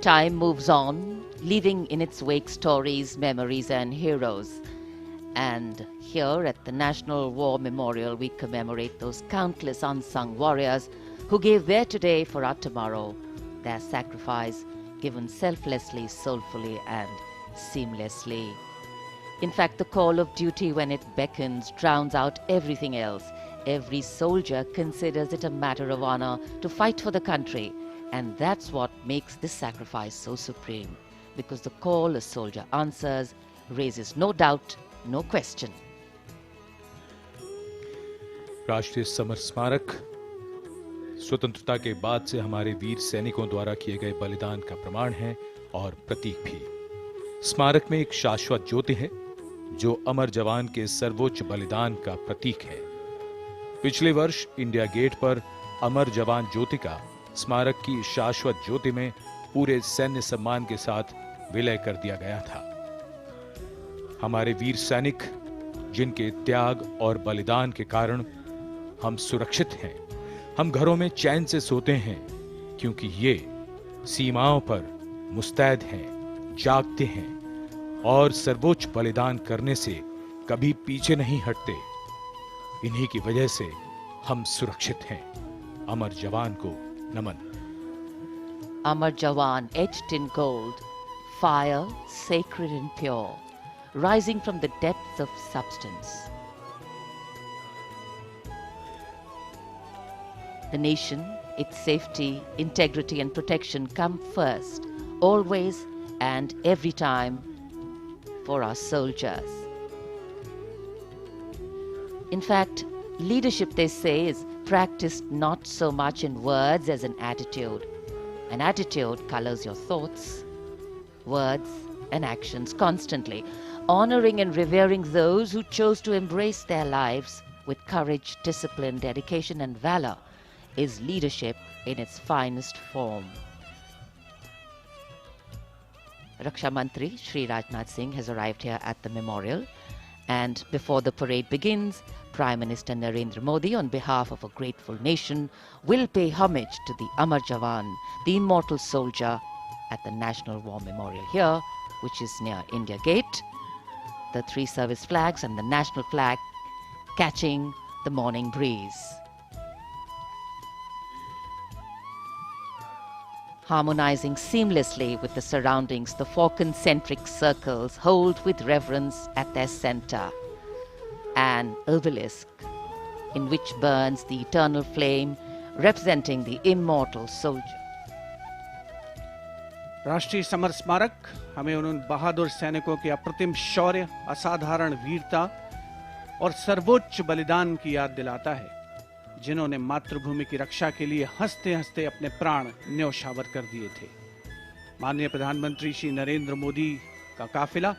Time moves on, leaving in its wake stories, memories, and heroes. And here at the National War Memorial, we commemorate those countless unsung warriors who gave their today for our tomorrow, their sacrifice given selflessly, soulfully, and seamlessly. In fact, the call of duty, when it beckons, drowns out everything else. Every soldier considers it a matter of honor to fight for the country, and that's what makes this sacrifice so supreme, because the call a soldier answers raises no doubt, no question. राष्ट्रीय summer स्मारक स्वतंत्रता के बाद से हमारे वीर सैनिकों द्वारा किए गए बलिदान का प्रमाण है और प्रतीक भी। स्मारक में एक शाश्वत ज्योति है जो अमर जवान के सर्वोच्च बलिदान का प्रतीक है। पिछले वर्ष इंडिया गेट पर अमर जवान ज्योति का स्मारक की शाश्वत ज्योति में पूरे सैन्य सम्मान के साथ विलय कर दिया गया था। हमारे वीर सैनिक जिनके त्याग और बलिदान के कारण हम सुरक्षित हैं, हम घरों में चैन से सोते हैं, क्योंकि ये सीमाओं पर मुस्तैद हैं, जागते हैं और सर्वोच्च बलिदान करने से कभी पीछे नहीं हटते। इन्हीं की वजह से हम सुरक्षित हैं। अमर जवान को नमन। Amar Jawan, etched in gold, fire sacred and pure, rising from the depths of substance. The nation, its safety, integrity and protection come first, always and every time for our soldiers. In fact, leadership, they say, is practiced not so much in words as an attitude. An attitude colors your thoughts, words and actions constantly, honoring and revering those who chose to embrace their lives with courage, discipline, dedication and valor is leadership in its finest form. Raksha Mantri Shri Rajnath Singh has arrived here at the memorial, and before the parade begins, Prime Minister Narendra Modi, on behalf of a grateful nation, will pay homage to the Amar Jawan, the immortal soldier, at the National War Memorial here, which is near India Gate. The three service flags and the national flag catching the morning breeze. Harmonizing seamlessly with the surroundings, the four concentric circles hold with reverence at their center an obelisk in which burns the eternal flame representing the immortal soldier. राष्ट्रीय summer स्मारक हमें उन बहादुर सैनिकों के अप्रतिम शौर्य, असाधारण वीरता और सर्वोच्च बलिदान की याद दिलाता है, जिन्होंने मातृभूमि की रक्षा के लिए हंसते हंसते अपने प्राण न्योछावर कर दिए थे। माननीय प्रधानमंत्री श्री नरेंद्र मोदी का काफिला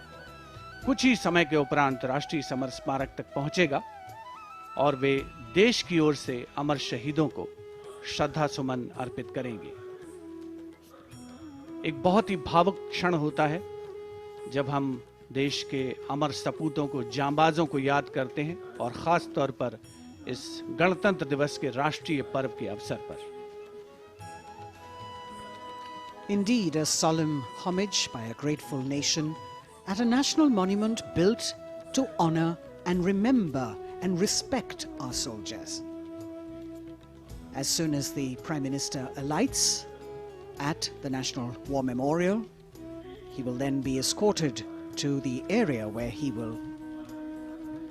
कुछ ही समय के उपरांत राष्ट्रीय समर स्मारक तक पहुंचेगा और वे देश की ओर से अमर शहीदों को श्रद्धा सुमन अर्पित करेंगे। एक बहुत ही भावुक क्षण होता है जब हम देश के अमर सपूतों को, जांबाजों को याद करते हैं, और खास तौर पर इस गणतंत्र दिवस के राष्ट्रीय पर्व के अवसर पर। Indeed, a solemn homage by a grateful nation at a national monument built to honor and remember and respect our soldiers. As soon as the Prime Minister alights at the National War Memorial, he will then be escorted to the area where he will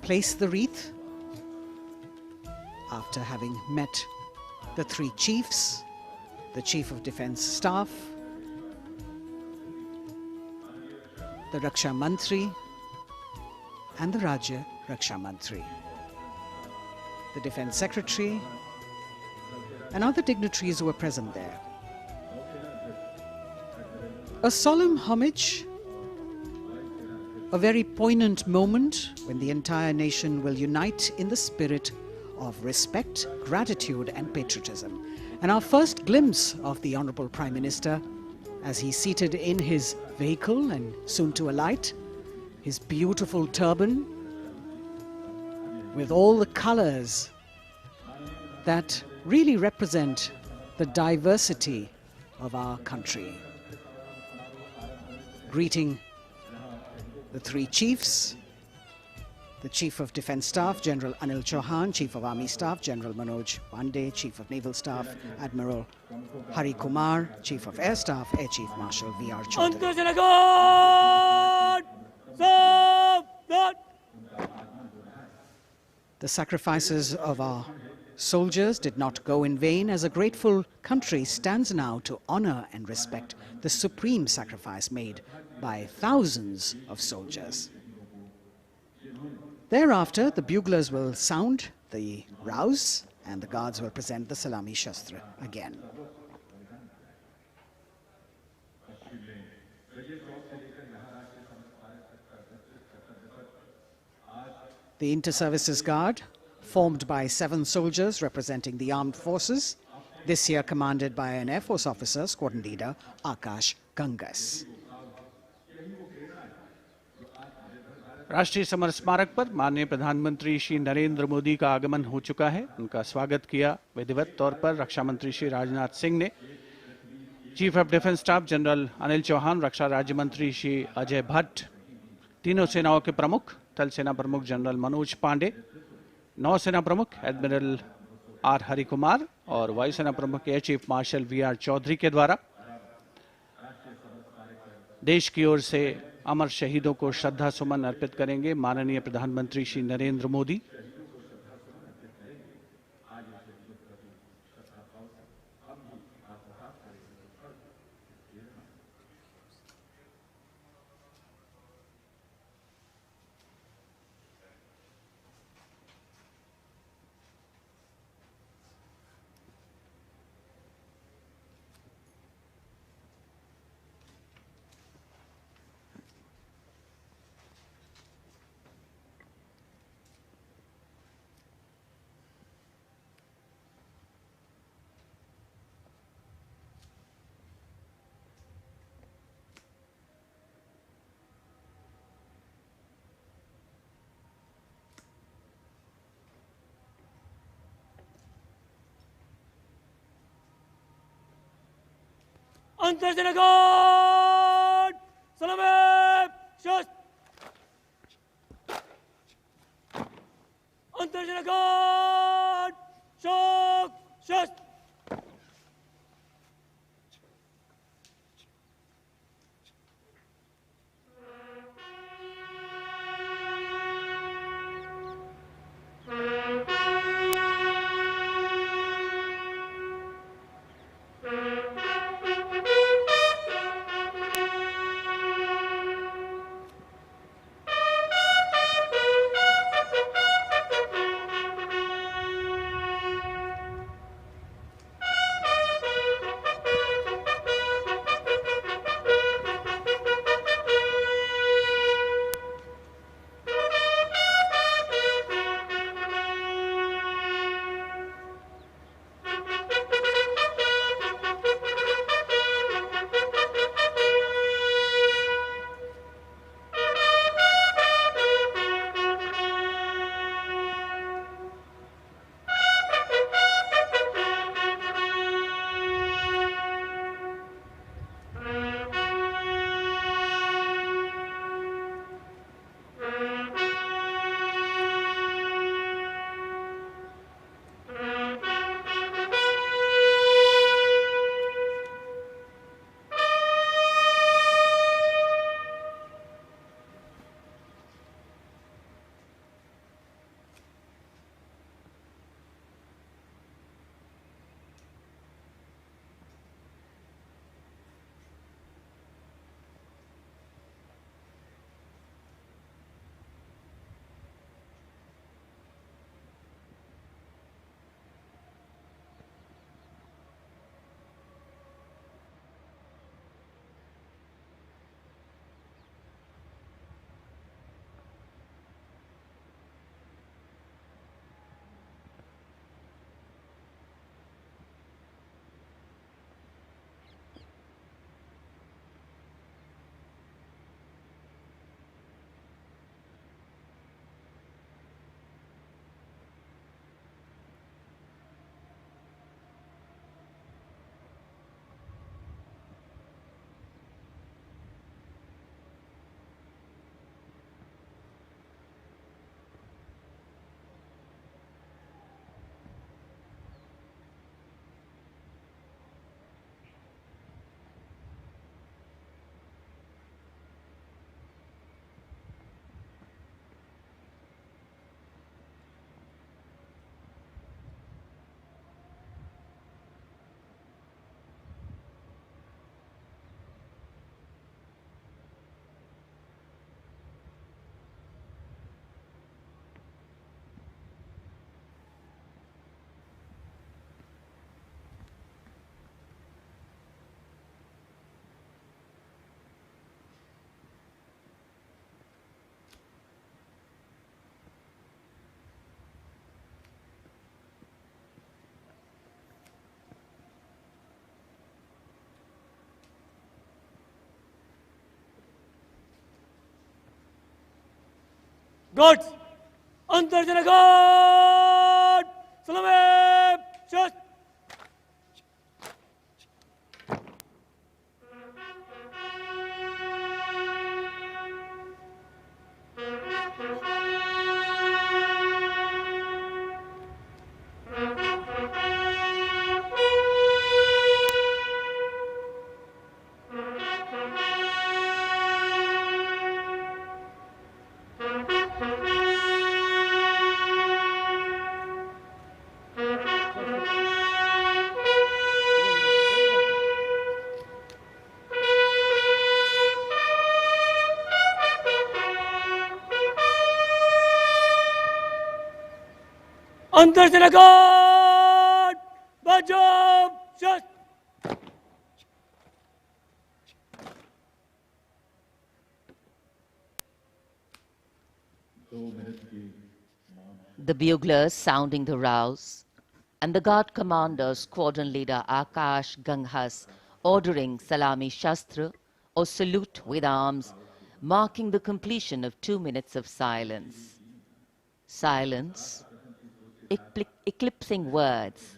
place the wreath after having met the three chiefs, the Chief of Defence Staff, the Raksha Mantri and the Rajya Raksha Mantri, the Defence Secretary and other dignitaries who were present there. A solemn homage, a very poignant moment when the entire nation will unite in the spirit of respect, gratitude and patriotism. And our first glimpse of the Honourable Prime Minister as he's seated in his vehicle and soon to alight, his beautiful turban with all the colours that really represent the diversity of our country. greeting the three chiefs, the Chief of Defence Staff, General Anil Chauhan, Chief of Army Staff, General Manoj Pandey, Chief of Naval Staff, Admiral Hari Kumar, Chief of Air Staff, Air Chief Marshal V.R. Chaudhary. The sacrifices of our soldiers did not go in vain, as a grateful country stands now to honor and respect the supreme sacrifice made by thousands of soldiers. Thereafter, the buglers will sound the rouse and the guards will present the Salami Shastra again. The Inter-Services Guard, formed by 7 soldiers representing the armed forces, this year commanded by an Air Force officer, squadron leader Akash Gangas. राष्ट्रीय summer स्मारक पर माननीय प्रधानमंत्री श्री नरेंद्र मोदी का आगमन हो चुका है। उनका स्वागत किया विधिवत तौर पर रक्षा मंत्री श्री राजनाथ सिंह ने। Chief of defence staff general Anil Chauhan, रक्षा राज्य मंत्री श्री अजय भट्ट, तीनों सेनाओं के प्रमुख, थल सेना प्रमुख जनरल मनोज पांडे, नौसेना प्रमुख एडमिरल आर हरि कुमार और वायुसेना प्रमुख एयर चीफ मार्शल वी.आर. चौधरी के द्वारा देश की ओर से अमर शहीदों को श्रद्धा सुमन अर्पित करेंगे माननीय प्रधानमंत्री Shri Narendra Modi. Antarjanagan! Salame! Shast! Antarjanagan! Shok! Shast! Guards! Antarjana Guard! Salame! Shast! Antarjana Guard! Bajam! Shast! The buglers sounding the rouse, and the guard commander, squadron leader Akash Ganghas, ordering Salami Shastra or salute with arms, marking the completion of 2 minutes of silence. Silence, eclipsing words,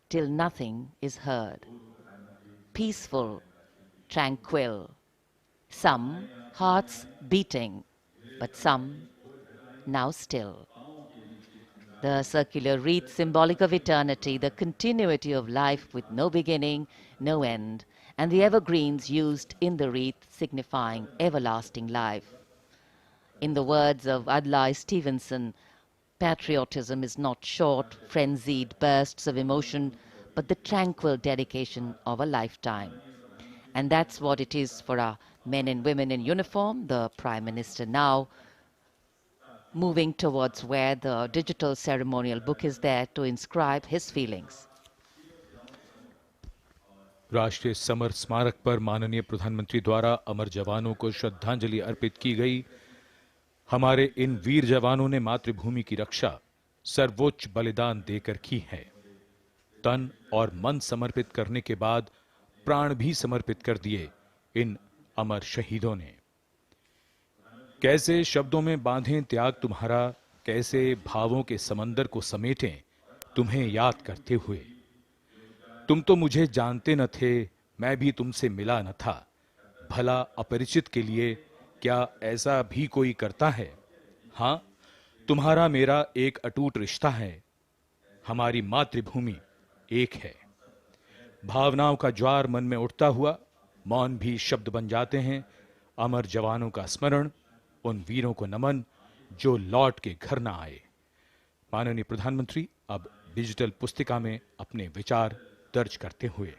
till nothing is heard. Peaceful, tranquil, some hearts beating, but some now still. The circular wreath, symbolic of eternity, the continuity of life with no beginning, no end, and the evergreens used in the wreath signifying everlasting life. In the words of Adlai Stevenson, patriotism is not short, frenzied bursts of emotion, but the tranquil dedication of a lifetime. And that's what it is for our men and women in uniform. The Prime Minister now moving towards where the digital ceremonial book is there to inscribe his feelings. राष्ट्रीय summer स्मारक पर माननीय प्रधानमंत्री द्वारा अमर जवानों को श्रद्धांजलि अर्पित की गई। हमारे इन वीर जवानों ने मातृभूमि की रक्षा सर्वोच्च बलिदान देकर की है। तन और मन समर्पित करने के बाद प्राण भी समर्पित कर दिए इन अमर शहीदों ने। कैसे शब्दों में बांधें त्याग तुम्हारा, कैसे भावों के समंदर को समेटें तुम्हें याद करते हुए। तुम तो मुझे जानते न थे, मैं भी तुमसे मिला न था, भला अपरिचित के लिए क्या ऐसा भी कोई करता है। हां, तुम्हारा मेरा एक अटूट रिश्ता है, हमारी मातृभूमि एक है। भावनाओं का ज्वार मन में उठता हुआ मौन भी शब्द बन जाते हैं। अमर जवानों का स्मरण, उन वीरों को नमन जो लौट के घर ना आए। माननीय प्रधानमंत्री अब डिजिटल पुस्तिका में अपने विचार दर्ज करते हुए।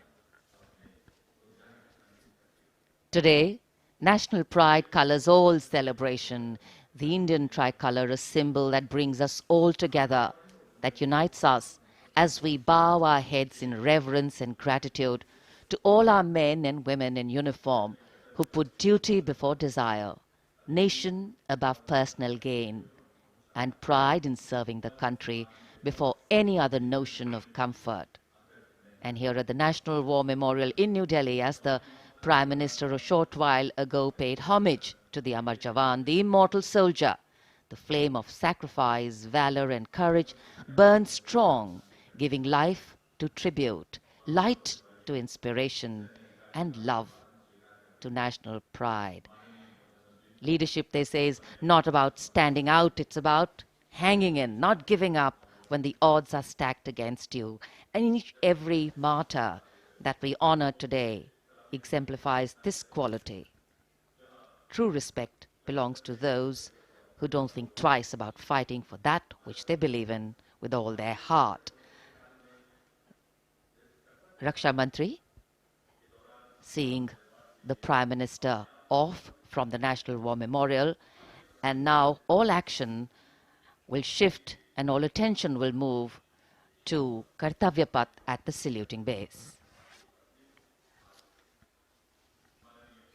Today, national pride colors all celebration. The Indian tricolor, a symbol that brings us all together, that unites us as we bow our heads in reverence and gratitude to all our men and women in uniform who put duty before desire, nation above personal gain, and pride in serving the country before any other notion of comfort. And here at the National War Memorial in New Delhi, as the Prime Minister a short while ago paid homage to the Amar Jawan, the immortal soldier, the flame of sacrifice, valor and courage burns strong, giving life to tribute, light to inspiration, and love to national pride. Leadership, they say, is not about standing out, it's about hanging in, not giving up when the odds are stacked against you. And every martyr that we honor today exemplifies this quality. True respect belongs to those who don't think twice about fighting for that which they believe in with all their heart. Raksha Mantri, seeing the Prime Minister off from the National War Memorial, and now all action will shift and all attention will move to Kartavya Path at the saluting base.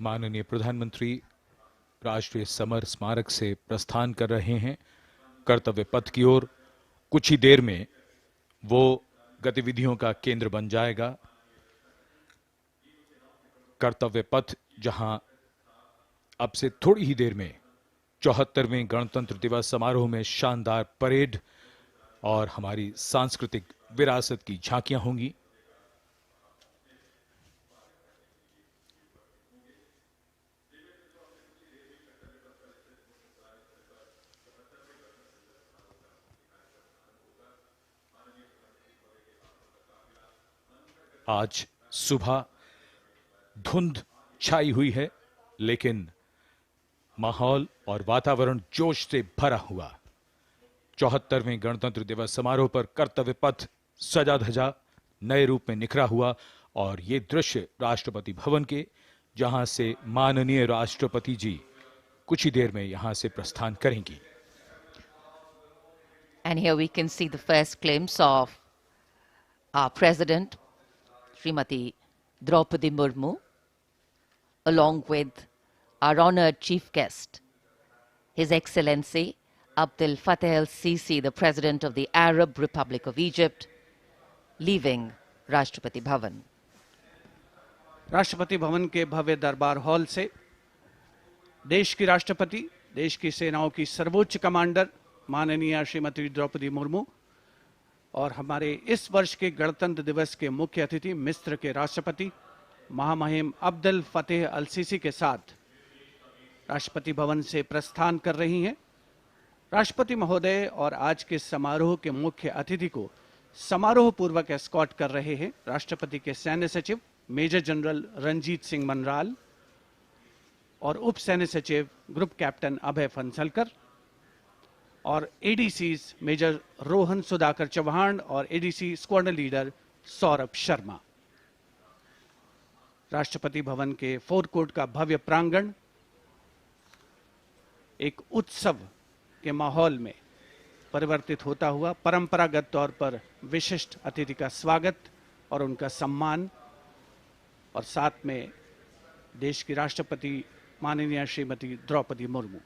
माननीय प्रधानमंत्री राष्ट्रीय summer स्मारक से प्रस्थान कर रहे हैं कर्तव्य पथ की ओर। कुछ ही देर में वो गतिविधियों का केंद्र बन जाएगा। कर्तव्य पथ जहां अब से थोड़ी ही देर में 74वें गणतंत्र दिवस समारोह में शानदार परेड और हमारी सांस्कृतिक विरासत की झांकियां होंगी। आज सुबह धुंध छाई हुई है, लेकिन माहौल और वातावरण जोश से भरा हुआ। 74वें गणतंत्र दिवस समारोह पर कर्तव्य पथ सजा धजा नए रूप में निखरा हुआ और ये दृश्य राष्ट्रपति भवन के, जहां से माननीय राष्ट्रपति जी कुछ ही देर में यहां से प्रस्थान करेंगी। And here we can see the first glimpse of our President, Srimati Draupadi Murmu, along with our honored chief guest, His Excellency Abdel Fattah el-Sisi, the President of the Arab Republic of Egypt, leaving Rashtrapati Bhavan. Rashtrapati Bhavan के भव्य दरबार hall से देश की राष्ट्रपति, देश की सेनाओं की सर्वोच्च कमांडर माननीय श्रीमती द्रौपदी मुर्मू और हमारे इस वर्ष के गणतंत्र दिवस के मुख्य अतिथि मिस्र के राष्ट्रपति महामहिम अब्दुल फतेह अल सीसी के साथ राष्ट्रपति भवन से प्रस्थान कर रही हैं। राष्ट्रपति महोदय और आज के समारोह के मुख्य अतिथि को समारोह पूर्वक एस्कॉर्ट कर रहे हैं राष्ट्रपति के सैन्य सचिव मेजर जनरल रंजीत सिंह मनराल और उप सैन्य सचिव ग्रुप कैप्टन अभय फंसलकर और एडीसी मेजर रोहन सुधाकर चौहान और ADC squadron leader Saurabh Sharma. Rashtrapati Bhavan के फोर कोर्ट का भव्य प्रांगण एक उत्सव के माहौल में परिवर्तित होता हुआ परंपरागत तौर पर विशिष्ट अतिथि का स्वागत और उनका सम्मान और साथ में देश की राष्ट्रपति माननीय Shrimati Draupadi Murmu.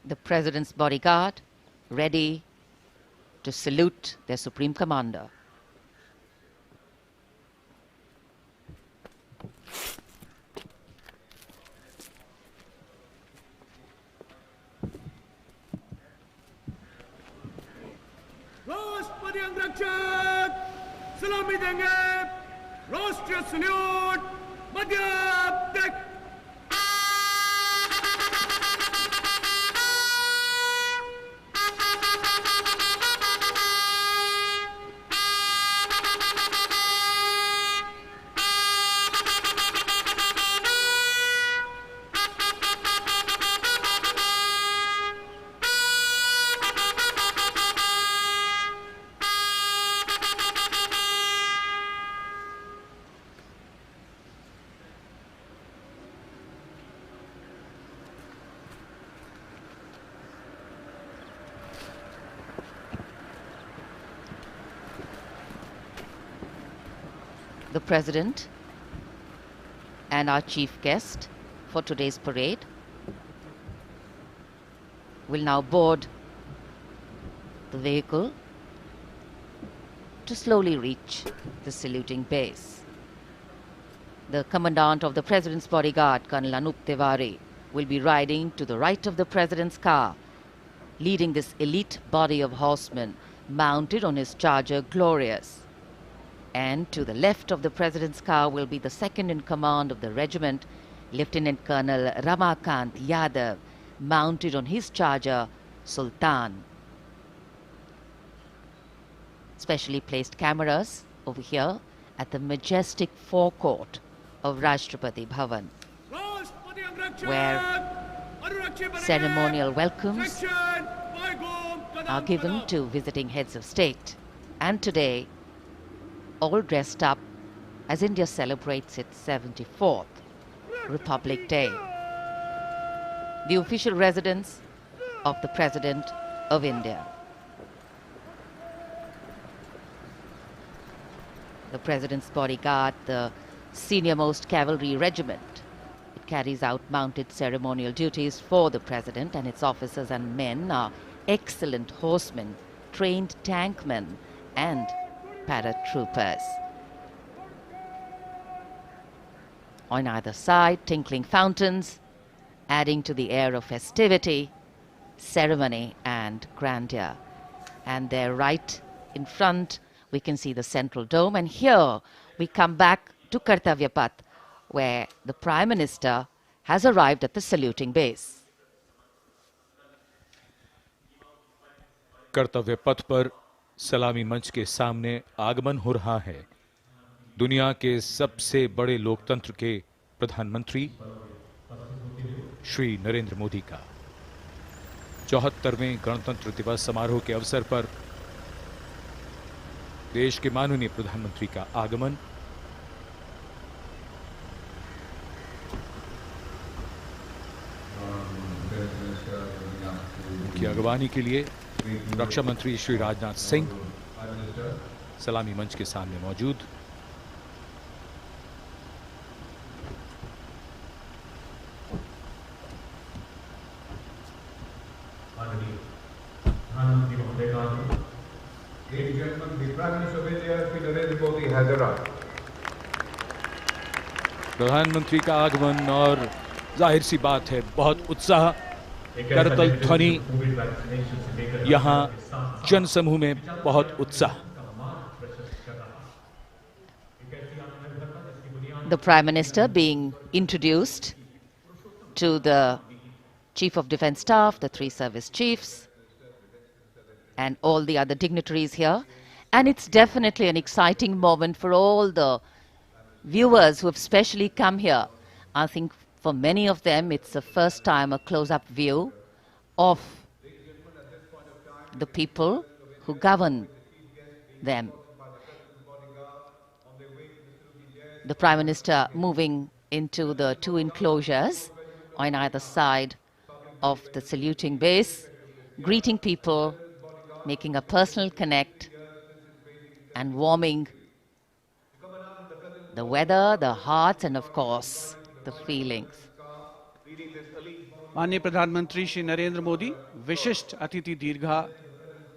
The President's bodyguard ready to salute their Supreme Commander. राष्ट्रपति अंगरक्षक सलामी देंगे। राष्ट्रीय salute majestic। The President and our chief guest for today's parade will now board the vehicle to slowly reach the saluting base. The Commandant of the President's bodyguard, Colonel Anup Tiwari, will be riding to the right of the President's car, leading this elite body of horsemen mounted on his charger Glorious. And to the left of the President's car will be the second in command of the regiment, Lieutenant Colonel Ramakant Yadav, mounted on his charger Sultan. Specially placed cameras over here at the majestic forecourt of Rashtrapati Bhavan, where ceremonial welcomes are given to visiting heads of state. And today, all dressed up as India celebrates its 74th Republic Day, the official residence of the President of India. The President's bodyguard, the senior-most cavalry regiment, it carries out mounted ceremonial duties for the President, and its officers and men are excellent horsemen, trained tankmen, and paratroopers. On either side, tinkling fountains, adding to the air of festivity, ceremony and grandeur. And there right in front, we can see the central dome. And here we come back to Kartavya Path, where the Prime Minister has arrived at the saluting base. कर्तव्य पथ पर सलामी मंच के सामने आगमन हो रहा है दुनिया के सबसे बड़े लोकतंत्र के प्रधानमंत्री श्री नरेंद्र मोदी का 74वें गणतंत्र दिवस समारोह के अवसर पर देश के माननीय प्रधानमंत्री का आगमन। उनकी अगवानी के लिए रक्षा मंत्री श्री राजनाथ सिंह सलामी मंच के सामने मौजूद। प्रधानमंत्री का आगमन और जाहिर सी बात है बहुत उत्साह करतल ध्वनि यहां जनसमूह में बहुत उत्साह। The Prime Minister being introduced to the Chief of Defence Staff, the 3 service chiefs, and all the other dignitaries here. And it's definitely an exciting moment for all the viewers who have specially come here. I think for many of them, it's the first time a close-up view of the people who govern them. The Prime Minister moving into the 2 enclosures on either side of the saluting base, greeting people, making a personal connect and warming the weather, the hearts and of course the feelings. माननीय प्रधानमंत्री श्री नरेंद्र मोदी विशिष्ट अतिथि दीर्घा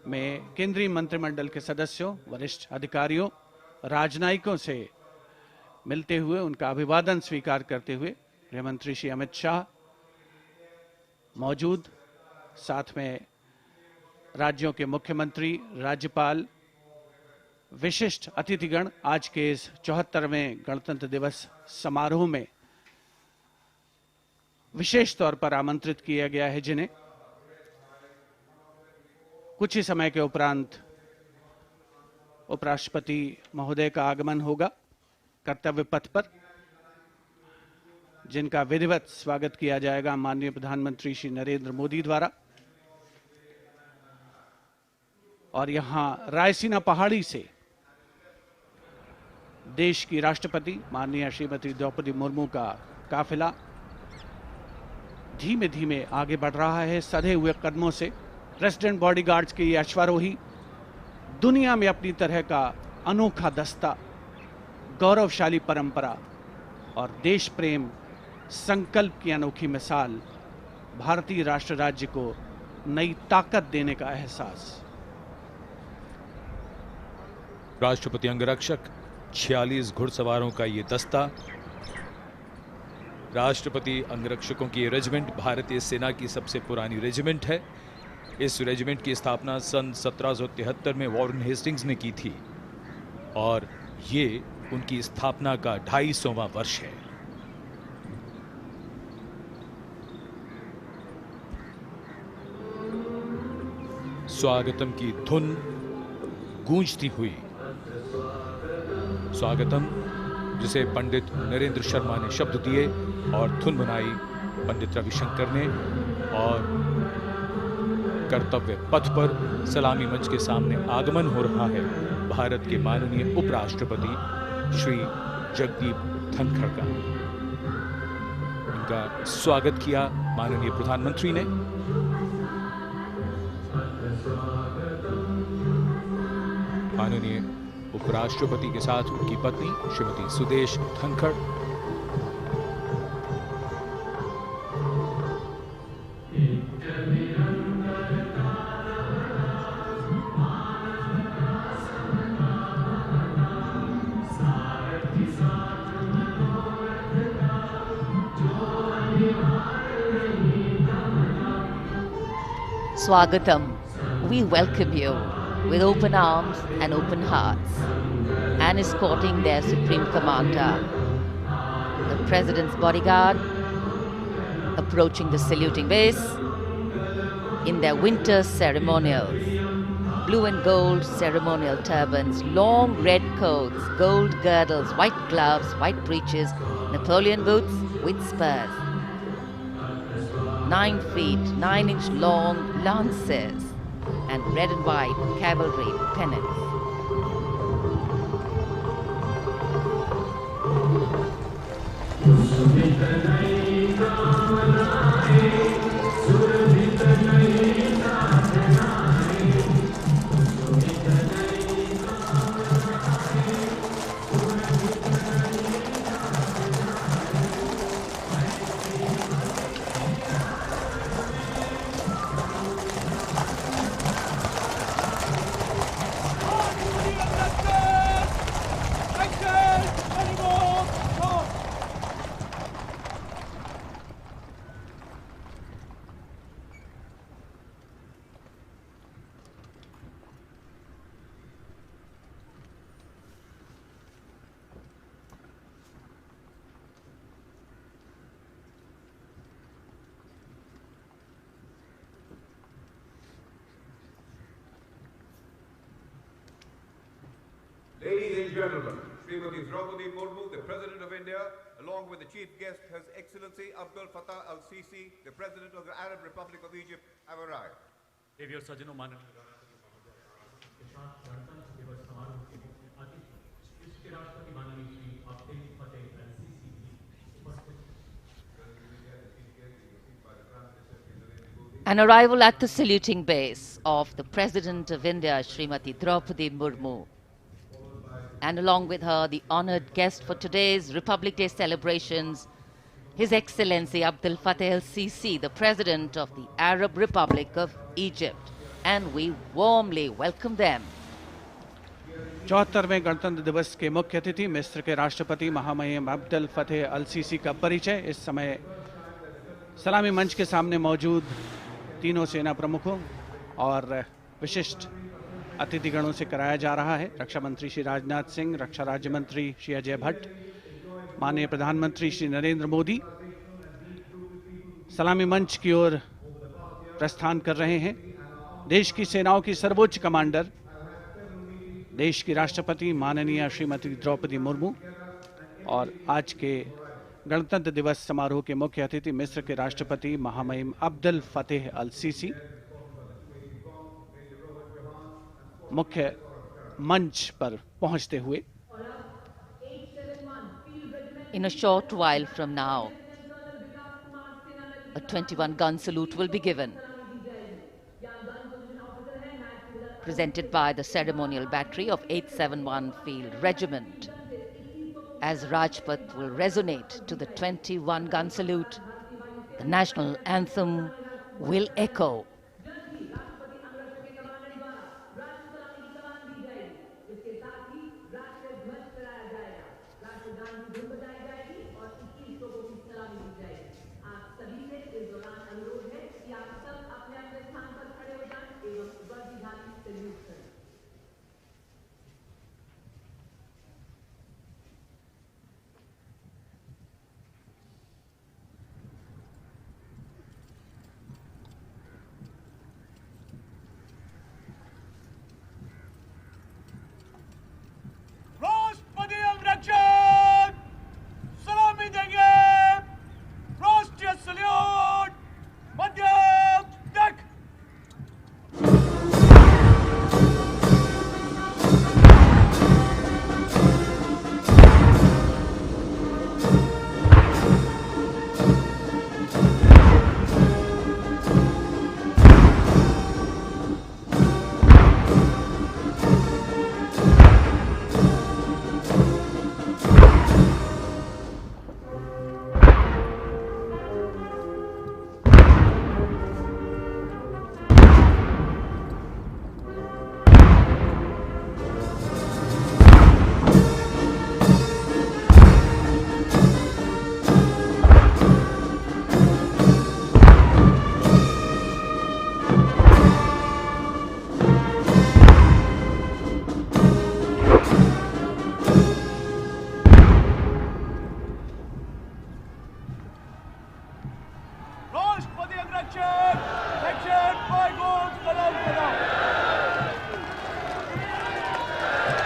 में केंद्रीय मंत्रिमंडल के सदस्यों, वरिष्ठ अधिकारियों, राजनयिकों से मिलते हुए उनका अभिवादन स्वीकार करते हुए गृह मंत्री श्री अमित शाह मौजूद, साथ में राज्यों के मुख्यमंत्री, राज्यपाल, विशिष्ट अतिथिगण आज के इस 74वें गणतंत्र दिवस समारोह में विशेष तौर पर आमंत्रित किया गया है, जिन्हें कुछ ही समय के उपरांत उपराष्ट्रपति महोदय का आगमन होगा कर्तव्य पथ पर, जिनका विधिवत स्वागत किया जाएगा माननीय प्रधानमंत्री श्री नरेंद्र मोदी द्वारा। और यहां रायसीना पहाड़ी से देश की राष्ट्रपति माननीय श्रीमती द्रौपदी मुर्मू का काफिला धीमे धीमे आगे बढ़ रहा है सधे हुए कदमों से। प्रेसिडेंट बॉडीगार्ड्स के ये अश्वारोही दुनिया में अपनी तरह का अनोखा दस्ता, गौरवशाली परंपरा और देश प्रेम संकल्प की अनोखी मिसाल, भारतीय राष्ट्र राज्य को नई ताकत देने का एहसास। राष्ट्रपति अंगरक्षक 46 घुड़सवारों का ये दस्ता, राष्ट्रपति अंगरक्षकों की ये रेजिमेंट भारतीय सेना की सबसे पुरानी रेजिमेंट है। इस रेजिमेंट की स्थापना सन 1773 में वॉरेन हेस्टिंग्स ने की थी और ये उनकी स्थापना का 250वां वर्ष है। स्वागतम की धुन गूंजती हुई, स्वागतम जिसे पंडित नरेंद्र शर्मा ने शब्द दिए और धुन बनाई पंडित रविशंकर ने, और कर्तव्य पथ पर सलामी मंच के सामने आगमन हो रहा है भारत के माननीय उपराष्ट्रपति श्री जगदीप धनखड़ का। उनका स्वागत किया माननीय प्रधानमंत्री ने। माननीय उपराष्ट्रपति के साथ उनकी पत्नी Shrimati Sudesh Dhankhar, Swagatam, we welcome you with open arms and open hearts, and escorting their Supreme Commander, the President's bodyguard, approaching the saluting base in their winter ceremonials. Blue and gold ceremonial turbans, long red coats, gold girdles, white gloves, white breeches, Napoleon boots with spurs. 9 feet, 9-inch long lances, and red and white cavalry pennants. Ladies and gentlemen, Srimati Draupadi Murmu, the President of India, along with the chief guest, His Excellency Abdul Fattah al-Sisi, the President of the Arab Republic of Egypt, have arrived. देवी और सज्जनों माननीय के साथ गणतंत्र दिवस समारोह के मुख्य अतिथि विश्व के राष्ट्रपति माननीय श्री अब्दुल फतेह अल-सीसी भी उपस्थित An arrival at the saluting base of the President of India, Srimati Draupadi Murmu, and along with her, the honored guest for today's Republic Day celebrations, His Excellency Abdul Fattah al-Sisi, the President of the Arab Republic of Egypt, and we warmly welcome them. 74वें गणतंत्र दिवस के मुख्य अतिथि मिस्र के राष्ट्रपति महामहिम अब्दुल फतेह अल CC का परिचय इस समय सलामी मंच के सामने मौजूद तीनों सेना प्रमुखों और विशिष्ट अतिथिगणों से कराया जा रहा है। रक्षा मंत्री श्री राजनाथ सिंह, रक्षा राज्य मंत्री श्री अजय भट्ट, माननीय प्रधानमंत्री श्री नरेंद्र मोदी सलामी मंच की ओर प्रस्थान कर रहे हैं। देश की सेनाओं की सर्वोच्च कमांडर, देश की राष्ट्रपति माननीय श्रीमती द्रौपदी मुर्मू और आज के गणतंत्र दिवस समारोह के मुख्य अतिथि मिस्र के राष्ट्रपति महामहिम अब्दुल फतेह अल सीसी मुख्य मंच पर पहुंचते हुए In a short while from now, a 21-gun salute will be given, presented by the ceremonial battery of 871 Field Regiment, as Rajpath will resonate to the 21-gun salute. The national anthem will echo.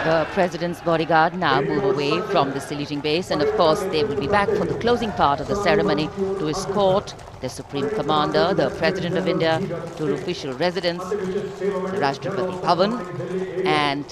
The President's bodyguard now move away from the saluting base, and of course they will be back for the closing part of the ceremony to escort the Supreme Commander, the President of India, to her official residence, the Rashtrapati Bhavan. And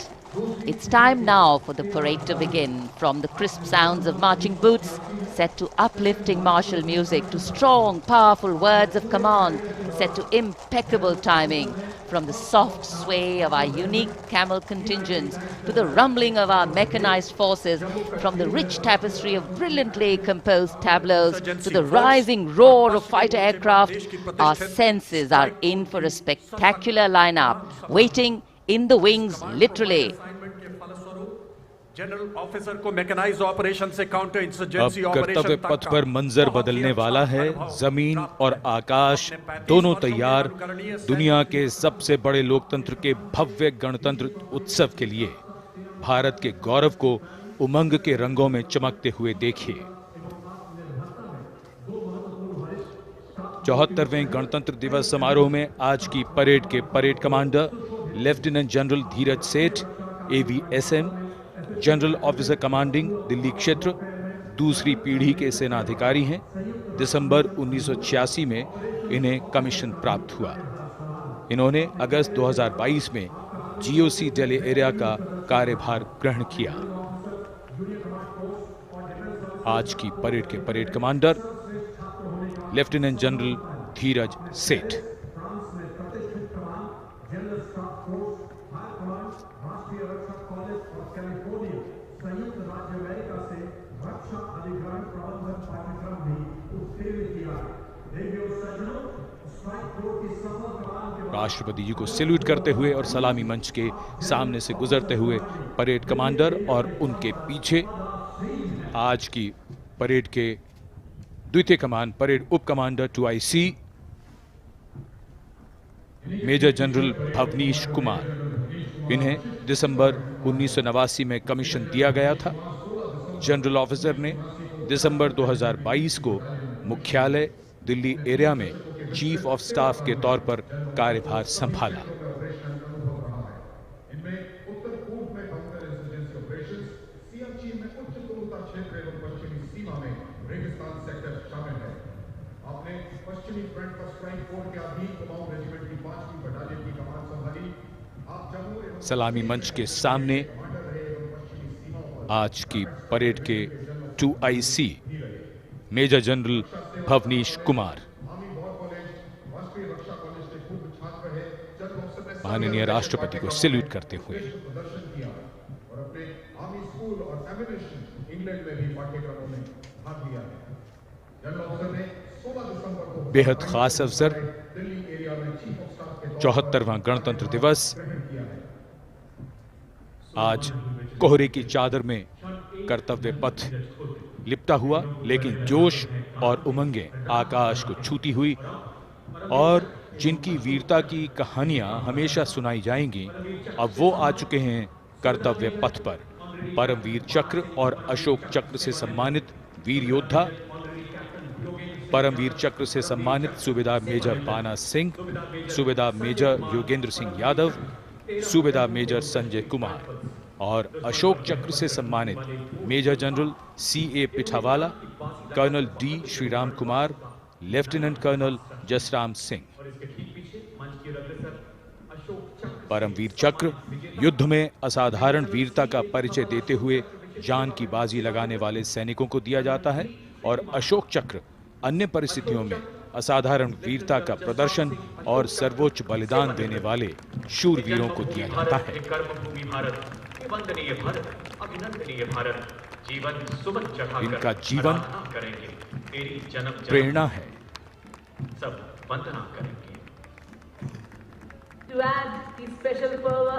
it's time now for the parade to begin. From the crisp sounds of marching boots set to uplifting martial music, to strong, powerful words of command set to impeccable timing, from the soft sway of our unique camel contingents to the rumbling of our mechanized forces, from the rich tapestry of brilliantly composed tableaus to the rising roar of fighter aircraft, our senses are in for a spectacular lineup, waiting in the wings literally. General officer को mechanised operation से counter अब insurgency कर्तव्य operation पथ पर मंजर बदलने वाला है। जमीन और आकाश दोनों तैयार दुनिया के सबसे बड़े लोकतंत्र के भव्य गणतंत्र उत्सव के लिए। भारत के गौरव को उमंग के रंगों में चमकते हुए देखिए। 74वें गणतंत्र दिवस समारोह में आज की परेड के परेड कमांडर लेफ्टिनेंट जनरल धीरज सेठ, AVSM, general officer commanding Delhi क्षेत्र, दूसरी पीढ़ी के सेनाधिकारी हैं। दिसंबर 1986 में इन्हें कमीशन प्राप्त हुआ। इन्होंने अगस्त 2022 में GOC दिल्ली एरिया का कार्यभार ग्रहण किया। आज की परेड के परेड कमांडर लेफ्टिनेंट जनरल धीरज सेठ। राष्ट्रपति जी को सैल्यूट करते हुए और सलामी मंच के सामने से गुजरते हुए परेड कमांडर और उनके पीछे आज की परेड के द्वितीय कमान परेड उप commander 2IC major general Bhavnish Kumar. इन्हें दिसंबर 1989 में कमीशन दिया गया था। जनरल ऑफिसर ने दिसंबर 2022 को मुख्यालय दिल्ली एरिया में चीफ ऑफ स्टाफ के तौर पर कार्यभार संभाला। सलामी मंच के सामने आज की परेड के 2IC major general Bhavnish Kumar. माननीय राष्ट्रपति को सैल्यूट करते हुए। बेहद खास अवसर 74वां गणतंत्र दिवस। आज कोहरे की चादर में कर्तव्य पथ लिपटा हुआ, लेकिन जोश और उमंगें आकाश को छूती हुई और जिनकी वीरता की कहानियां हमेशा सुनाई जाएंगी, अब वो आ चुके हैं कर्तव्य पथ पर। परमवीर चक्र और अशोक चक्र से सम्मानित वीर योद्धा, परमवीर चक्र से सम्मानित सूबेदार मेजर बाना सिंह, सूबेदार मेजर योगेंद्र सिंह यादव, सूबेदार मेजर संजय कुमार और अशोक चक्र से सम्मानित major general CA Pithawala, colonel D Shriram Kumar, lieutenant colonel Jasram Singh. Paramvir Chakra युद्ध में असाधारण वीरता का परिचय देते हुए जान की बाजी लगाने वाले सैनिकों को दिया जाता है और अशोक चक्र अन्य परिस्थितियों में असाधारण वीरता का प्रदर्शन और सर्वोच्च बलिदान देने वाले शूरवीरों को दिया जाता है। इनका जीवन प्रेरणा है।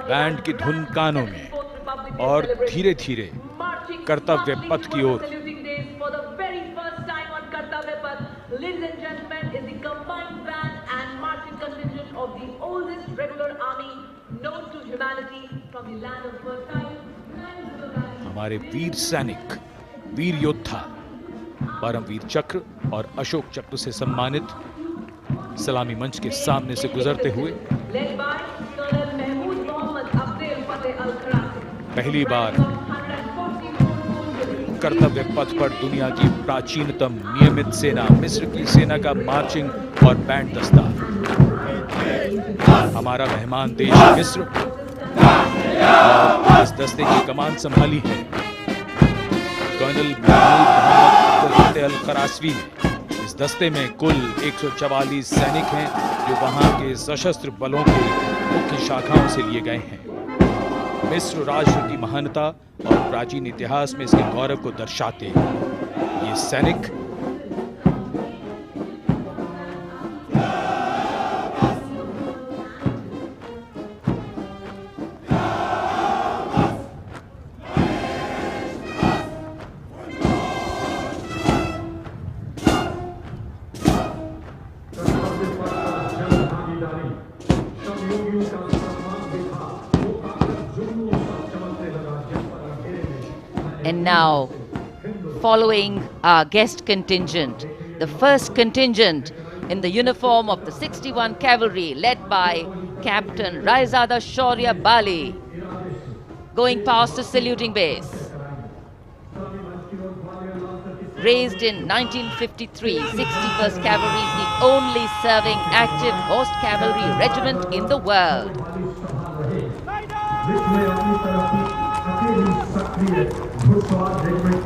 बैंड की धुन कानों में और धीरे धीरे कर्तव्य पथ की ओर। Ladies and gentlemen, is the combined band and marching contingent of the oldest regular army known to humanity from the land of fertile. हमारे वीर सैनिक, वीर योद्धा परमवीर चक्र और अशोक चक्र से सम्मानित सलामी मंच के सामने से गुजरते हुए पहली बार कर्तव्य पथ पर दुनिया की प्राचीनतम नियमित सेना मिस्र की सेना का मार्चिंग और बैंड दस्ता। हमारा मेहमान देश मिस्र और इस दस्ते की कमान संभाली है कर्नल मोहम्मद अल खरासवी ने। इस दस्ते में कुल 144 सैनिक हैं जो वहां के सशस्त्र बलों के मुख्य शाखाओं से लिए गए हैं। मिस्र राष्ट्र की महानता और प्राचीन इतिहास में इसके गौरव को दर्शाते ये सैनिक And now, following our guest contingent, the first contingent in the uniform of the 61 Cavalry, led by Captain Raizada Shaurya Bali, going past the saluting base. Raised in 1953, 61st Cavalry is the only serving active horse cavalry regiment in the world.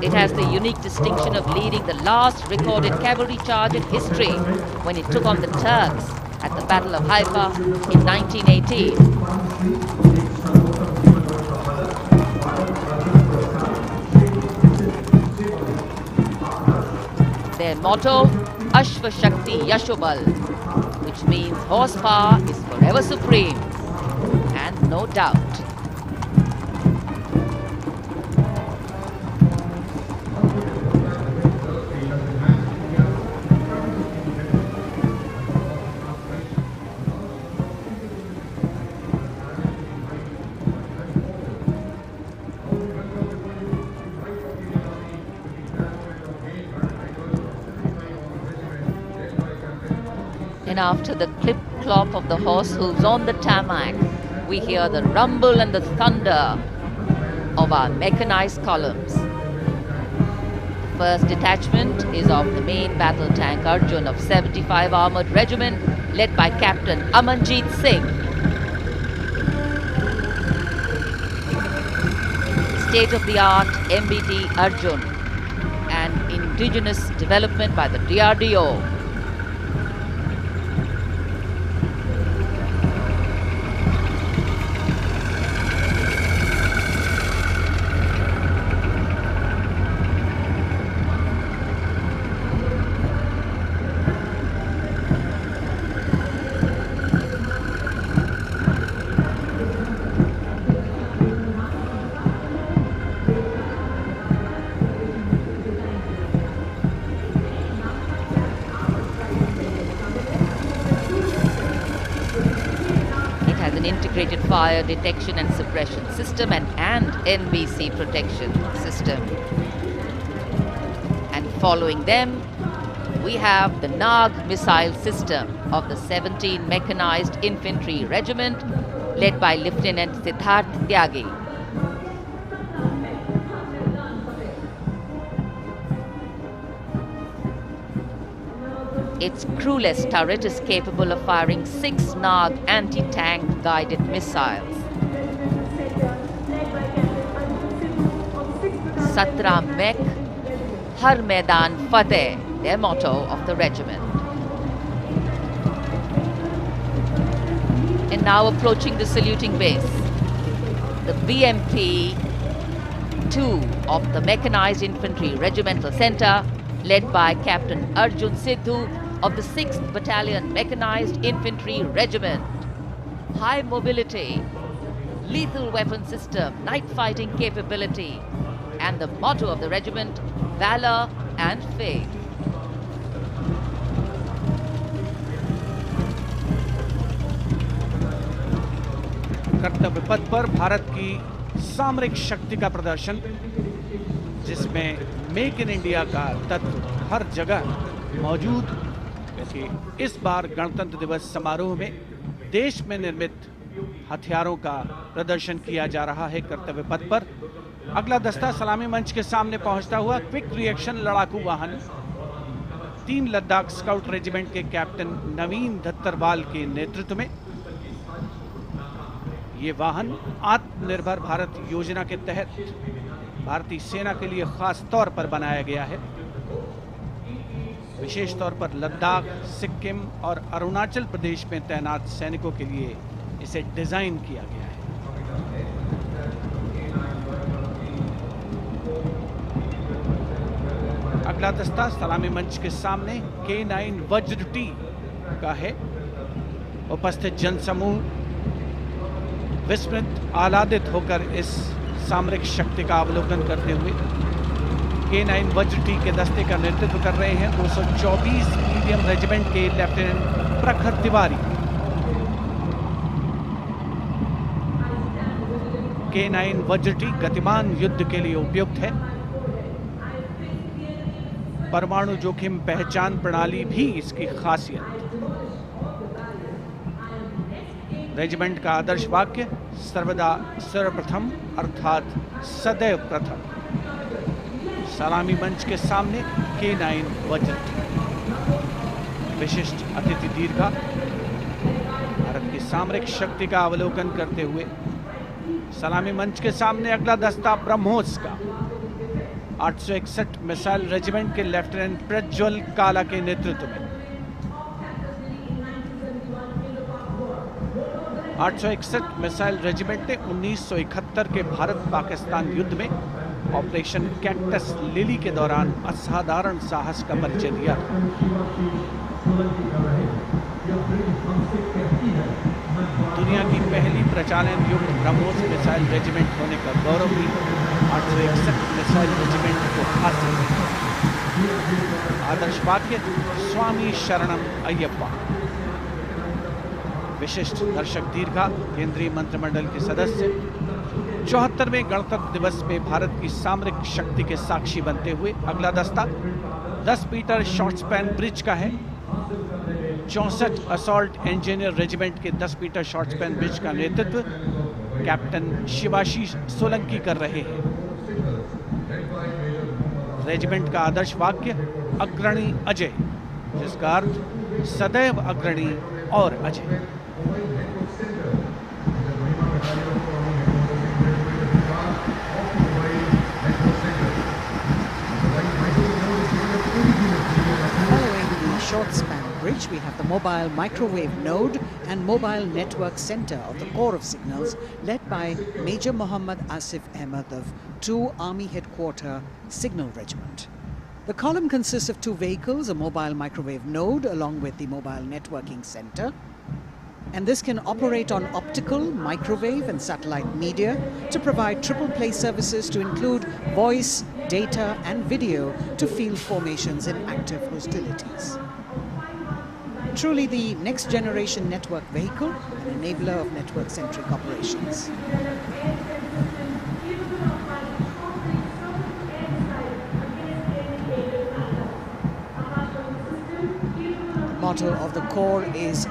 It has the unique distinction of leading the last recorded cavalry charge in history when it took on the Turks at the Battle of Haifa in 1918. Their motto, Ashva Shakti Yashobal, which means horsepower is forever supreme, and no doubt. And after the clip-clop of the horse hooves on the tarmac, we hear the rumble and the thunder of our mechanized columns. The first detachment is of the main battle tank Arjun of 75 Armoured Regiment, led by Captain Amanjeet Singh. State-of-the-art MBT Arjun, an indigenous development by the DRDO. Integrated fire detection and suppression system and NBC protection system. And following them, we have the Nag missile system of the 17 Mechanized Infantry Regiment, led by Lieutenant Siddharth Tyagi. Its crewless turret is capable of firing 6 Nag anti-tank guided missiles. Satra Mek, Har Maidan Fateh, their motto of the regiment. And now approaching the saluting base, the BMP 2 of the Mechanized Infantry Regimental Center, led by Captain Arjun Sidhu of the 6th Battalion Mechanized Infantry Regiment. High mobility, lethal weapon system, night fighting capability, and the motto of the regiment, valor and faith. कर्तव्य पथ पर भारत की सामरिक शक्ति का प्रदर्शन, जिसमें make in India का तत्व हर जगह मौजूद। क्योंकि इस बार गणतंत्र दिवस समारोह में देश में निर्मित हथियारों का प्रदर्शन किया जा रहा है कर्तव्य पथ पर। अगला दस्ता सलामी मंच के सामने पहुंचता हुआ क्विक रिएक्शन लड़ाकू वाहन 3 लद्दाख स्काउट रेजिमेंट के कैप्टन नवीन दत्तरवाल के नेतृत्व में। ये वाहन आत्मनिर्भर भारत योजना के तहत भारतीय सेना के लिए खास तौर पर बनाया गया है। विशेष तौर पर लद्दाख, सिक्किम और अरुणाचल प्रदेश में तैनात सैनिकों के लिए इसे डिजाइन किया गया है। अगला दस्ता सलामी मंच के सामने K9 वज्र टी का है। उपस्थित जनसमूह विस्मित आह्लादित होकर इस सामरिक शक्ति का अवलोकन करते हुए K9 वज्र टी के दस्ते का नेतृत्व कर रहे हैं 224 मीडियम रेजिमेंट के लेफ्टिनेंट प्रखर तिवारी। K9 वज्र टी गतिमान युद्ध के लिए उपयुक्त है। परमाणु जोखिम पहचान प्रणाली भी इसकी खासियत। रेजिमेंट का आदर्श वाक्य सर्वदा सर्वप्रथम अर्थात सदैव प्रथम। सलामी मंच के सामने K9 वज्र टी। विशिष्ट अतिथि दीर्घा भारत की सामरिक शक्ति का अवलोकन करते हुए सलामी मंच के सामने अगला दस्ता ब्रह्मोस का 861 मिसाइल रेजिमेंट के लेफ्टिनेंट प्रज्वल काला के नेतृत्व में। 861 मिसाइल रेजिमेंट ने 1971 के भारत पाकिस्तान युद्ध में ऑपरेशन कैक्टस लिली के दौरान असाधारण साहस का परिचय दिया। दुनिया की पहली प्रचालन युक्त ब्रह्मोस मिसाइल रेजिमेंट होने का गौरव भी 861 मिसाइल रेजिमेंट को हासिल है। आदर्श वाक्य स्वामी शरणम अय्यप्पा। विशिष्ट दर्शक दीर्घा केंद्रीय मंत्रिमंडल के सदस्य 74वें गणतंत्र दिवस पे भारत की सामरिक शक्ति के साक्षी बनते हुए अगला दस्ता 10 मीटर शॉर्ट स्पैन ब्रिज का है। 64 असॉल्ट इंजीनियर रेजिमेंट के 10 मीटर शॉर्ट स्पैन ब्रिज का नेतृत्व कैप्टन शिवाशीष सोलंकी कर रहे हैं। रेजिमेंट का आदर्श वाक्य अग्रणी अजय, जिसका अर्थ सदैव अग्रणी और Ajay. Short span bridge, we have the mobile microwave node and mobile network center of the Corps of Signals, led by Major Muhammad Asif Ahmed of 2 Army Headquarter Signal Regiment. The column consists of 2 vehicles, a mobile microwave node along with the mobile networking center. And this can operate on optical, microwave and satellite media to provide triple play services to include voice, data and video to field formations in active hostilities. Truly the next generation network vehicle, an enabler of network-centric operations. Motto of the Corps is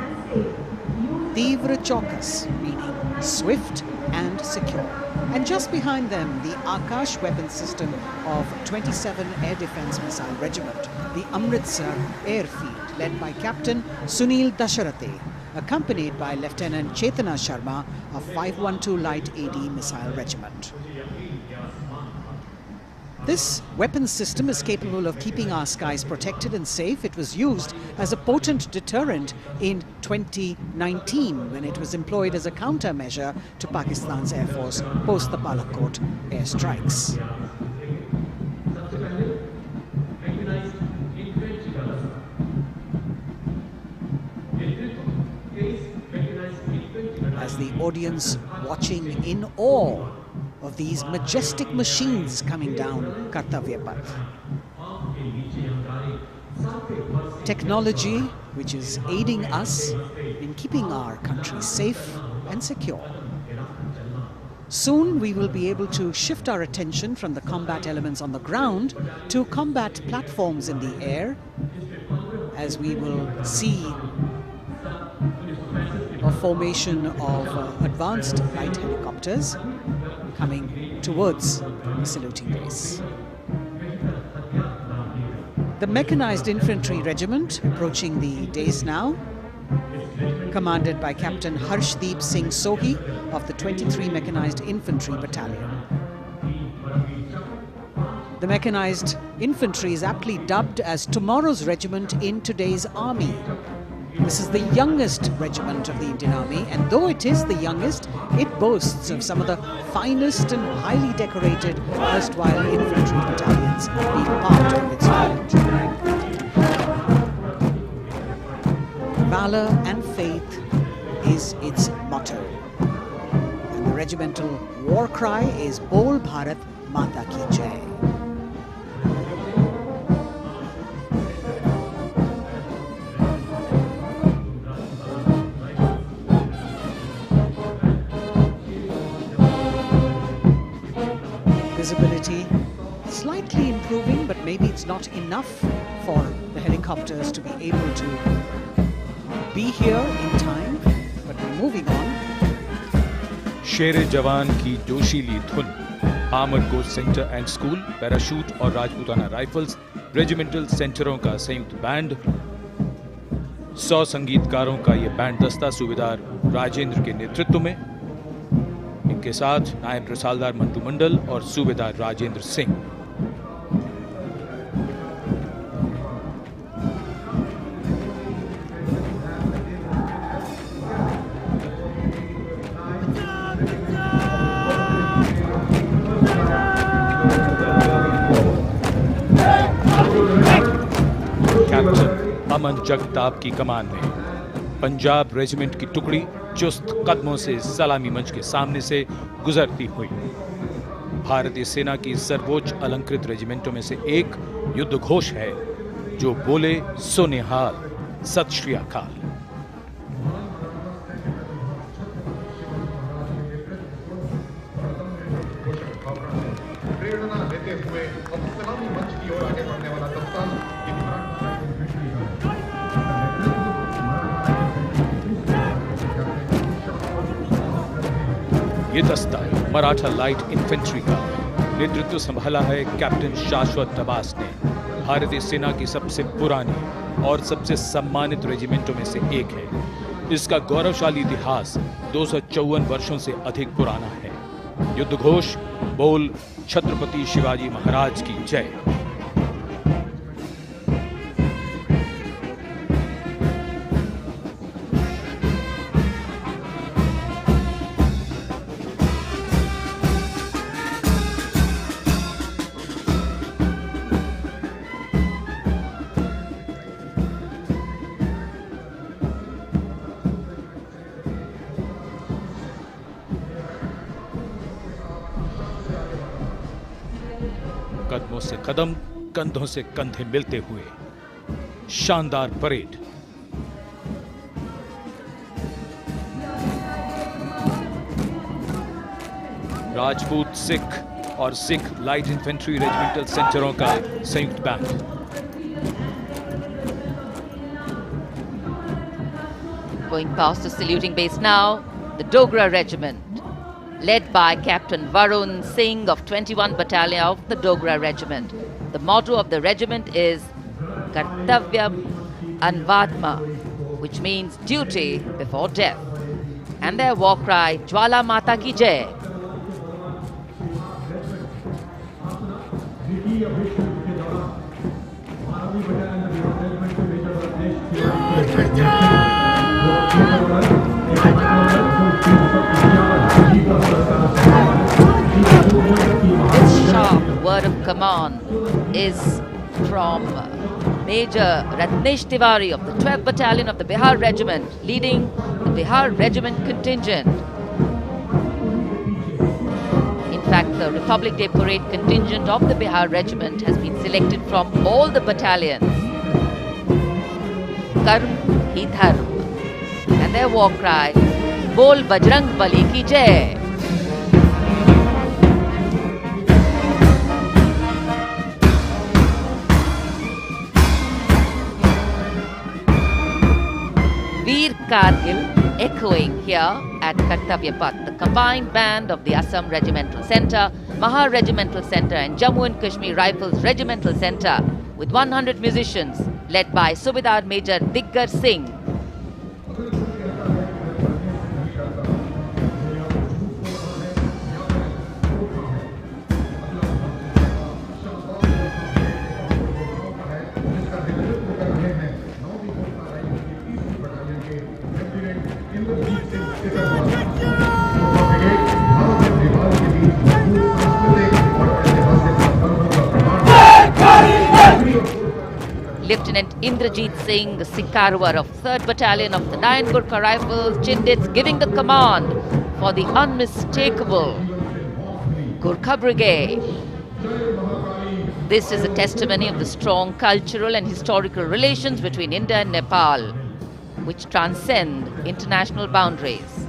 Tivra Chaukas, meaning swift and secure. And just behind them, the Akash weapon system of 27 Air Defence Missile Regiment, the Amritsar Airfield, led by Captain Sunil Dasharathe, accompanied by Lieutenant Chetana Sharma of 512 Light AD Missile Regiment. This weapon system is capable of keeping our skies protected and safe. It was used as a potent deterrent in 2019 when it was employed as a countermeasure to Pakistan's Air Force post the Balakot airstrikes. As the audience watching in awe of these majestic machines coming down Kartavya Path. Technology which is aiding us in keeping our country safe and secure. Soon we will be able to shift our attention from the combat elements on the ground to combat platforms in the air, as we will see a formation of advanced light helicopters coming towards the saluting base. The Mechanized Infantry Regiment approaching the dais now, commanded by Captain Harshdeep Singh Sohi of the 23 Mechanized Infantry Battalion. The Mechanized Infantry is aptly dubbed as tomorrow's regiment in today's army. This is the youngest regiment of the Indian Army, and though it is the youngest, it boasts of some of the finest and highly decorated erstwhile infantry battalions being part of its range. Valor and faith is its motto, and the regimental war cry is Bol Bharat Mata Ki Jai. Visibility slightly improving, but maybe it's not enough for the helicopters to be able to be here in time, but we're moving on. शेरे जवान की जोशीली धुन, armoured corps centre and school, parachute और Rajputana rifles regimental सेंटरों का संयुक्त band, 100 संगीतकारों का ये band दस्ता सूबेदार राजेंद्र के नेतृत्व में, इनके साथ नायब रसालदार मोनुमेंटल और सूबेदार राजेंद्र सिंह। कैप्टन अमन जगताप की कमान में पंजाब रेजिमेंट की टुकड़ी चुस्त कदमों से सलामी मंच के सामने से गुजरती हुई। भारतीय सेना की सर्वोच्च अलंकृत रेजिमेंटों में से एक युद्ध घोष है जो बोले सो निहाल, सत श्री अकाल। प्रेरणा देते हुए अब सलामी मंच की ओर आगे बढ़ने वाला दस्ता ये दस्ता मराठा लाइट इन्फेंट्री का नेतृत्व संभाला है कैप्टन शाश्वत नवास ने। भारतीय सेना की सबसे पुरानी और सबसे सम्मानित रेजिमेंटों में से एक है। इसका गौरवशाली इतिहास 254 वर्षों से अधिक पुराना है। युद्ध घोष बोल छत्रपति शिवाजी महाराज की जय। कदमों से कदम, कंधों से कंधे मिलते हुए शानदार परेड। राजपूत सिख और सिख लाइट इन्फेंट्री रेजिमेंटल सेंटरों का संयुक्त band. Going past the saluting base now, the Dogra Regiment, led by Captain Varun Singh of 21 Battalion of the Dogra Regiment. The motto of the regiment is Kartavyam Anvatma, which means duty before death. And their war cry, Jwala Mata Ki Jai. This sharp word of command is from Major Ratnesh Tiwari of the 12th Battalion of the Bihar Regiment, leading the Bihar Regiment contingent. In fact, the Republic Day Parade contingent of the Bihar Regiment has been selected from all the battalions. Karm hi dharm. And their war cry, Bol Bajrang Bali ki Jai. Veer Kargil echoing here at Kartavya Path. The combined band of the Assam Regimental Centre, Maha Regimental Centre and Jammu and Kashmir Rifles Regimental Centre with 100 musicians led by Subedar Major Diggar Singh. Lieutenant Indrajit Singh, the Sikarwar of 3rd Battalion of the 9 Gurkha Rifles, Chindits, giving the command for the unmistakable Gurkha Brigade. This is a testimony of the strong cultural and historical relations between India and Nepal, which transcend international boundaries.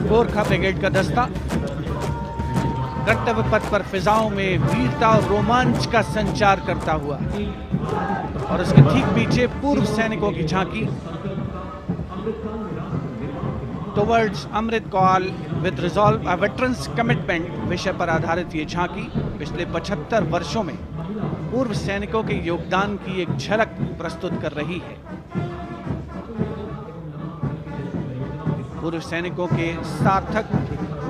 Gorkha brigade का दस्ता कर्तव्य पथ पर फिजाओं में वीरता और रोमांच का संचार करता हुआ और उसके ठीक पीछे पूर्व सैनिकों की झांकी towards Amrit Kaal with resolve a veterans commitment विषय पर आधारित ये झांकी पिछले 75 वर्षों में पूर्व सैनिकों के योगदान की एक झलक प्रस्तुत कर रही है। पूर्व सैनिकों के सार्थक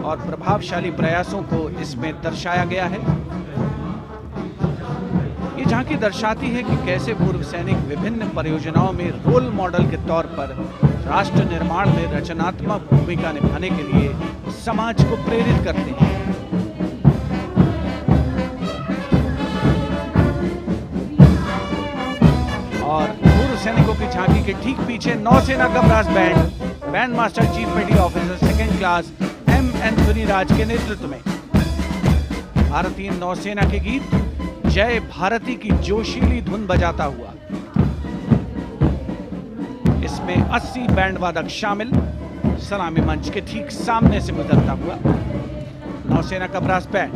और प्रभावशाली प्रयासों को इसमें दर्शाया गया है। ये झांकी दर्शाती है कि कैसे पूर्व सैनिक विभिन्न परियोजनाओं में रोल मॉडल के तौर पर राष्ट्र निर्माण में रचनात्मक भूमिका निभाने के लिए समाज को प्रेरित करते हैं। और पूर्व सैनिकों की झांकी के ठीक पीछे नौसेना का brass band master chief petty officer 2nd class M Anthony Raj के नेतृत्व में भारतीय नौसेना के गीत जय भारती की जोशीली धुन बजाता हुआ। इसमें 80 बैंड वादक शामिल, सलामी मंच के ठीक सामने से गुजरता हुआ नौसेना का ब्रास बैंड।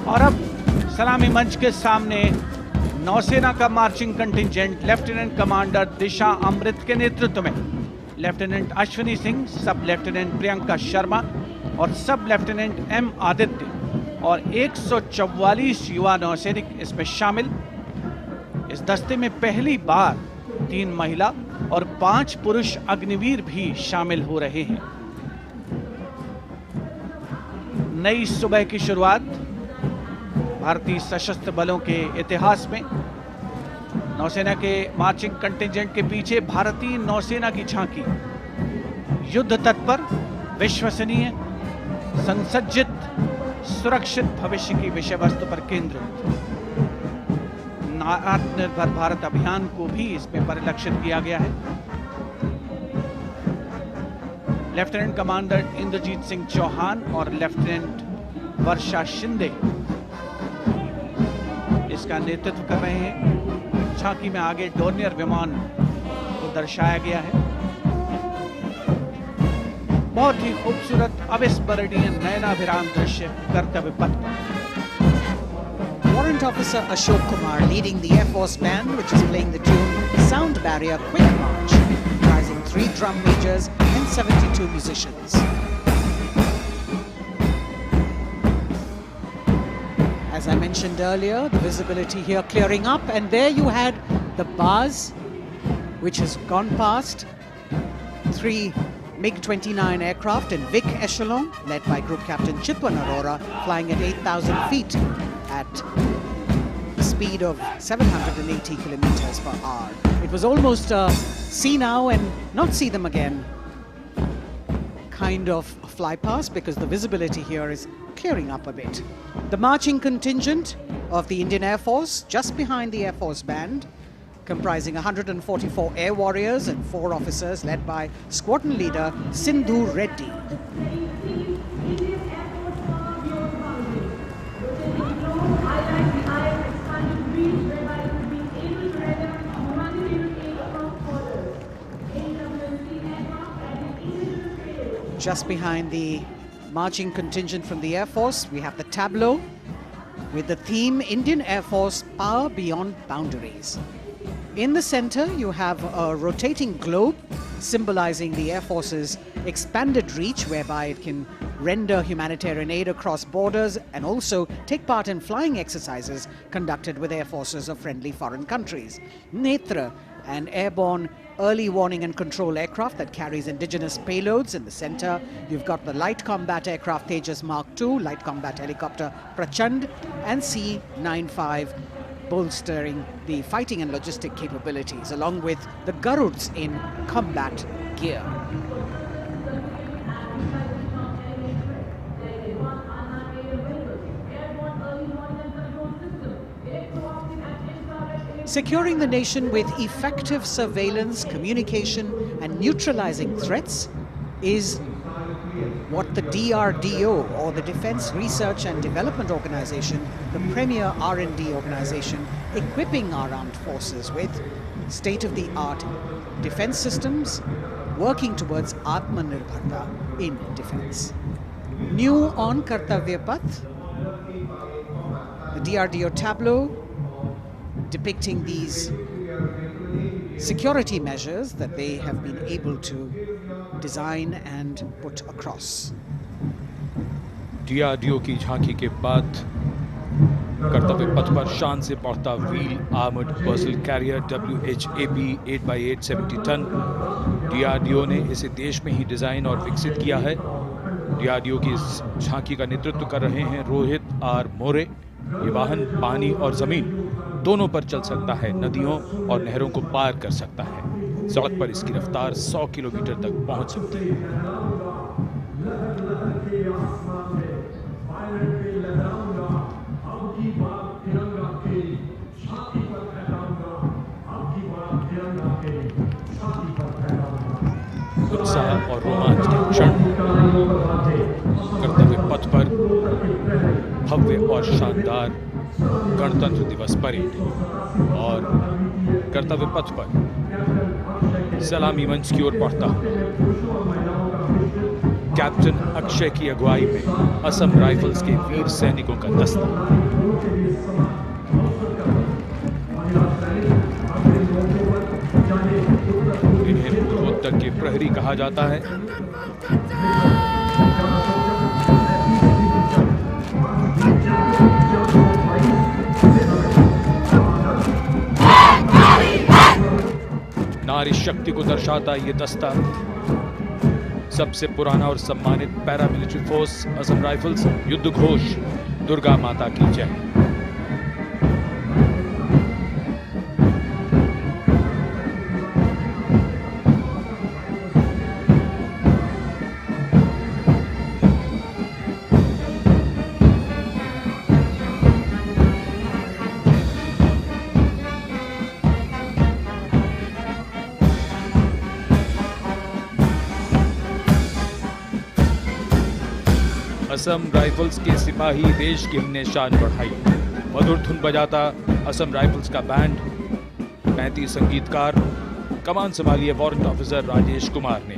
और अब सलामी मंच के सामने नौसेना का मार्चिंग कंटिंजेंट लेफ्टिनेंट कमांडर दिशा अमृत के नेतृत्व में लेफ्टिनेंट अश्विनी सिंह, सब लेफ्टिनेंट प्रियंका शर्मा और सब लेफ्टिनेंट एम आदित्य और 144 युवा नौसैनिक इसमें शामिल। इस दस्ते में पहली बार 3 महिला और 5 पुरुष अग्निवीर भी शामिल हो रहे हैं। नई सुबह की शुरुआत भारतीय सशस्त्र बलों के इतिहास में। नौसेना के मार्चिंग कंटिंजेंट के पीछे भारतीय नौसेना की झांकी युद्ध तत्पर, विश्वसनीय, संसज्जित, सुरक्षित भविष्य की विषय वस्तु पर केंद्रित। आत्मनिर्भर भारत अभियान को भी इसमें परिलक्षित किया गया है। लेफ्टिनेंट कमांडर इंद्रजीत सिंह चौहान और लेफ्टिनेंट वर्षा शिंदे इसका नेतृत्व कर रहे हैं। झांकी में आगे डोर्नियर विमान को दर्शाया गया है। बहुत ही खूबसूरत अविस्मरणीय नयनाभिराम दृश्य कर्तव्य पथ। Warrant Officer Ashok Kumar leading the Air Force Band, which is playing the tune Sound Barrier Quick March, comprising 3 drum majors and 72 musicians. As I mentioned earlier, the visibility here clearing up, and there you had the bars, which has gone past 3 MiG-29 aircraft in Vic Echelon, led by Group Captain Chitwan Arora, flying at 8,000 feet at a speed of 780 kilometers per hour. It was almost a see now and not see them again kind of fly past, because the visibility here is clearing up a bit. The marching contingent of the Indian Air Force, just behind the Air Force Band, comprising 144 air warriors and 4 officers, led by squadron leader Sindhu Reddy. Just behind the marching contingent from the Air Force, we have the tableau with the theme Indian Air Force Power Beyond Boundaries. In the center, you have a rotating globe symbolizing the Air Force's expanded reach, whereby it can render humanitarian aid across borders and also take part in flying exercises conducted with air forces of friendly foreign countries. Netra, an airborne early warning and control aircraft that carries indigenous payloads in the center. You've got the light combat aircraft Tejas Mark II, light combat helicopter Prachand, and C-95 bolstering the fighting and logistic capabilities, along with the Garuds in combat gear. Securing the nation with effective surveillance, communication, and neutralizing threats is what the DRDO, or the Defense Research and Development Organization, the premier R&D organization, equipping our armed forces with state-of-the-art defense systems, working towards Atmanirbharta in defense. New on Kartavya Path, the DRDO tableau depicting these security measures that they have been able to design and put across. DRDO की झांकी के बाद कर्तव्य पथ पर शान से पहुंचता wheel armoured personnel carrier WHAP 8x8 70 टन। DRDO ने इसे देश में ही डिजाइन और विकसित किया है। DRDO की इस झांकी का नेतृत्व कर रहे हैं रोहित आर मोरे। ये वाहन पानी और जमीन दोनों पर चल सकता है, नदियों और नहरों को पार कर सकता है। सड़क पर इसकी रफ्तार 100 किलोमीटर तक पहुंच सकती है। उत्साह और रोमांच के क्षण, कर्तव्य पथ पर भव्य और शानदार गणतंत्र दिवस परेड और कर्तव्य पथ पर सलामी मंच की ओर बढ़ता कैप्टन अक्षय की अगुवाई में असम राइफल्स के वीर सैनिकों का दस्ता। इन्हें पूर्वोत्तर के प्रहरी कहा जाता है। नारी शक्ति को दर्शाता ये दस्ता सबसे पुराना और सम्मानित पैरामिलिट्री फोर्स असम राइफल्स। युद्ध घोष दुर्गा माता की जय। असम राइफल्स के सिपाही देश की हमने शान बढ़ाई। मधुर धुन बजाता असम राइफल्स का बैंड, 35 संगीतकार। कमान संभाली है वारंट ऑफिसर राजेश कुमार ने।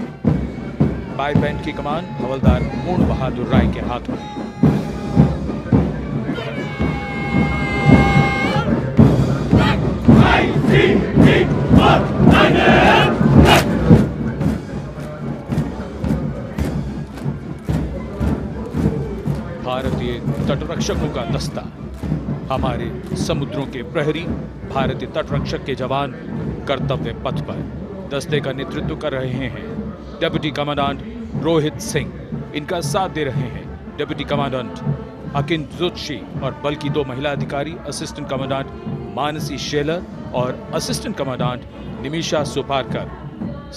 बाय बैंड की कमान हवलदार पूर्ण बहादुर राय के हाथों में। भारतीय तटरक्षकों का दस्ता, हमारे समुद्रों के प्रहरी, भारतीय तटरक्षक के जवान कर्तव्य पथ पर दस्ते का नेतृत्व कर रहे हैं डिप्टी कमांडेंट रोहित सिंह। इनका साथ दे रहे हैं डिप्टी कमांडेंट अकिन जोशी और बल की 2 महिला अधिकारी, असिस्टेंट कमांडेंट मानसी शेलर और असिस्टेंट कमांडेंट निमिषा सुपारकर।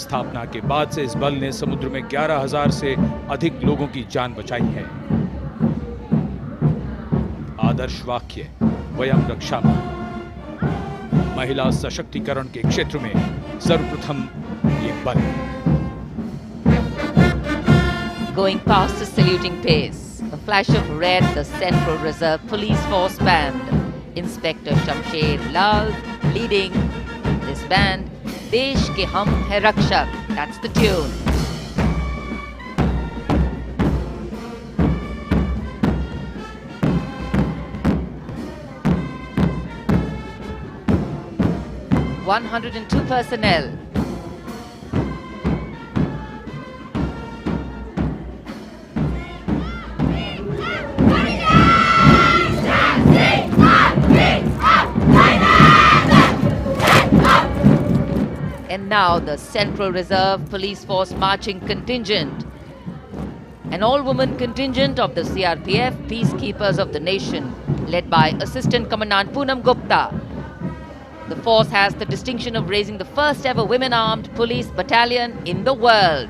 स्थापना के बाद से इस बल ने समुद्र में 11,000 से अधिक लोगों की जान बचाई है। आदर्श वाक्य वयम रक्षामः। महिला सशक्तिकरण के क्षेत्र में सर्वप्रथम ये बल। Going past the saluting pace, a flash of red, the Central Reserve Police Force Band. Inspector Shamsher Lal leading this band. Desh ke hum hai rakshak. That's the tune. 102 personnel. And now the Central Reserve Police Force marching contingent, an all-woman contingent of the CRPF, Peacekeepers of the Nation, led by Assistant Commandant Poonam Gupta. The force has the distinction of raising the first ever women-armed police battalion in the world.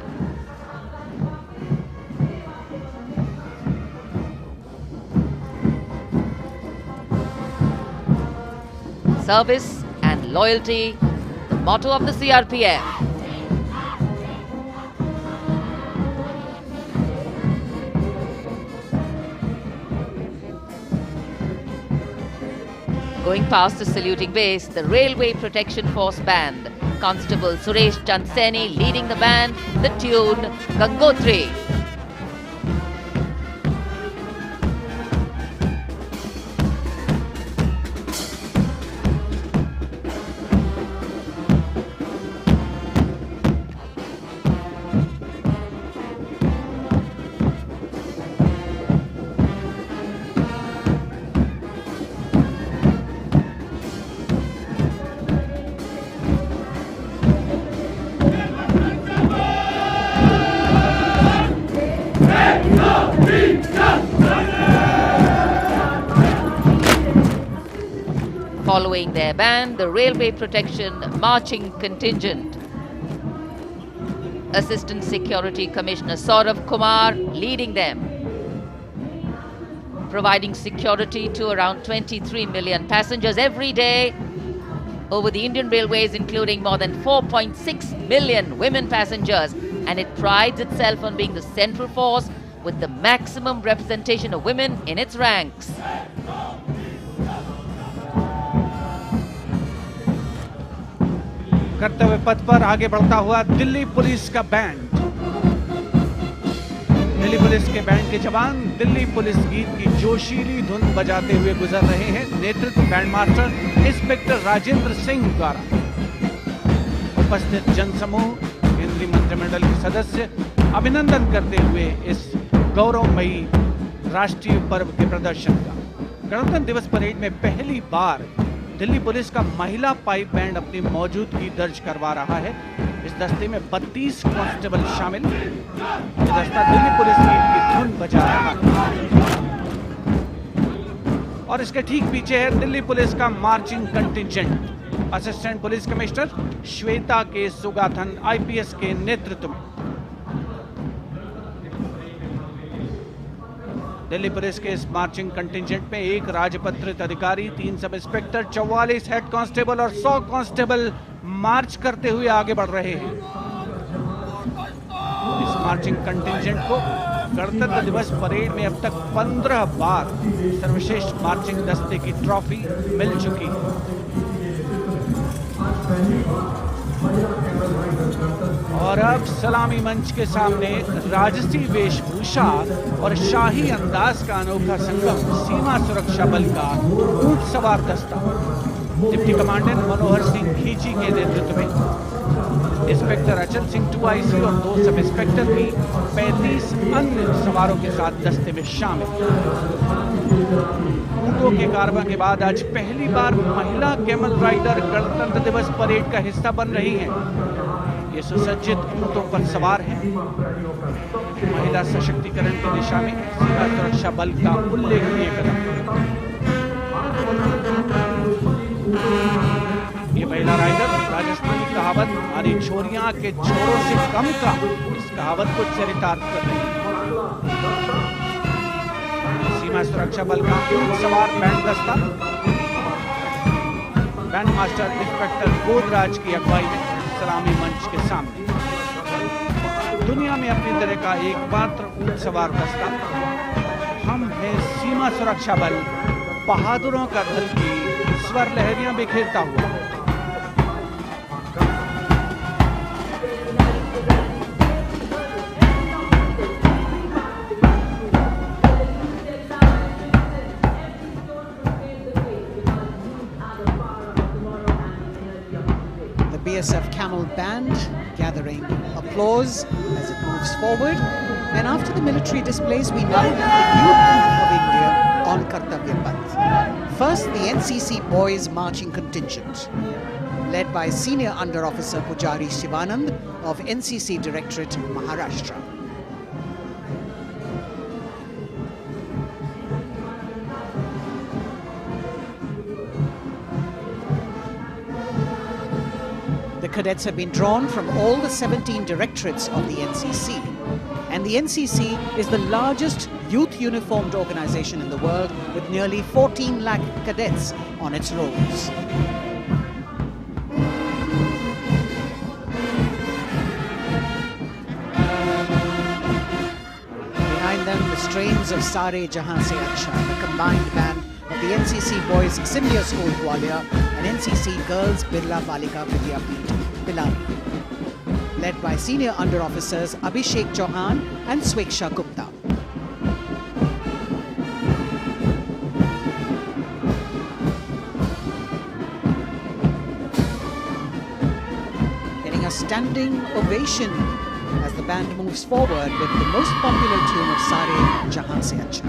Service and loyalty, the motto of the CRPF. Going past the saluting base, the Railway Protection Force Band. Constable Suresh Chandseni leading the band, the tune Gangotri. Following their band, the Railway Protection Marching Contingent. Assistant Security Commissioner Saurav Kumar leading them, providing security to around 23 million passengers every day over the Indian Railways, including more than 4.6 million women passengers, and it prides itself on being the central force with the maximum representation of women in its ranks. कर्तव्य पथ पर आगे बढ़ता हुआ Delhi police का band. Delhi police के band के जवान दिल्ली पुलिस गीत की जोशीली धुन बजाते हुए गुजर रहे हैं। नेतृत्व band master inspector Rajendra Singh द्वारा। उपस्थित जनसमूह, केंद्रीय मंत्रिमंडल के सदस्य अभिनंदन करते हुए इस गौरवमयी राष्ट्रीय पर्व के प्रदर्शन का। गणतंत्र दिवस परेड में पहली बार दिल्ली पुलिस का महिला पाइप बैंड अपनी मौजूदगी दर्ज करवा रहा है। इस दस्ते में 32 कांस्टेबल शामिल। ये दस्ता दिल्ली पुलिस की धुन बजा रहा है और इसके ठीक पीछे है दिल्ली पुलिस का marching contingent. Assistant police commissioner Shweta के सुगाथन आईपीएस के नेतृत्व में। दिल्ली पुलिस के इस मार्चिंग कंटिजेंट में एक राजपत्रित अधिकारी, 3 सब इंस्पेक्टर, 44 हेड कांस्टेबल और 100 कांस्टेबल मार्च करते हुए आगे बढ़ रहे हैं। इस मार्चिंग कंटिजेंट को गणतंत्र दिवस परेड में अब तक 15 बार सर्वश्रेष्ठ मार्चिंग दस्ते की ट्रॉफी मिल चुकी है। और अब सलामी मंच के सामने राजसी वेशभूषा और शाही अंदाज का अनोखा संगम सीमा सुरक्षा बल का ऊंट सवार दस्ता। डिप्टी कमांडेंट मनोहर सिंह खींची के नेतृत्व में इंस्पेक्टर अचल सिंह 2IC और 2 सब इंस्पेक्टर भी 35 अन्य सवारों के साथ दस्ते में शामिल। ऊंटों के कारवां के बाद आज पहली बार महिला कैमल राइडर गणतंत्र दिवस परेड का हिस्सा बन रही हैं। ये सुसज्जित ऊंटों पर सवार हैं। महिला सशक्तिकरण की दिशा में सीमा सुरक्षा बल का उल्लेखनीय कदम। ये महिला राइडर राजस्थानी कहावत हमारी छोरियां के छोरों से कम का, इस कहावत को चरितार्थ कर रही है। सीमा सुरक्षा बल का ऊंट सवार बैंड दस्ता बैंड मास्टर इंस्पेक्टर गोदराज की अगुवाई में सलामी मंच के सामने। दुनिया में अपनी तरह का एकमात्र ऊंट सवार दस्ता हम हैं सीमा सुरक्षा बल, बहादुरों का दल की स्वर लहरियां बिखेरता हुआ। ISF Camel Band gathering applause as it moves forward. And after the military displays, we now have the youth of India on Kartavya Path. First, the NCC Boys Marching Contingent, led by Senior Under Officer Pujari Shivanand of NCC Directorate, Maharashtra. The cadets have been drawn from all the 17 directorates of the NCC. And the NCC is the largest youth uniformed organization in the world, with nearly 14 lakh cadets on its rolls. Behind them, the strains of Sare Jahan Se Acha, the combined band of the NCC Boys Senior School Gwalior and NCC Girls Birla Balika Vidyapeeth Pilari, led by Senior Under Officers Abhishek Chauhan and Sweksha Gupta. Getting a standing ovation as the band moves forward with the most popular tune of Sare Jahan Se Acha.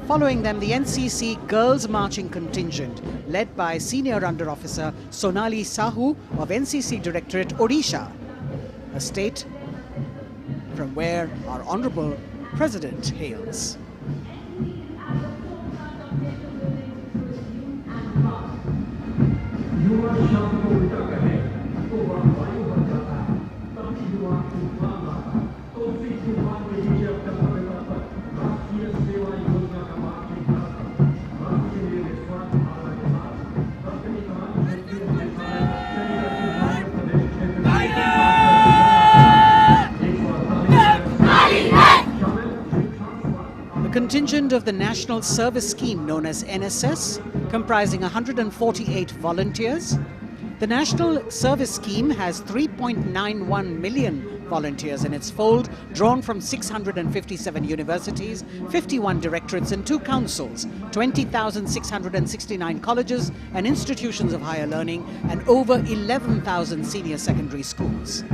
Following them, the NCC Girls Marching Contingent, led by Senior Under Officer Sonali Sahu of NCC Directorate, Odisha, a state from where our Honorable President hails. The contingent of the National Service Scheme known as NSS, comprising 148 volunteers. The National Service Scheme has 3.91 million volunteers in its fold, drawn from 657 universities, 51 directorates and 2 councils, 20,669 colleges and institutions of higher learning, and over 11,000 senior secondary schools.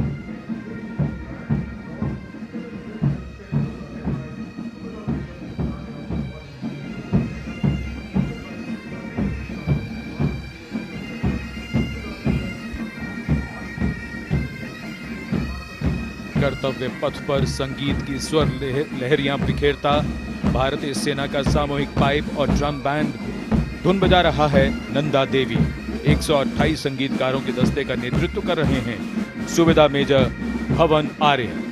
कर्तव्य पथ पर संगीत की स्वर लहरियां बिखेरता भारतीय सेना का सामूहिक पाइप और ड्रम बैंड धुन बजा रहा है। नंदा देवी 128 संगीतकारों के दस्ते का नेतृत्व कर रहे हैं। सुविधा मेजर भवन आर्य।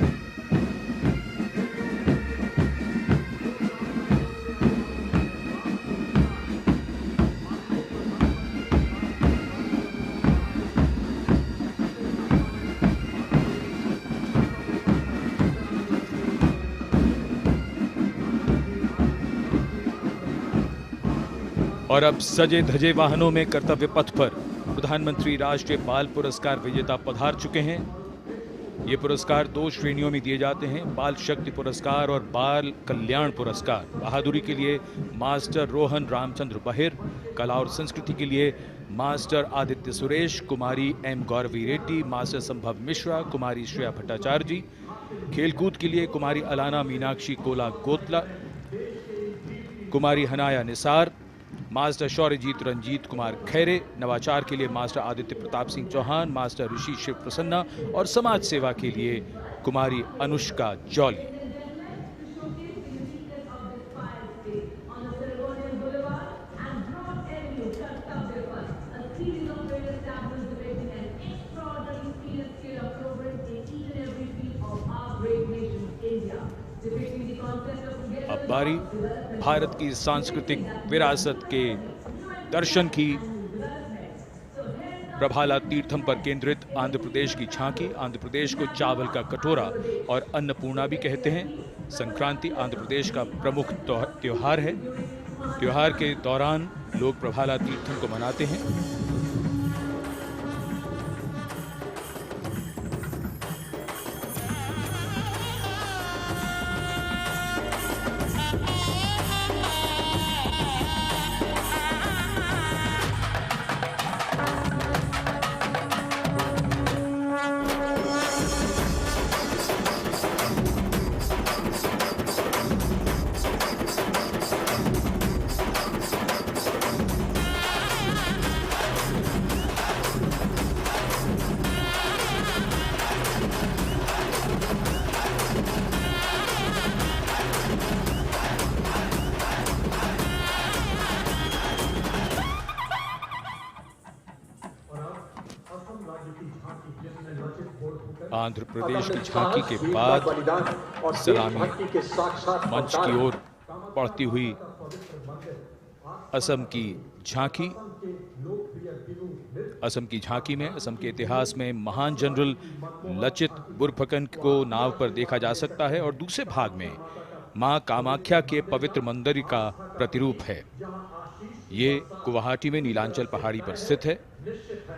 और अब सजे धजे वाहनों में कर्तव्य पथ पर प्रधानमंत्री राष्ट्रीय बाल पुरस्कार विजेता पधार चुके हैं। ये पुरस्कार 2 श्रेणियों में दिए जाते हैं, बाल शक्ति पुरस्कार और बाल कल्याण पुरस्कार। बहादुरी के लिए मास्टर रोहन रामचंद्र बहिर, कला और संस्कृति के लिए मास्टर आदित्य सुरेश, कुमारी एम गौरवी रेड्डी, मास्टर संभव मिश्रा, कुमारी श्रेया भट्टाचार्य जी, खेलकूद के लिए कुमारी अलाना मीनाक्षी कोला गोतला, कुमारी हनाया निसार, मास्टर शौर्यजीत रंजीत कुमार खैरे, नवाचार के लिए मास्टर आदित्य प्रताप सिंह चौहान, मास्टर ऋषि शिव प्रसन्ना और समाज सेवा के लिए कुमारी अनुष्का जौली। अब बारी भारत की सांस्कृतिक विरासत के दर्शन की। प्रभाला तीर्थम पर केंद्रित आंध्र प्रदेश की झांकी। आंध्र प्रदेश को चावल का कटोरा और अन्नपूर्णा भी कहते हैं। संक्रांति आंध्र प्रदेश का प्रमुख त्योहार है। त्योहार के दौरान लोग प्रभाला तीर्थम को मनाते हैं। आंध्र प्रदेश की झांकी के बाद सलामी मंच की ओर बढ़ती हुई असम की झांकी। असम की झांकी में असम के इतिहास में महान जनरल लचित बुरफकन को नाव पर देखा जा सकता है और दूसरे भाग में मां कामाख्या के पवित्र मंदिर का प्रतिरूप है। ये गुवाहाटी में नीलांचल पहाड़ी पर स्थित है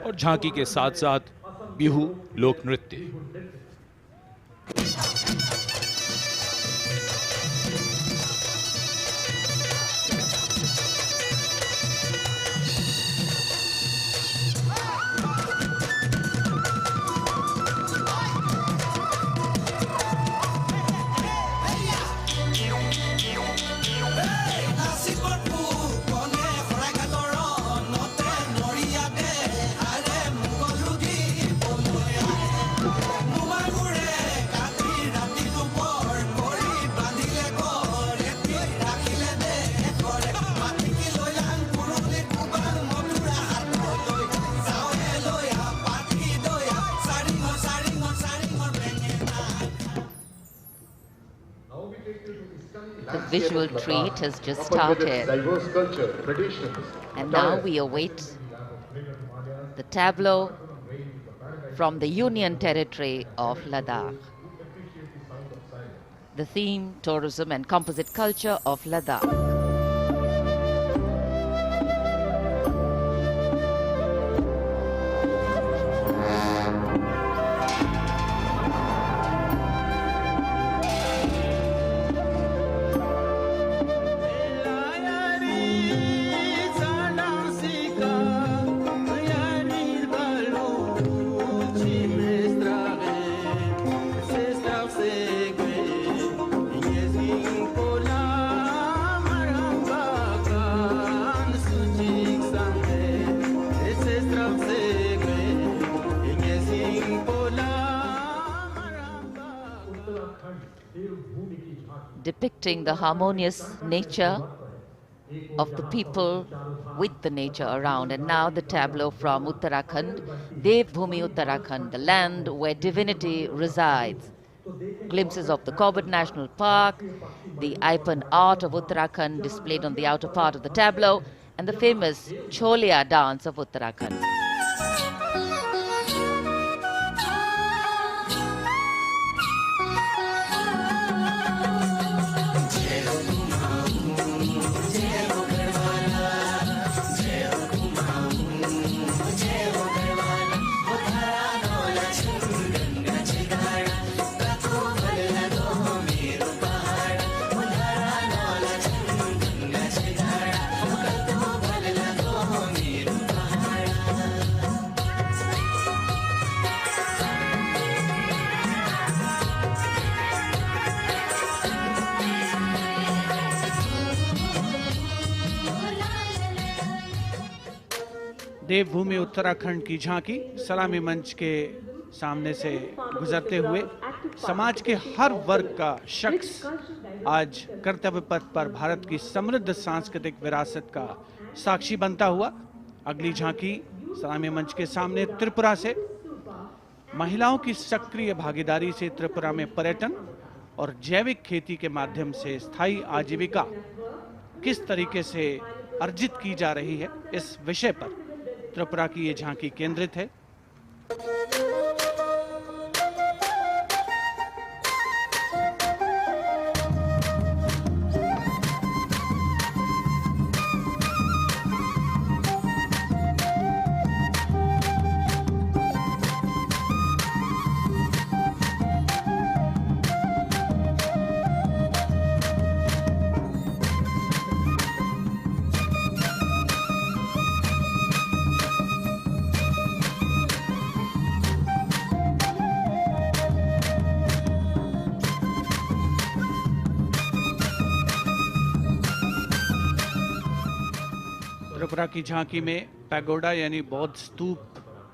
और झांकी के साथ साथ बिहू लोक नृत्य। The visual treat has just started, diverse culture, traditions, and now we await the tableau from the Union Territory of Ladakh. The theme, tourism and composite culture of Ladakh. Depicting the harmonious nature of the people with the nature around. And now the tableau from Uttarakhand, Devbhumi Uttarakhand, the land where divinity resides. Glimpses of the Corbett National Park, the Ipan art of Uttarakhand displayed on the outer part of the tableau, and the famous Cholia dance of Uttarakhand. देवभूमि उत्तराखंड की झांकी सलामी मंच के सामने से गुजरते हुए समाज के हर वर्ग का शख्स आज कर्तव्य पथ पर भारत की समृद्ध सांस्कृतिक विरासत का साक्षी बनता हुआ। अगली झांकी सलामी मंच के सामने त्रिपुरा से महिलाओं की सक्रिय भागीदारी से त्रिपुरा में पर्यटन और जैविक खेती के माध्यम से स्थायी आजीविका किस तरीके से अर्जित की जा रही है, इस विषय पर त्रिपुरा की ये झांकी केंद्रित है। त्रिपुरा की झांकी में पैगोडा यानी बौद्ध स्तूप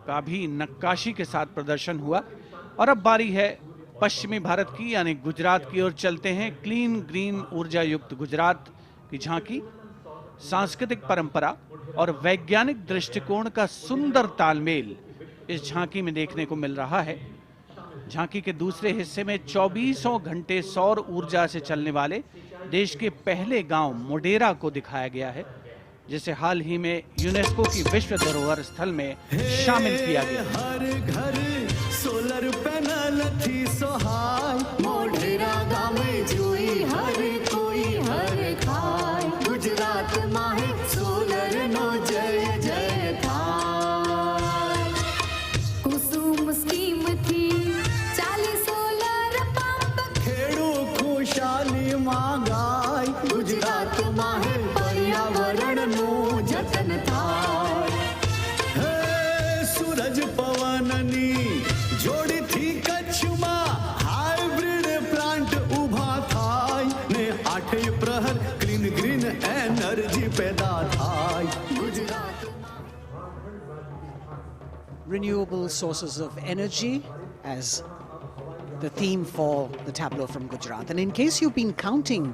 का भी नक्काशी के साथ प्रदर्शन हुआ। और अब बारी है पश्चिमी भारत की यानी गुजरात की ओर चलते हैं। क्लीन ग्रीन ऊर्जा युक्त गुजरात की झांकी सांस्कृतिक परंपरा और वैज्ञानिक दृष्टिकोण का सुंदर तालमेल इस झांकी में देखने को मिल रहा है। झांकी के दूसरे हिस्से में 24 घंटे सौर ऊर्जा से चलने वाले देश के पहले गांव मोडेरा को दिखाया गया है, जिसे हाल ही में यूनेस्को की विश्व धरोहर स्थल में शामिल किया गया। हर घर सोलर पैनल थी सोहाय, मोढेरा गाँव में जोई हर कोई हर खाय, गुजरात माहे सोलर नो जय जय थाय। कुसुम स्कीम थी 40 सोलर पंप, खेडू खुशाली मांगाय, गुजरात माहे पर्यावरण नो जतन थाय। सूरज पवननी जोड़ी थी कच्छ में, हाइब्रिड प्लांट उभा थाय ने 8 प्रहर क्लीन ग्रीन एनर्जी पैदा थाय। Gujarat renewable sources of energy as the theme for the tableau from Gujarat. And in case you've been counting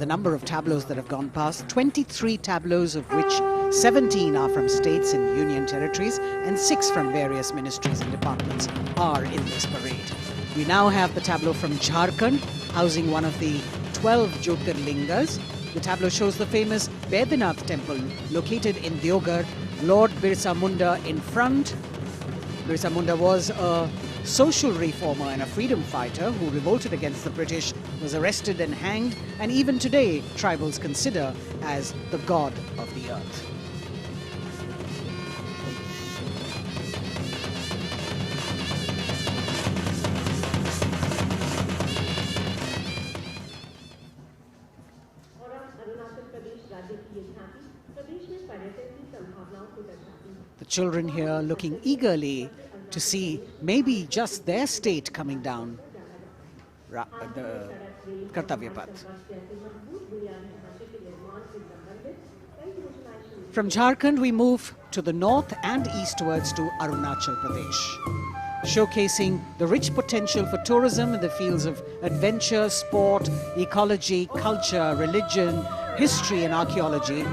the number of tableaus that have gone past, 23 tableaus, of which 17 are from states and union territories and 6 from various ministries and departments, are in this parade. We now have the tableau from Jharkhand, housing one of the 12 Jyotirlingas. The tableau shows the famous Baidyanath temple located in Deoghar. Lord Birsa Munda in front. Birsa Munda was a social reformer and a freedom fighter who revolted against the British, was arrested and hanged, and even today tribals consider as the god of the earth. The children here looking eagerly to see maybe just their state coming down the Kartavya Path. From Jharkhand, we move to the north and eastwards to Arunachal Pradesh, showcasing the rich potential for tourism in the fields of adventure, sport, ecology, culture, religion, history and archaeology.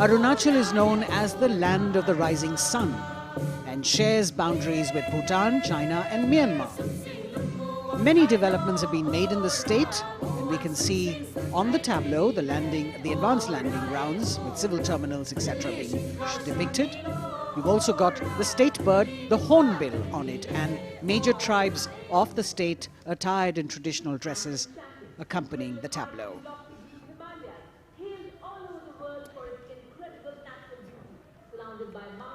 Arunachal is known as the land of the rising sun and shares boundaries with Bhutan, China and Myanmar. Many developments have been made in the state, and we can see on the tableau the advanced landing grounds with civil terminals, etc. being depicted. We've also got the state bird, the hornbill, on it, and major tribes of the state attired in traditional dresses accompanying the tableau.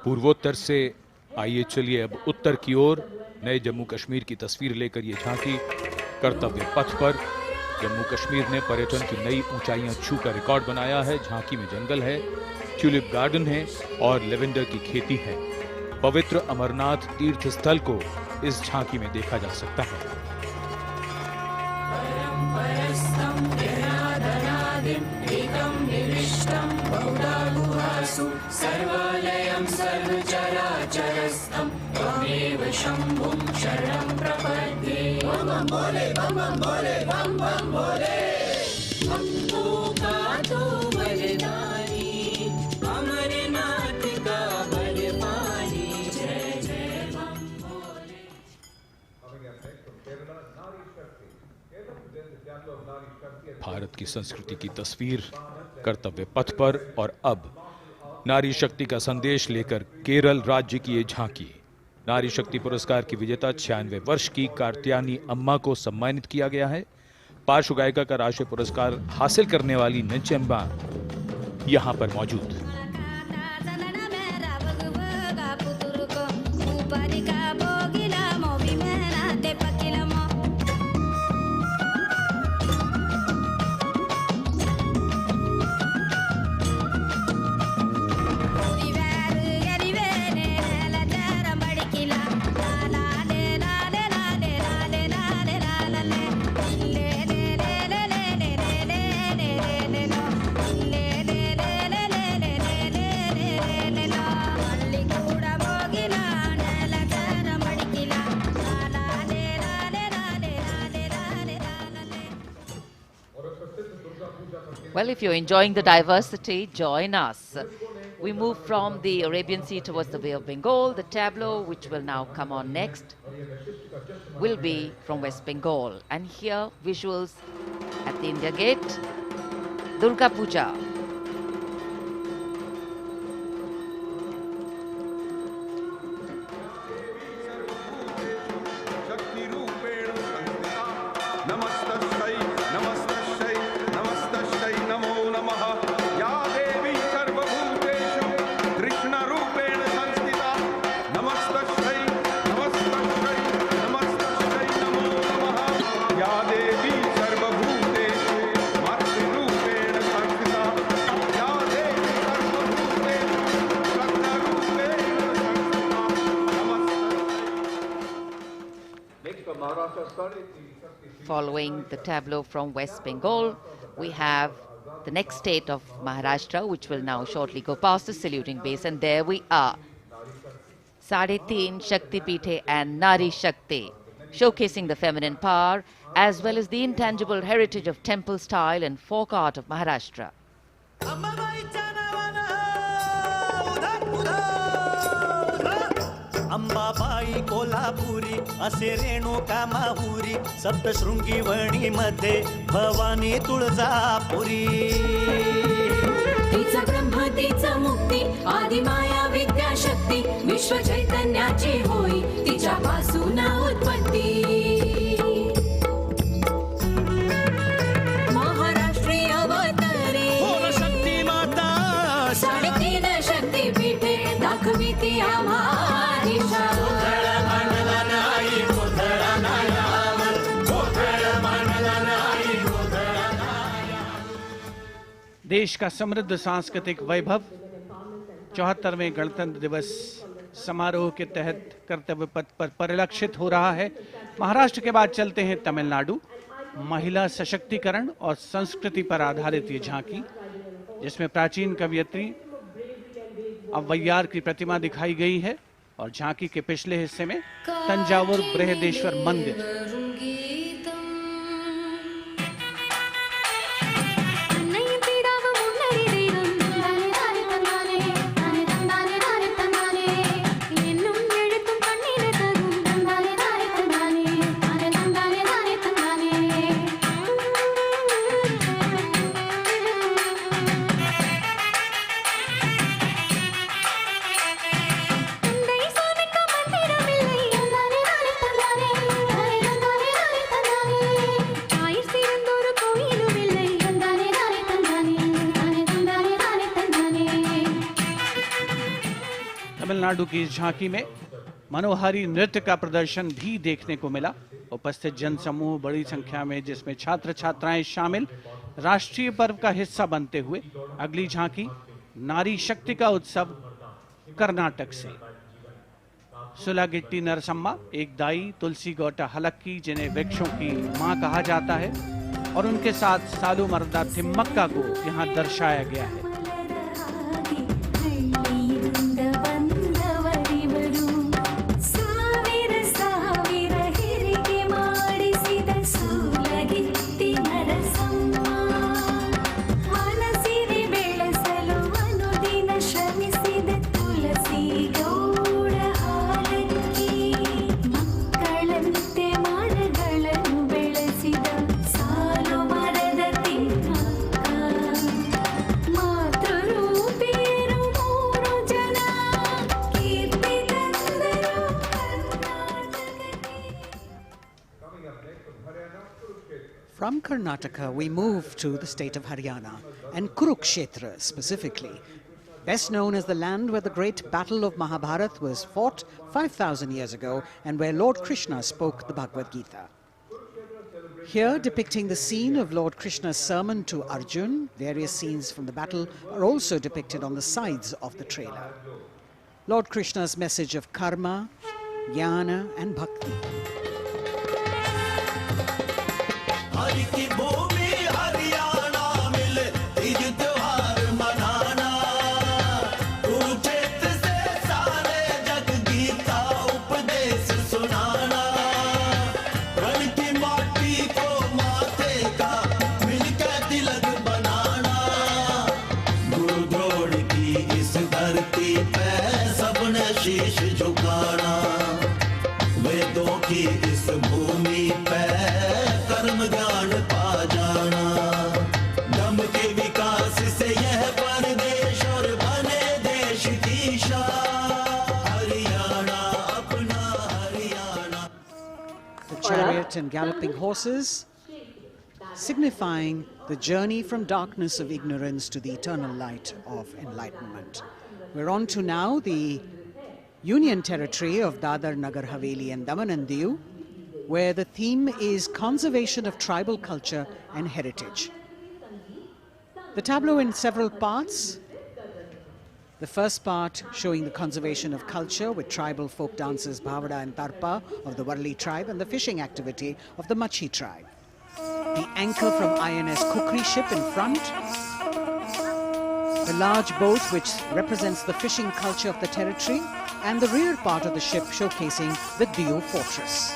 पूर्वोत्तर से आइए चलिए अब उत्तर की ओर नए जम्मू कश्मीर की तस्वीर लेकर ये झांकी कर्तव्य पथ पर। जम्मू कश्मीर ने पर्यटन की नई ऊंचाइयां छूकर रिकॉर्ड बनाया है। झांकी में जंगल है, ट्यूलिप गार्डन है और लेवेंडर की खेती है। पवित्र अमरनाथ तीर्थ स्थल को इस झांकी में देखा जा सकता है। सर्वालयं सर्वचराचरस्थं त्वमेव शम्भुं शरणं प्रपद्ये। बम बम बोले बम बम बोले बम बम बोले। भक्तों का तो बलिदानी अमरनाथ का बलवानी, जय जय बम बोले। भारत की संस्कृति की तस्वीर कर्तव्य पथ पर, और अब नारी शक्ति का संदेश लेकर केरल राज्य की ये झांकी। नारी शक्ति पुरस्कार की विजेता 96 वर्ष की कार्त्यानी अम्मा को सम्मानित किया गया है। पार्श्व गायिका का राष्ट्रीय पुरस्कार हासिल करने वाली नंचम्बा यहां पर मौजूद। Well, if you're enjoying the diversity, join us. We move from the Arabian Sea towards the Bay of Bengal, the tableau, which will now come on next. will be from West Bengal. And here, visuals at the India Gate, Durga Puja. Following the tableau from West Bengal, we have the next state of Maharashtra, which will now shortly go past the saluting base, and there we are. Sade Teen Shakti Pithe and Nari Shakti, showcasing the feminine power as well as the intangible heritage of temple style and folk art of Maharashtra. Ambabai Kolhapuri असे रेणुका माहुरी सप्तशृंगी वणी मध्ये भवानी तुळजापुरी तिचा ब्रह्म तिचा मुक्ती आदि माया विद्या शक्ती विश्व चैतन्याची होई तिच्या पासून उत्पत्ती महाराष्ट्रीय अवतारी बोल शक्ती माता साडेतीन शक्ती पीठे दाखवी ती आम्हा देश का समृद्ध सांस्कृतिक वैभव 74वें गणतंत्र दिवस समारोह के तहत कर्तव्य पथ पर परिलक्षित हो रहा है। महाराष्ट्र के बाद चलते हैं तमिलनाडु। महिला सशक्तिकरण और संस्कृति पर आधारित ये झांकी, जिसमें प्राचीन कवयित्री अव्वैयार की प्रतिमा दिखाई गई है और झांकी के पिछले हिस्से में तंजावुर बृहदेश्वर मंदिर। तमिलनाडु की इस झांकी में मनोहारी नृत्य का प्रदर्शन भी देखने को मिला। उपस्थित जनसमूह बड़ी संख्या में, जिसमें छात्र छात्राएं शामिल, राष्ट्रीय पर्व का हिस्सा बनते हुए। अगली झांकी नारी शक्ति का उत्सव कर्नाटक से। सुलागिट्टी नरसम्मा, एक दाई, तुलसी गौटा हलक्की, जिन्हें वृक्षों की मां कहा जाता है, और उनके साथ सालू मर्दा थिम्मक्का को यहाँ दर्शाया गया है। From Karnataka, we move to the state of Haryana, and Kurukshetra specifically, best known as the land where the great battle of Mahabharat was fought 5,000 years ago and where Lord Krishna spoke the Bhagavad Gita. Here, depicting the scene of Lord Krishna's sermon to Arjun, various scenes from the battle are also depicted on the sides of the trailer. Lord Krishna's message of karma, jnana and bhakti. शीश झुकाना वेदों की इस भूमि पे कर्म ज्ञान पा जाना। दम के विकास से यह परदेश और बने देश की शान। हरियाणा अपना Haryana. The chariot and galloping horses, signifying the journey from darkness of ignorance to the eternal light of enlightenment. We're on to now the Union Territory of Dadar, Nagar Haveli and Daman and Diu, where the theme is conservation of tribal culture and heritage. The tableau in several parts. The first part showing the conservation of culture with tribal folk dances Bhavada and Tarpa of the Warli tribe and the fishing activity of the Machi tribe. The anchor from INS Kukri ship in front. The large boat which represents the fishing culture of the territory, and the rear part of the ship showcasing the Diu fortress.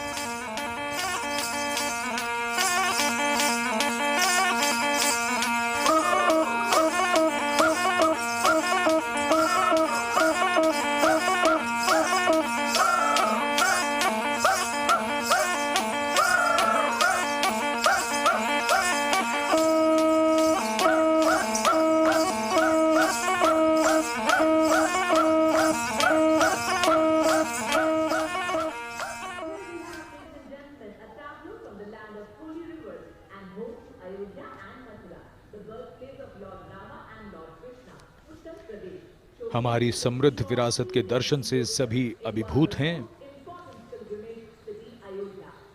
हमारी समृद्ध विरासत के दर्शन से सभी अभिभूत हैं।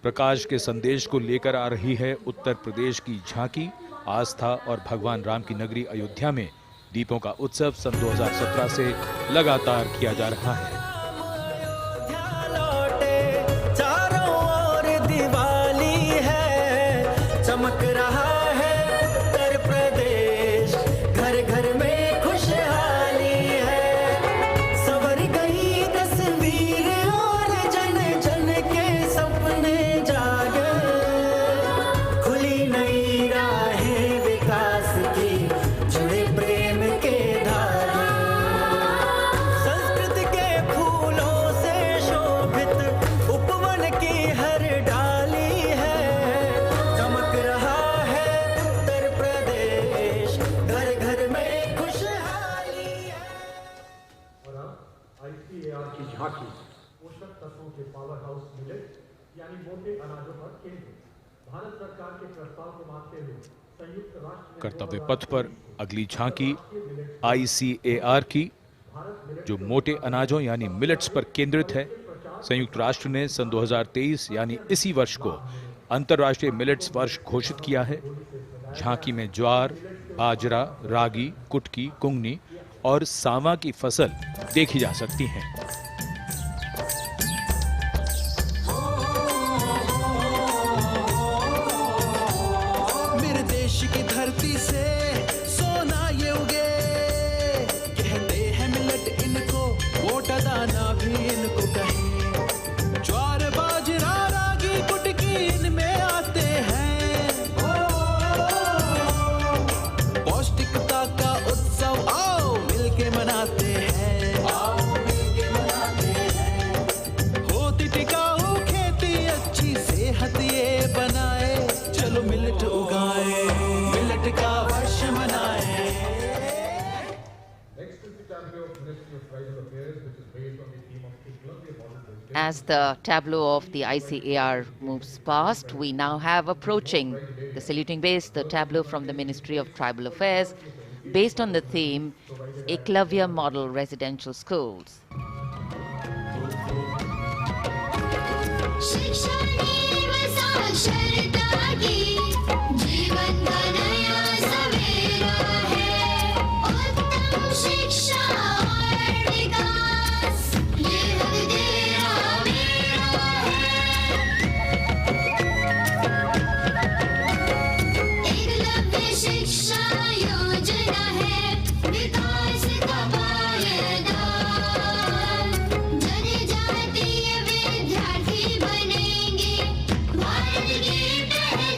प्रकाश के संदेश को लेकर आ रही है उत्तर प्रदेश की झांकी। आस्था और भगवान राम की नगरी अयोध्या में दीपों का उत्सव सन 2017 से लगातार किया जा रहा है। चारों ओर दिवाली है, चमक रहा है उत्तर प्रदेश, घर घर में खुशहाली है। सवर गई तस्वीर और जन जन के सपने जागे, खुली नई राहें विकास की, जुड़े प्रेम के धागे। संस्कृत के फूलों से शोभित उपवन की हर डाली है, चमक रहा है उत्तर प्रदेश, घर घर में खुशहाली है। और अब ICAR की झांकी पोषक तत्वों के पावर हाउस मिलेट यानी मोटे अनाजों पर केंद्रित। भारत सरकार के प्रस्ताव को मानते हुए संयुक्त राष्ट्र कर्तव्य पथ पर अगली झांकी ICAR की, जो मोटे अनाजों यानी मिलेट्स पर केंद्रित है। संयुक्त राष्ट्र ने सन 2023 यानी इसी वर्ष को अंतर्राष्ट्रीय मिलेट्स वर्ष घोषित किया है। झांकी में ज्वार, बाजरा, रागी, कुटकी, कुंगनी और सांवा की फसल देखी जा सकती हैं। मेरे देश की धरती से सोना ये उगे, कहते हैं मिलट इनको, मोटा दाना भी इनको कहें। ज्वार बाजरा रागी कुटकी इनमें आते हैं, पौष्टिकता का उत्सव आओ मिलके मनाते हैं, आओ मिलके मनाते हैं। होती टिकाऊ खेती अच्छी सेहत ये बनाए, चलो मिलट उगाए, मिलट का वर्ष मनाए। Next is the tableau of Ministry of Tribal Affairs, which is based on the theme of Eklavya model vegetarian. As the tableau of the ICAR moves past, we now have approaching the saluting base, the tableau from the Ministry of Tribal Affairs, based on the theme Eklavya Model Residential Schools. जीवन का नया सवेरा है, उत्तम शिक्षा और विकास, ये हक तेरा मेरा है। एकलव्य शिक्षा योजना है, विकास का पायदान, जनजातीय विद्यार्थी बनेंगे भारत की पहचान।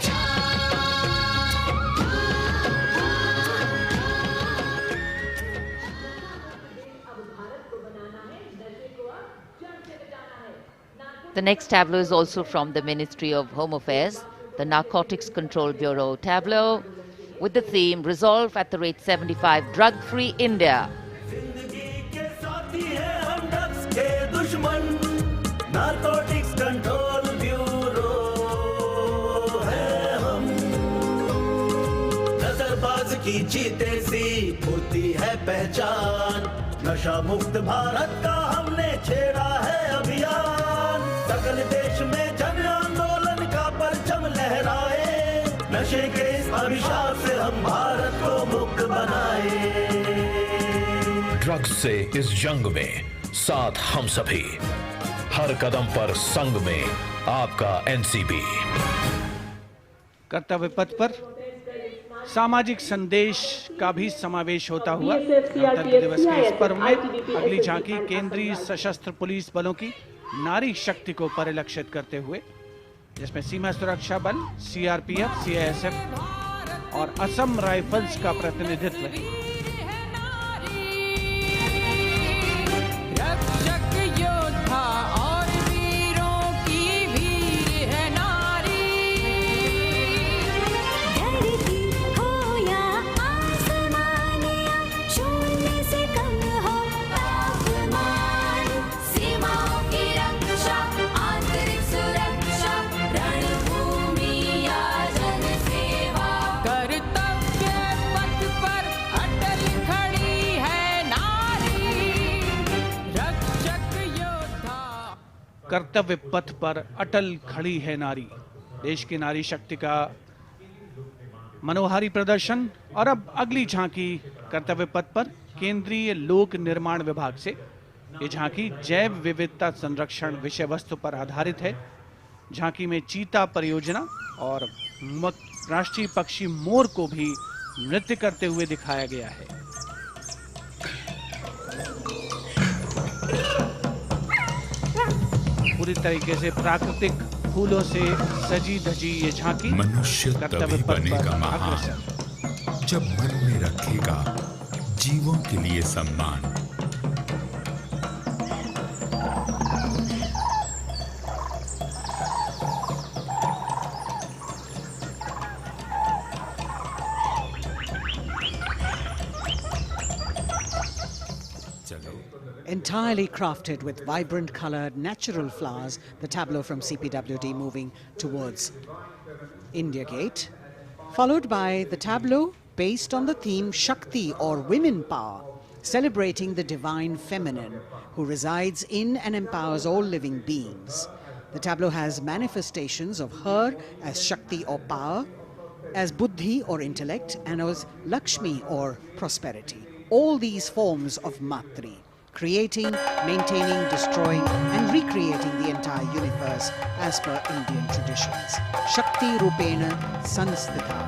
The next tableau is also from the Ministry of Home Affairs, the Narcotics Control Bureau tableau, with the theme Resolve at the Rate 75 Drug-Free India. Narcotics control bureau है हम नजरबाज की जीते सी होती है पहचान नशा मुक्त भारत का हमने छेड़ा है अभियान सकल देश में जन आंदोलन का परचम लहराए नशे के इस अभिशाप से हम भारत को मुक्त बनाए ड्रग्स से इस जंग में साथ हम सभी हर कदम पर संग में आपका एनसीबी। कर्तव्य पथ पर सामाजिक संदेश का भी समावेश होता हुआ गणतंत्र दिवस के इस पर्व में अगली झांकी केंद्रीय सशस्त्र पुलिस बलों की नारी शक्ति को परिलक्षित करते हुए, जिसमें सीमा सुरक्षा बल, सीआरपीएफ, सीआईएसएफ और असम राइफल्स का प्रतिनिधित्व है। कर्तव्य पथ पर अटल खड़ी है नारी, देश की नारी शक्ति का मनोहारी प्रदर्शन। और अब अगली झांकी कर्तव्य पथ पर केंद्रीय लोक निर्माण विभाग से। ये झांकी जैव विविधता संरक्षण विषय वस्तु पर आधारित है। झांकी में चीता परियोजना और राष्ट्रीय पक्षी मोर को भी नृत्य करते हुए दिखाया गया है। पूरी तरीके से प्राकृतिक फूलों से सजी धजी ये झांकी मनुष्य तभी बनेगा महान जब मन में रखेगा जीवों के लिए सम्मान। Entirely crafted with vibrant colored natural flowers, the tableau from CPWD moving towards India Gate, followed by the tableau based on the theme Shakti or women power, celebrating the divine feminine who resides in and empowers all living beings. The tableau has manifestations of her as Shakti or power, as Buddhi or intellect, and as Lakshmi or prosperity. All these forms of Matri, creating, maintaining, destroying and recreating the entire universe as per Indian traditions. Shakti Rupena Sanstita.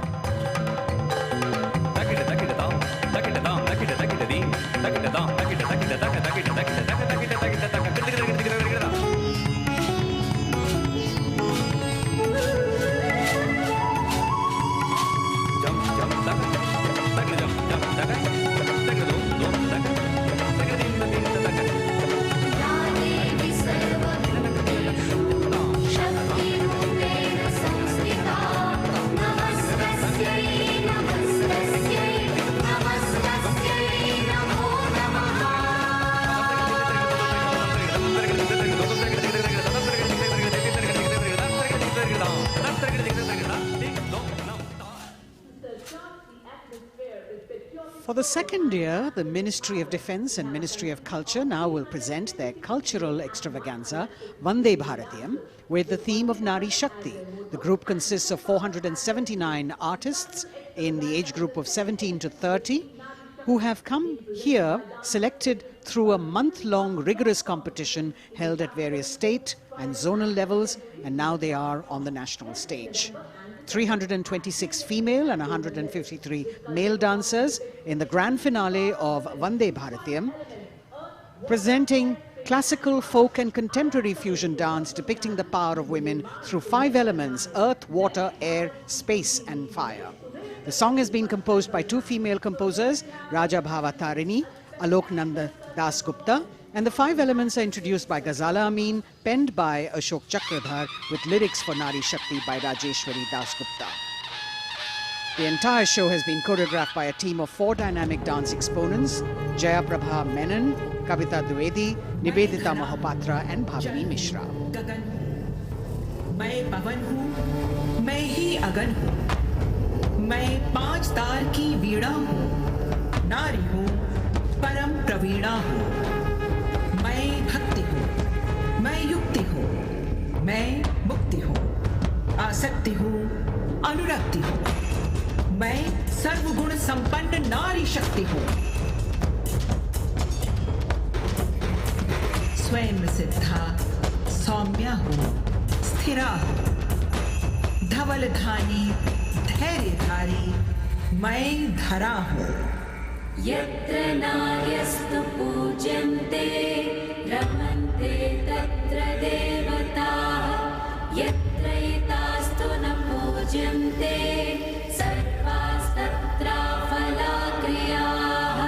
For the second year, the Ministry of Defence and Ministry of Culture now will present their cultural extravaganza, Vande Bharatiyam, with the theme of Nari Shakti. The group consists of 479 artists in the age group of 17 to 30 who have come here selected through a month-long rigorous competition held at various state and zonal levels, and now they are on the national stage. 326 female and 153 male dancers in the grand finale of Vande Bharatiyam, presenting classical, folk and contemporary fusion dance depicting the power of women through 5 elements: earth, water, air, space and fire. The song has been composed by 2 female composers, Raja Bhava Tarini, Alok Nanda Das Gupta, And the 5 elements are introduced by Ghazala Amin, penned by Ashok Chakradhar, with lyrics for Nari Shakti by Rajeshwari Dasgupta. The entire show has been choreographed by a team of 4 dynamic dance exponents: Jaya Prabha Menon, Kavita Dwivedi, Nibedita Mahapatra and Bhavini Mishra. गगन हूँ, मैं पवन हूँ, मैं ही अगन हूँ, मैं 5 तार की वीणा हूँ, नारी हूँ, परम प्रवीणा हूँ, मैं भक्ति हूँ, मैं युक्ति हूँ, मैं मुक्ति हूँ, आसक्ति हूँ, अनुरक्ति हूँ, मैं सर्वगुण संपन्न नारी शक्ति हूँ, स्वयं सिद्धा सौम्या हूँ, स्थिरा हूँ, धवलधानी धैर्यधारी, मैं धरा हूँ। यत्र नार्यस्तु पूज्यन्ते रमन्ते तत्र देवताः यत्र एतास्तु न पूज्यन्ते सर्वास्तत्राफला क्रियाः।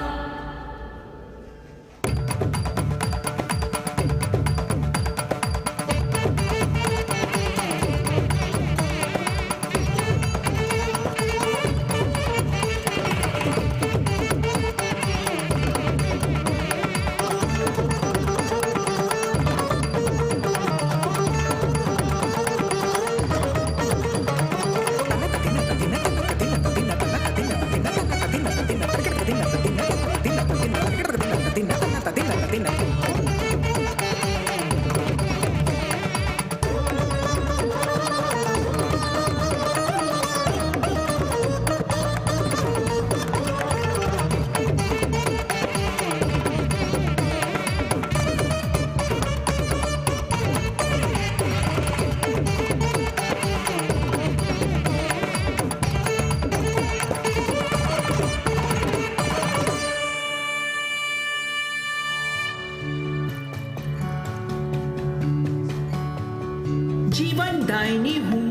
जीवन दायिनी हूँ,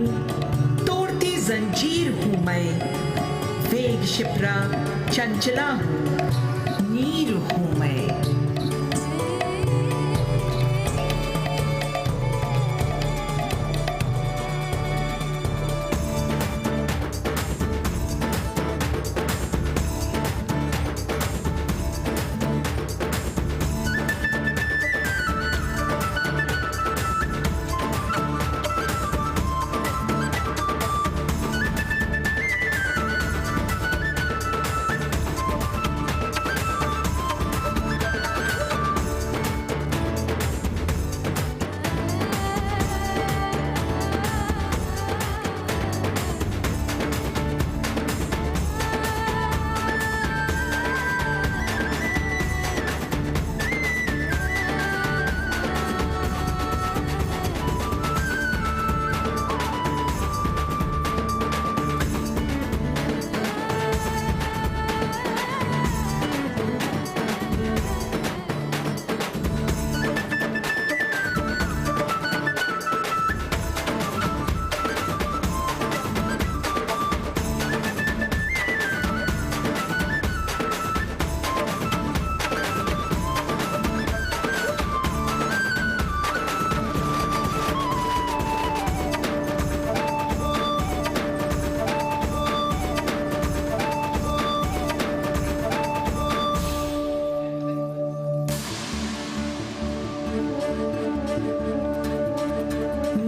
तोड़ती जंजीर हूँ मैं, वेग शिप्रा चंचला हूँ, नीर हूँ मैं।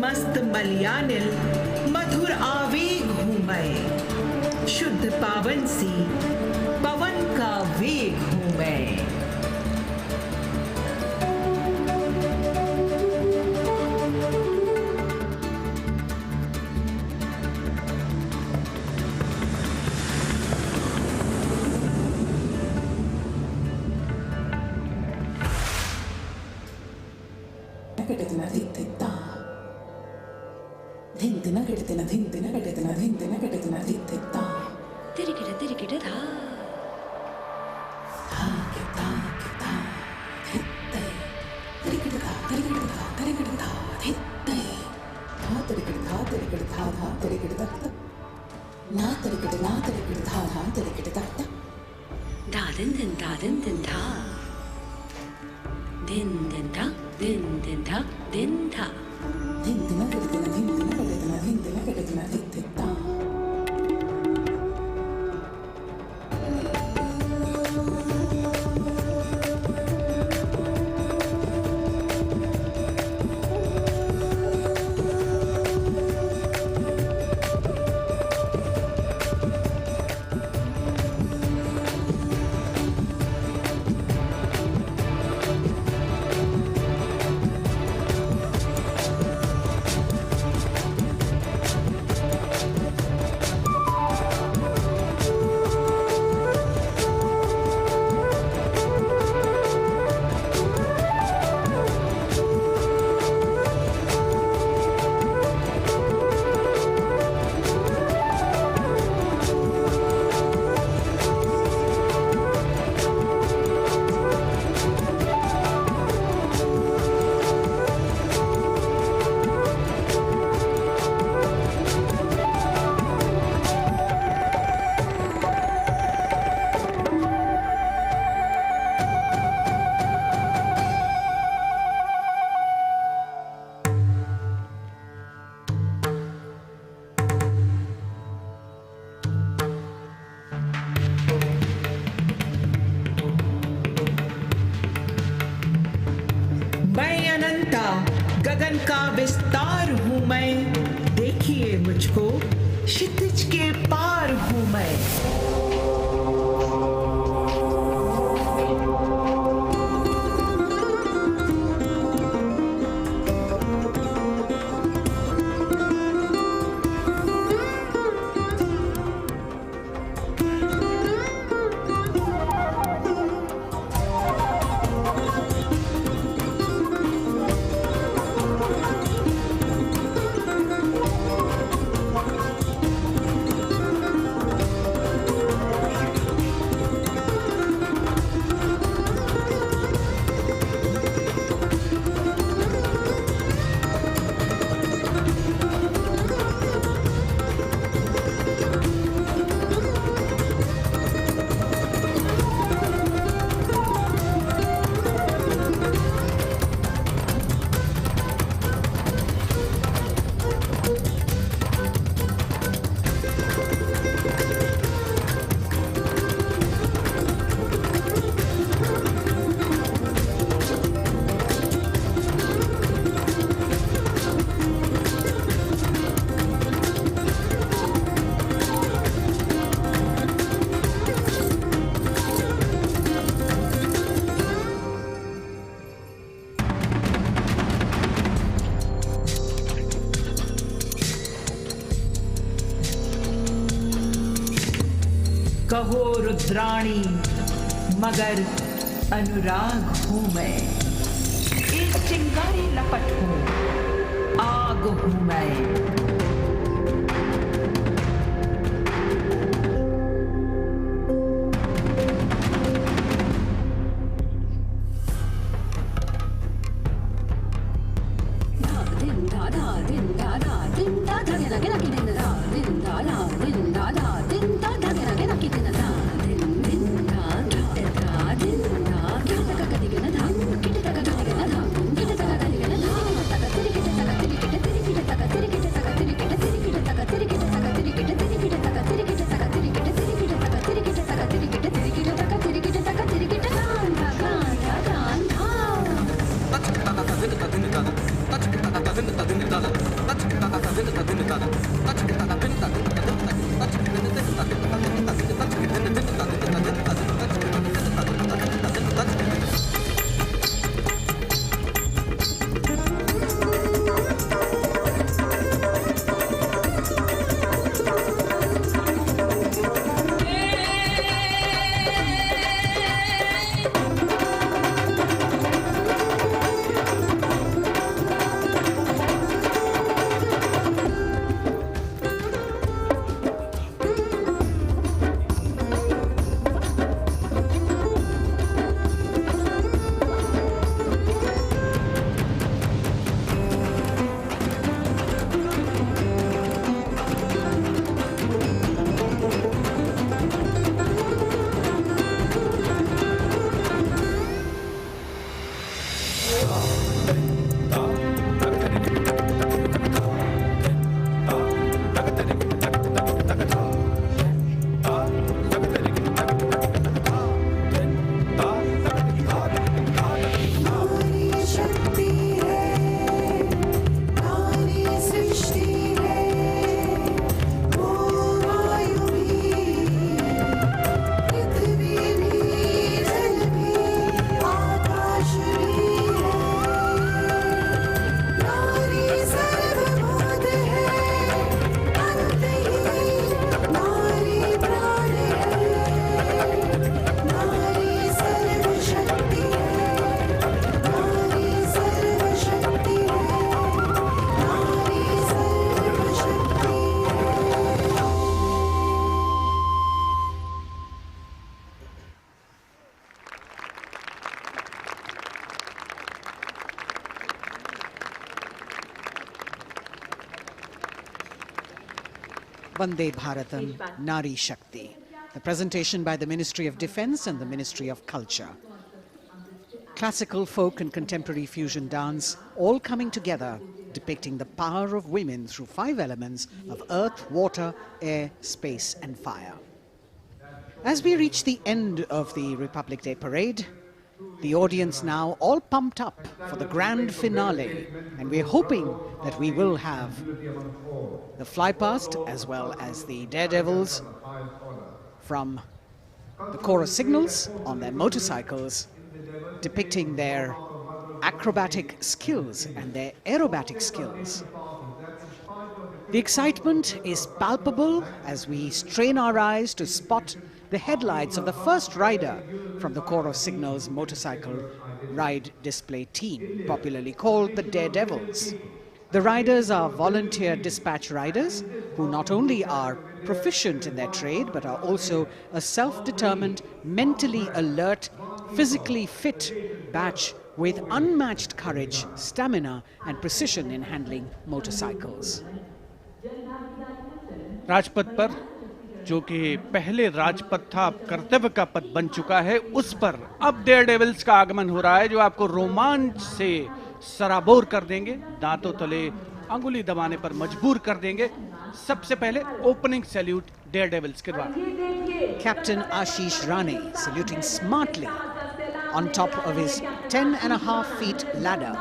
मस्त मलयानिल मधुर आवेग हूँ मैं, शुद्ध पावन सी पवन का वेग हूँ मैं। din din da din din da din da din din da din din da din din da din din da. गगन का विस्तार हूँ मैं, देखिए मुझको, क्षितिज के पार हूँ मैं। कहो रुद्राणी मगर अनुराग हूँ मैं, एक चिंगारी लपट हूँ, आग हूँ मैं। Vande Bharatam Nari Shakti. The presentation by the Ministry of Defence and the Ministry of Culture. Classical, folk and contemporary fusion dance all coming together, depicting the power of women through 5 elements of earth, water, air, space and fire. As we reach the end of the Republic Day parade, the audience now all pumped up for the grand finale, and we're hoping that we will have the flypast as well as the daredevils from the chorus signals on their motorcycles, depicting their acrobatic skills and their aerobatic skills. The excitement is palpable as we strain our eyes to spot the headlights of the first rider from the Chorus Signals motorcycle ride display team, popularly called the Daredevils. The riders are volunteer dispatch riders who not only are proficient in their trade but are also a self-determined, mentally alert, physically fit batch with unmatched courage, stamina and precision in handling motorcycles. Rajpath पर जो कि पहले राजपथ था अब कर्तव्य का पथ बन चुका है, उस पर अब डेयरडेविल्स का आगमन हो रहा है जो आपको रोमांच से सराबोर कर देंगे, दांतों तले अंगुली दबाने पर मजबूर कर देंगे। सबसे पहले ओपनिंग सैल्यूट डेयरडेविल्स के द्वारा। Captain Ashish Rane saluting smartly on top of his 10.5 feet ladder.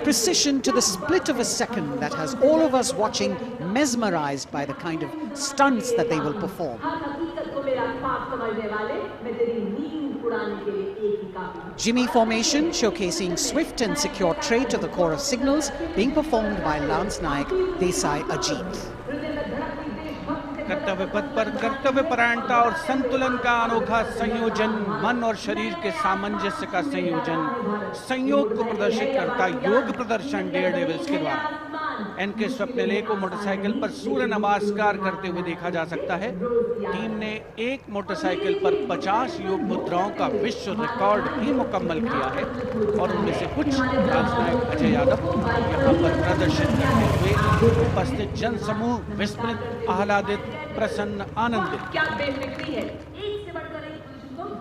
Precision to the split of a second that has all of us watching mesmerized by the kind of stunts that they will perform. Jimmy formation showcasing swift and secure trade to the chorus signals being performed by Lance Naik Desai Ajit. कर्तव्य पथ पर कर्तव्य परायणता और संतुलन का अनोखा संयोजन, मन और शरीर के सामंजस्य का संयोजन, संयोग को प्रदर्शित करता योग प्रदर्शन डेयरडेविल्स के द्वारा। एनके स्वप्निले को मोटरसाइकिल पर सूर्य नमस्कार करते हुए देखा जा सकता है। टीम ने एक मोटरसाइकिल पर 50 योग मुद्राओं का विश्व रिकॉर्ड भी मुकम्मल किया है और उनमें से कुछ राजनायक अजय यादव यहाँ पर प्रदर्शित करते हुए उपस्थित जन समूह विस्मृत, आह्लादित, प्रसन्न, आनंदित।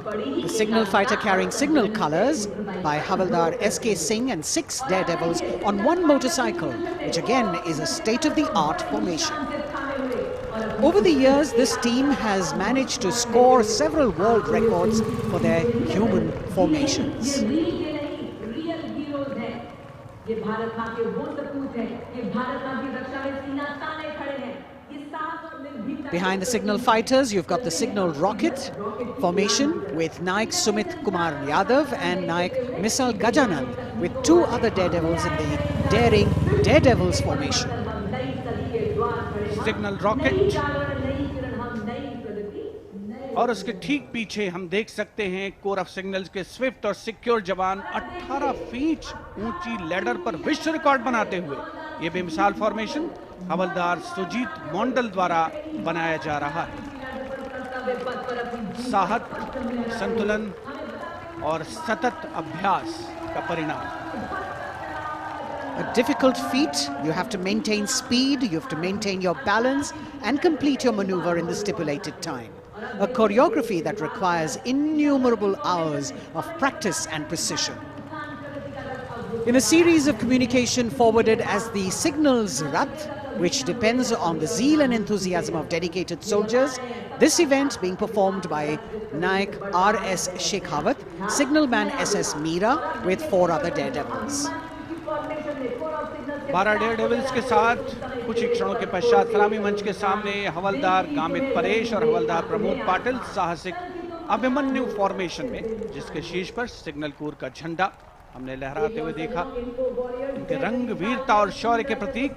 The signal fighter carrying signal colors by Havaldar S.K. Singh and 6 daredevils on one motorcycle, which again is a state-of-the-art formation. Over the years, this team has managed to score several world records for their human formations. Behind the signal fighters, you've got the signal rocket formation with Naik Sumit Kumar Yadav and Naik Misal Gajanand with 2 other daredevils in the daring daredevils formation. Signal rocket और उसके ठीक पीछे हम देख सकते हैं core of signals के Swift और सिक्योर जवान 18 फीट ऊंची लैडर पर विश्व रिकॉर्ड बनाते हुए ये बेमिसाल फॉर्मेशन हवलदार सुजीत मंडल द्वारा बनाया जा रहा है। साहस, संतुलन और सतत अभ्यास का परिणाम। A difficult feat. You have to maintain speed, you have to maintain your balance and complete your maneuver in the stipulated time. A choreography that requires innumerable hours of practice and precision. In a series of communication forwarded as the Signals Rath, which depends on the zeal and enthusiasm of dedicated soldiers, this event being performed by Naik R.S. Shekhawat, Signalman S.S. Meera with 4 other daredevils. 12 Daredevils के साथ कुछ ही क्षणों के पश्चात सलामी मंच के सामने हवलदार गामित परेश और हवलदार प्रमोद पाटिल साहसिक अभिमन्यु फॉर्मेशन में, जिसके शीर्ष पर सिग्नल कोर का झंडा हमने लहराते हुए देखा। इनके रंग, वीरता और शौर्य के प्रतीक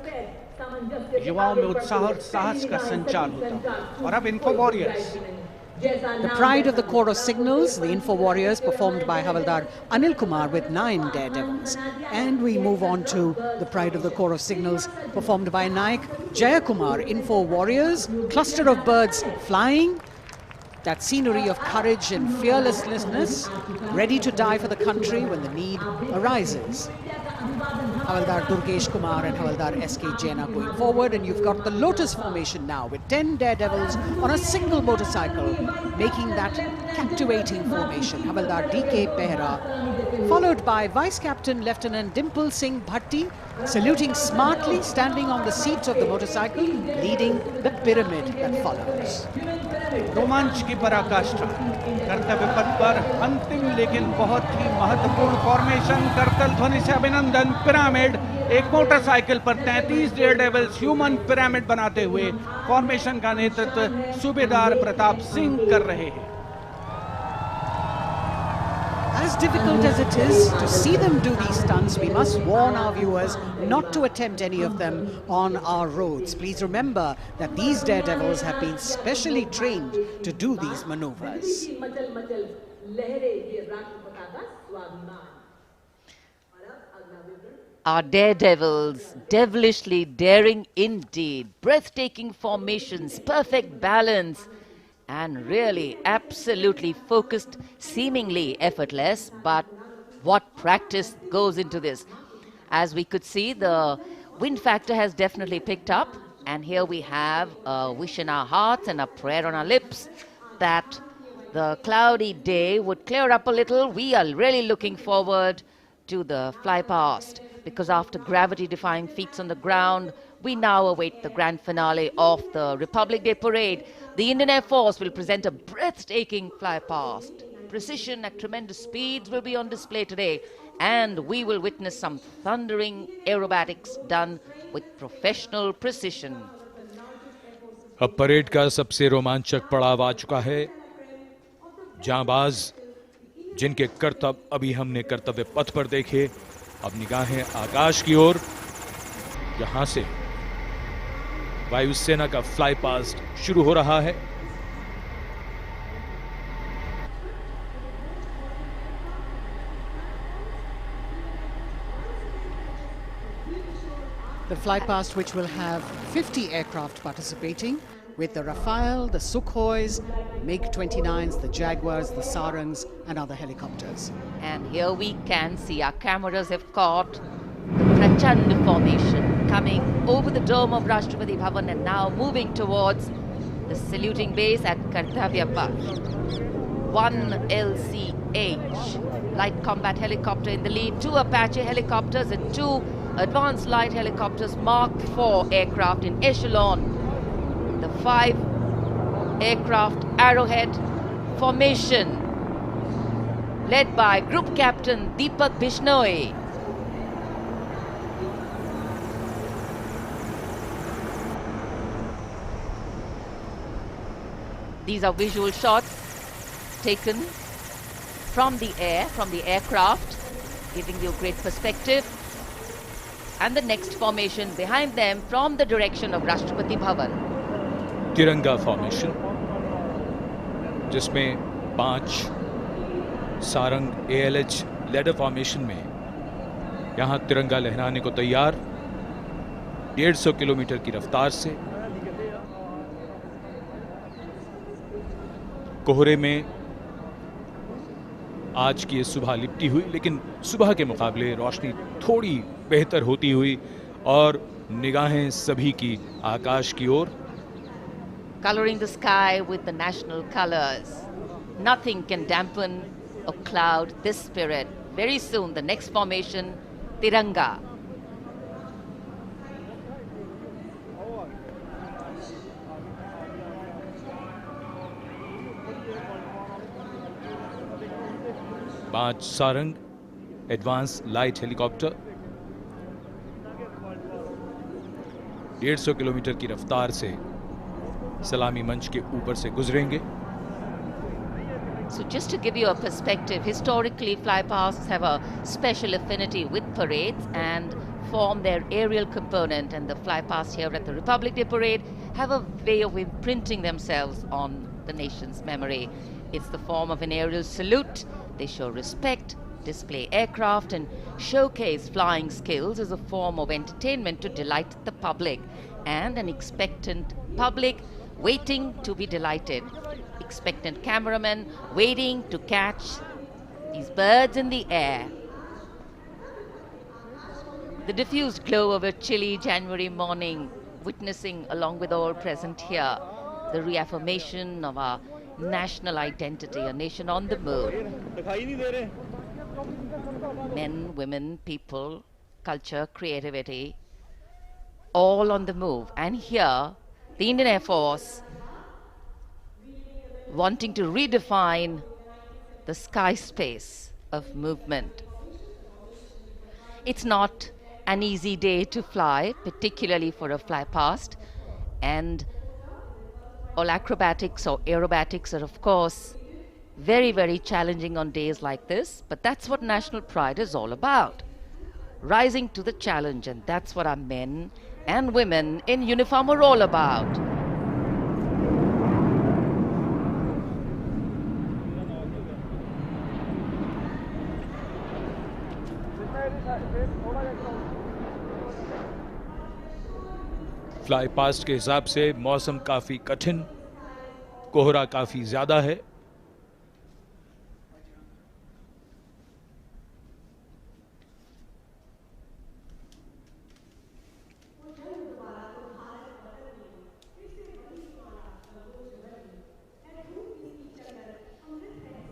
युवाओं में उत्साह और साहस का संचार होता। और अब info warriors, The pride of the chorus signals, the Info Warriors, performed by Havaldar Anil Kumar with 9 daredevils. And we move on to the pride of the chorus signals, performed by Naik Jayakumar, Info Warriors, cluster of birds flying, that scenery of courage and fearlessness, ready to die for the country when the need arises. Havaldar Durgesh Kumar and Havaldar S.K. Jain are going forward, and you've got the Lotus formation now with 10 daredevils on a single motorcycle, making that captivating formation. Havaldar D.K. Behra, followed by Vice Captain Lieutenant Dimple Singh Bhatti, saluting smartly, standing on the seat of the motorcycle, leading the pyramid that follows. रोमांच की पराकाष्ठा कर्तव्य पथ पर अंतिम लेकिन बहुत ही महत्वपूर्ण फॉर्मेशन। करतल ध्वनि से अभिनंदन। पिरामिड एक मोटरसाइकिल पर 33 डेयर डेविल्स ह्यूमन पिरामिड बनाते हुए फॉर्मेशन का नेतृत्व सूबेदार प्रताप सिंह कर रहे हैं। As difficult as it is to see them do these stunts, we must warn our viewers not to attempt any of them on our roads. Please remember that these daredevils have been specially trained to do these maneuvers. Our daredevils, devilishly daring indeed, breathtaking formations, perfect balance, and really absolutely focused, seemingly effortless, but what practice goes into this. As we could see, the wind factor has definitely picked up, and here we have a wish in our hearts and a prayer on our lips that the cloudy day would clear up a little. We are really looking forward to the flypast, because after gravity-defying feats on the ground, we now await the grand finale of the Republic Day Parade. The Indian Air Force will present a breathtaking flypast. Precision at tremendous speeds will be on display today, and we will witness some thundering aerobatics done with professional precision. अब parade का सबसे रोमांचक पड़ाव आ चुका है। जांबाज जिनके करतब अभी हमने कर्तव्य पथ पर देखे, अब निगाहें आकाश की ओर, यहां से वायुसेना का फ्लाई पास्ट शुरू हो रहा है। The flypast, which will have 50 aircraft participating, with the Rafale, the Sukhois, MiG-29s, the Jaguars, the Sarangs, and other helicopters. And here we can see our cameras have caught the Prachand formation coming over the dome of Rashtrapati Bhavan and now moving towards the saluting base at Kartavya Path. 1 LCH, light combat helicopter in the lead, 2 Apache helicopters and 2 advanced light helicopters, Mark IV aircraft in echelon. The 5 aircraft Arrowhead formation led by Group Captain Deepak Bishnoi. These are visual shots taken from the air, from the aircraft, giving you great perspective. And the next formation behind them from the direction of Rashtrapati Bhavan. तिरंगा formation, जिसमें 5 Sarang ALH ladder formation में यहां तिरंगा लहराने को तैयार, 150 kilometre की रफ्तार से। कोहरे में आज की ये सुबह लिपटी हुई, लेकिन सुबह के मुकाबले रोशनी थोड़ी बेहतर होती हुई और निगाहें सभी की आकाश की ओर। Coloring the sky with the national colors. Nothing can dampen or cloud this spirit. Very soon, the next formation, Tiranga. पांच Sarang advance light helicopter 150 kilometre की रफ्तार से सलामी मंच के ऊपर से गुजरेंगे। So just to give you a perspective, historically flypasts have a special affinity with parades and form their aerial component, and the flypasts here at the Republic Day Parade have a way of imprinting themselves on the nation's memory. It's the form of an aerial salute. They show respect, display aircraft, and showcase flying skills as a form of entertainment to delight the public, and an expectant public waiting to be delighted. Expectant cameramen waiting to catch these birds in the air. The diffused glow of a chilly January morning, witnessing along with all present here the reaffirmation of our national identity, a nation on the move. Men, women, people, culture, creativity, all on the move. And here, the Indian Air Force wanting to redefine the sky space of movement. It's not an easy day to fly, particularly for a flypast, and all acrobatics or aerobatics are of course very, very challenging on days like this, but that's what national pride is all about. Rising to the challenge, and that's what our men and women in uniform are all about. Fly past के हिसाब से मौसम काफी कठिन, कोहरा काफी ज्यादा है।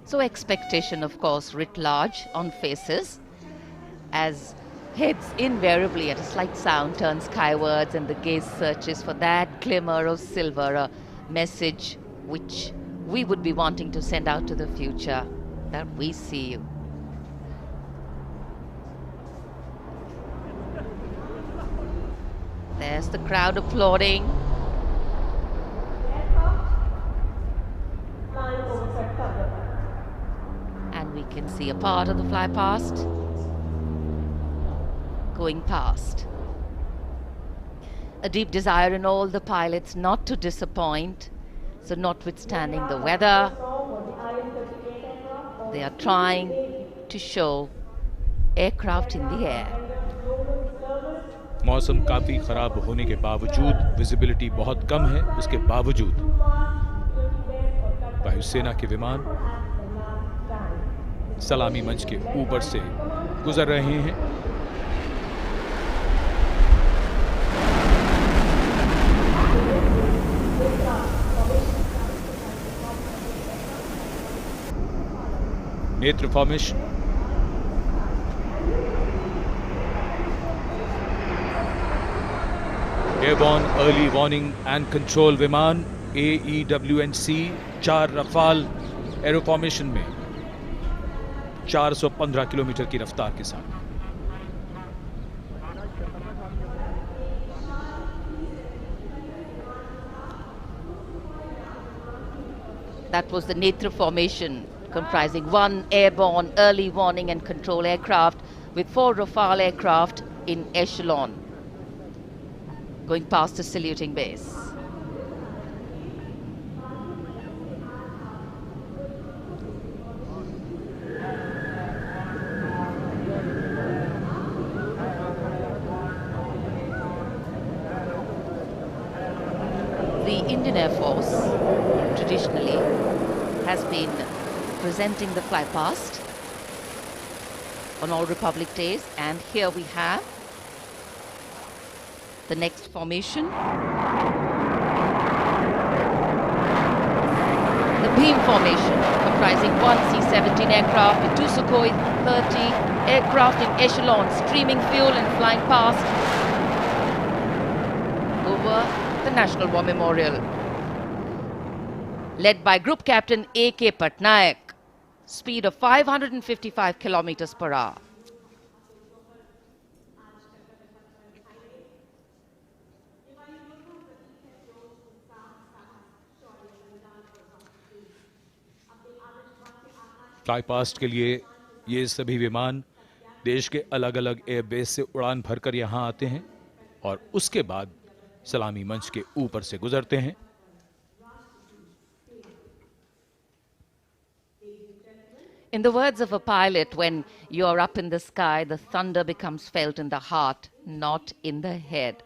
So expectation, of course, writ large on faces as heads invariably at a slight sound turn skywards and the gaze searches for that glimmer of silver, a message which we would be wanting to send out to the future, that we see you. There's the crowd applauding. And we can see a part of the fly past going past. A deep desire in all the pilots not to disappoint. So notwithstanding the weather, they are trying to show aircraft in the air. मौसम काफी खराब होने के बावजूद, visibility बहुत कम है, उसके बावजूद वायुसेना के विमान सलामी मंच के ऊपर से गुजर रहे हैं। नेत्र formation, airborne early warning and control विमान AEWNC 4 रफाल एरो फॉर्मेशन में 415 किलोमीटर की रफ्तार के साथ। That was the Netra formation, comprising one airborne early warning and control aircraft with 4 Rafale aircraft in echelon going past the saluting base. The Indian Air Force traditionally has been presenting the fly past on all Republic Days, and here we have the next formation. The beam formation, comprising one C-17 aircraft with 2 Sukhoi 30 aircraft in echelon, streaming fuel and flying past over the National War Memorial. Led by Group Captain A.K. Patnaik, speed of 555 kilometers per hour. Fly past के लिए ये सभी विमान देश के अलग अलग airbase से उड़ान भरकर यहाँ आते हैं और उसके बाद सलामी मंच के ऊपर से गुजरते हैं। In the words of a pilot, when you're up in the sky, the thunder becomes felt in the heart, not in the head.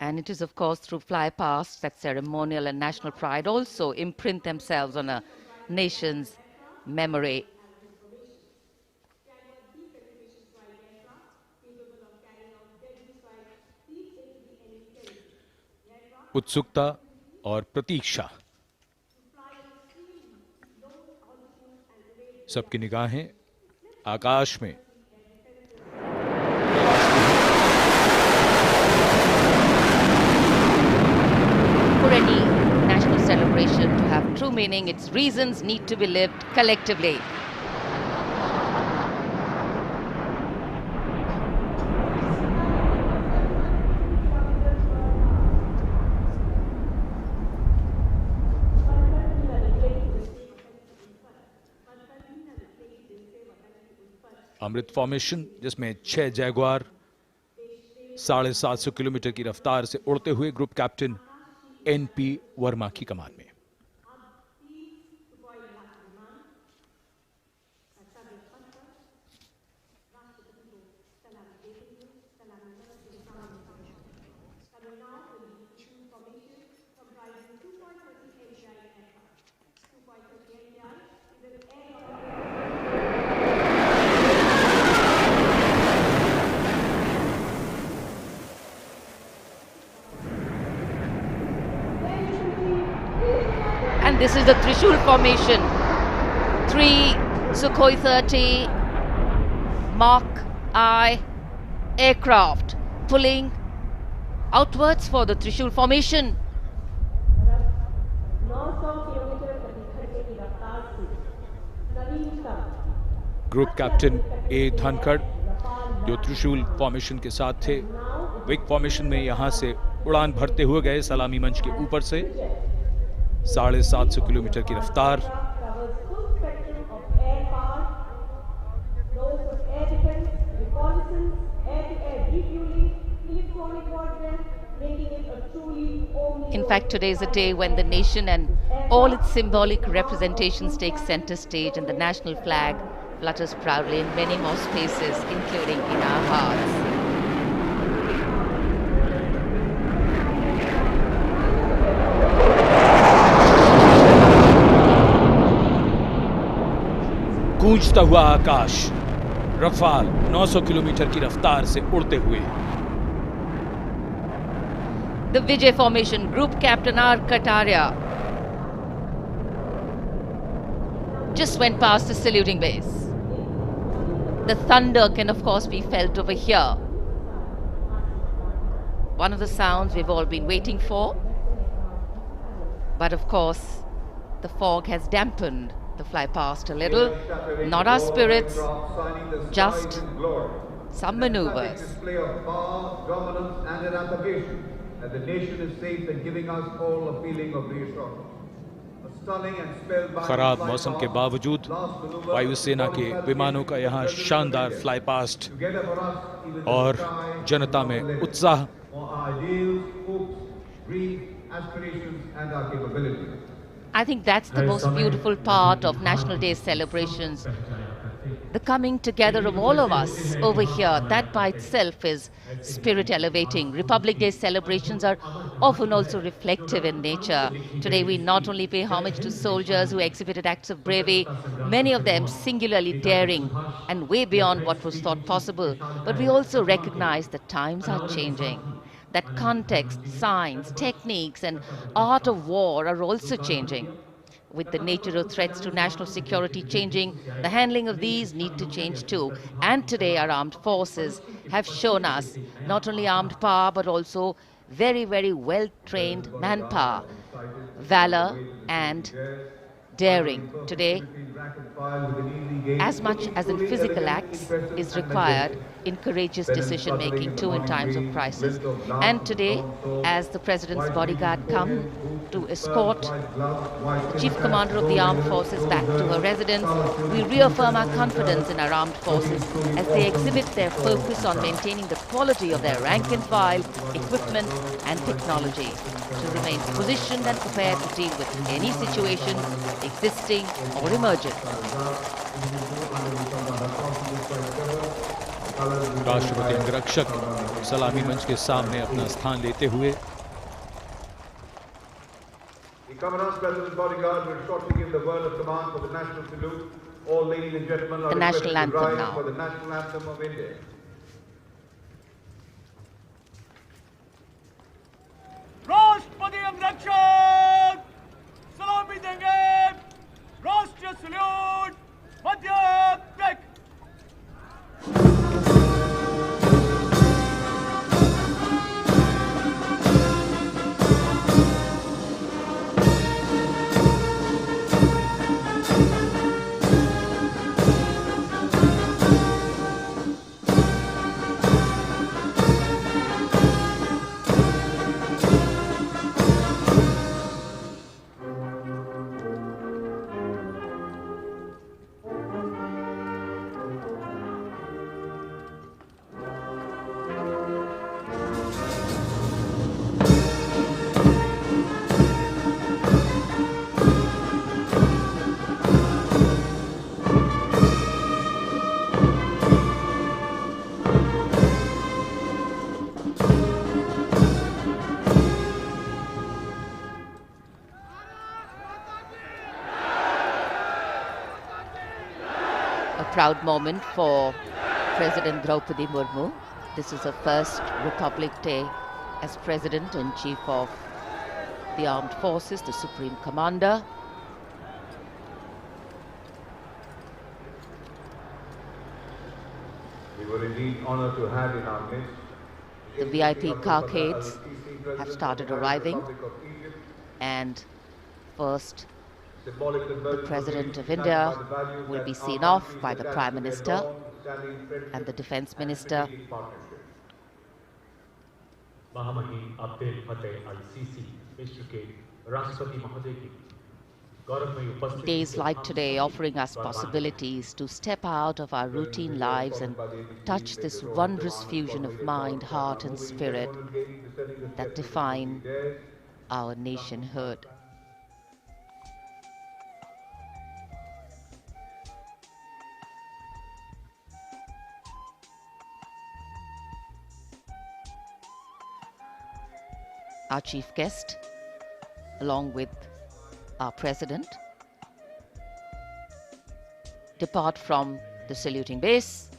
And it is, of course, through fly past that ceremonial and national pride also imprint themselves on a nation's memory. उत्सुकता और प्रतीक्षा, सबकी निगाहें आकाश में। For any national celebration to have true meaning, its reasons need to be lived collectively. Amrit formation, जिसमें 6 Jaguar 750 kilometre की रफ्तार से उड़ते हुए ग्रुप कैप्टन NP वर्मा की कमान में। And this is the Trishul formation. 3 Sukhoi 30 Mark I aircraft pulling outwards for the Trishul formation. Group captain A Dhankhar, जो त्रिशूल फॉर्मेशन के साथ थे, विक फॉर्मेशन में यहां से उड़ान भरते हुए गए सलामी मंच के ऊपर से। 750 किलोमीटर की रफ्तार। In fact, today is a day when the nation and all its symbolic representations take center stage, and the national flag flutters proudly in many more spaces, including in our hearts. गूंजता हुआ आकाश, Rafale 900 kilometre की रफ्तार से उड़ते हुए। The Vijay formation, Group Captain R. Kataria just went past the saluting base. The thunder can of course be felt over here. One of the sounds we've all been waiting for. But of course, the fog has dampened the flypast a little. Not our spirits, just some maneuvers. Display of power, dominance and eradication, and the nation is safe and giving us all a feeling of reassurance. खराब मौसम के बावजूद वायुसेना के विमानों का यहाँ शानदार फ्लाईपास्ट और जनता में उत्साह। I think that's the most beautiful part of National Day celebrations. The coming together of all of us over here, that by itself is spirit elevating. Republic Day celebrations are often also reflective in nature. Today we not only pay homage to soldiers who exhibited acts of bravery, many of them singularly daring and way beyond what was thought possible, but we also recognize that times are changing. That context, science, techniques and art of war are also changing. With the nature of threats to national security changing, the handling of these need to change too. And today our armed forces have shown us not only armed power but also very, very well-trained manpower, valor and daring. Today, as much as in physical acts is required in courageous decision-making too in times of crisis. And today, as the President's bodyguard come to escort the Chief Commander of the Armed Forces back to her residence, we reaffirm our confidence in our armed forces as they exhibit their focus on maintaining the quality of their rank and file, equipment and technology to remain positioned and prepared to deal with any situation existing or emerging. राष्ट्रपति अंगरक्षक सलामी मंच के सामने अपना स्थान लेते हुए The Commandant's President's bodyguard will shortly give the word of command for the national salute. All ladies and gentlemen are the national requested to anthem rise now. for the national anthem of India. राष्ट्रपति proud moment for President Draupadi Murmu. This is her first Republic Day as President and Chief of the Armed Forces, the Supreme Commander. We were indeed honored to have in our midst the VIP carcades have started arriving, and first the President of India will be seen off by the Prime Minister and the Defence Minister. महामहिम अब्दुल फतेह अल-सीसी विश्व के राष्ट्रपति महोदय की गौरवमयी उपस्थिति Days like today offering us possibilities to step out of our routine lives and touch this wondrous fusion of mind, heart and spirit that define our nationhood. Our chief guest, along with our president, depart from the saluting base.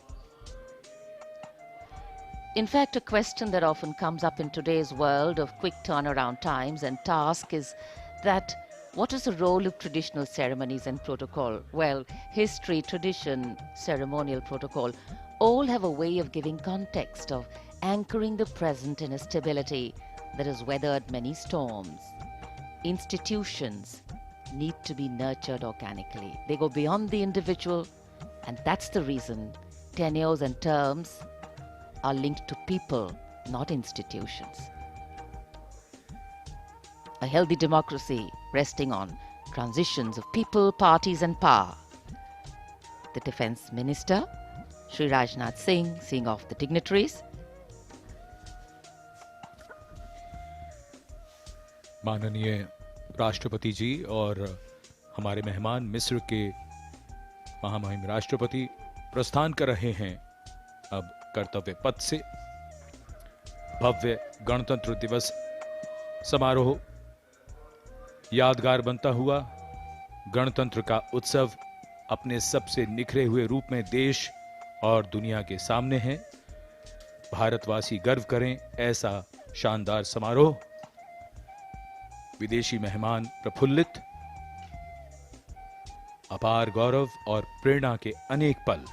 In fact, a question that often comes up in today's world of quick turnaround times and task is that what is the role of traditional ceremonies and protocol? Well, history, tradition, ceremonial protocol all have a way of giving context, of anchoring the present in a stability that has weathered many storms. Institutions need to be nurtured organically. They go beyond the individual, and that's the reason tenures and terms are linked to people, not institutions. A healthy democracy resting on transitions of people, parties and power. The Defence Minister, Shri Rajnath Singh, seeing off the dignitaries. माननीय राष्ट्रपति जी और हमारे मेहमान मिस्र के महामहिम राष्ट्रपति प्रस्थान कर रहे हैं अब कर्तव्य पथ से। भव्य गणतंत्र दिवस समारोह यादगार बनता हुआ गणतंत्र का उत्सव अपने सबसे निखरे हुए रूप में देश और दुनिया के सामने है। भारतवासी गर्व करें ऐसा शानदार समारोह। विदेशी मेहमान प्रफुल्लित, अपार गौरव और प्रेरणा के अनेक पल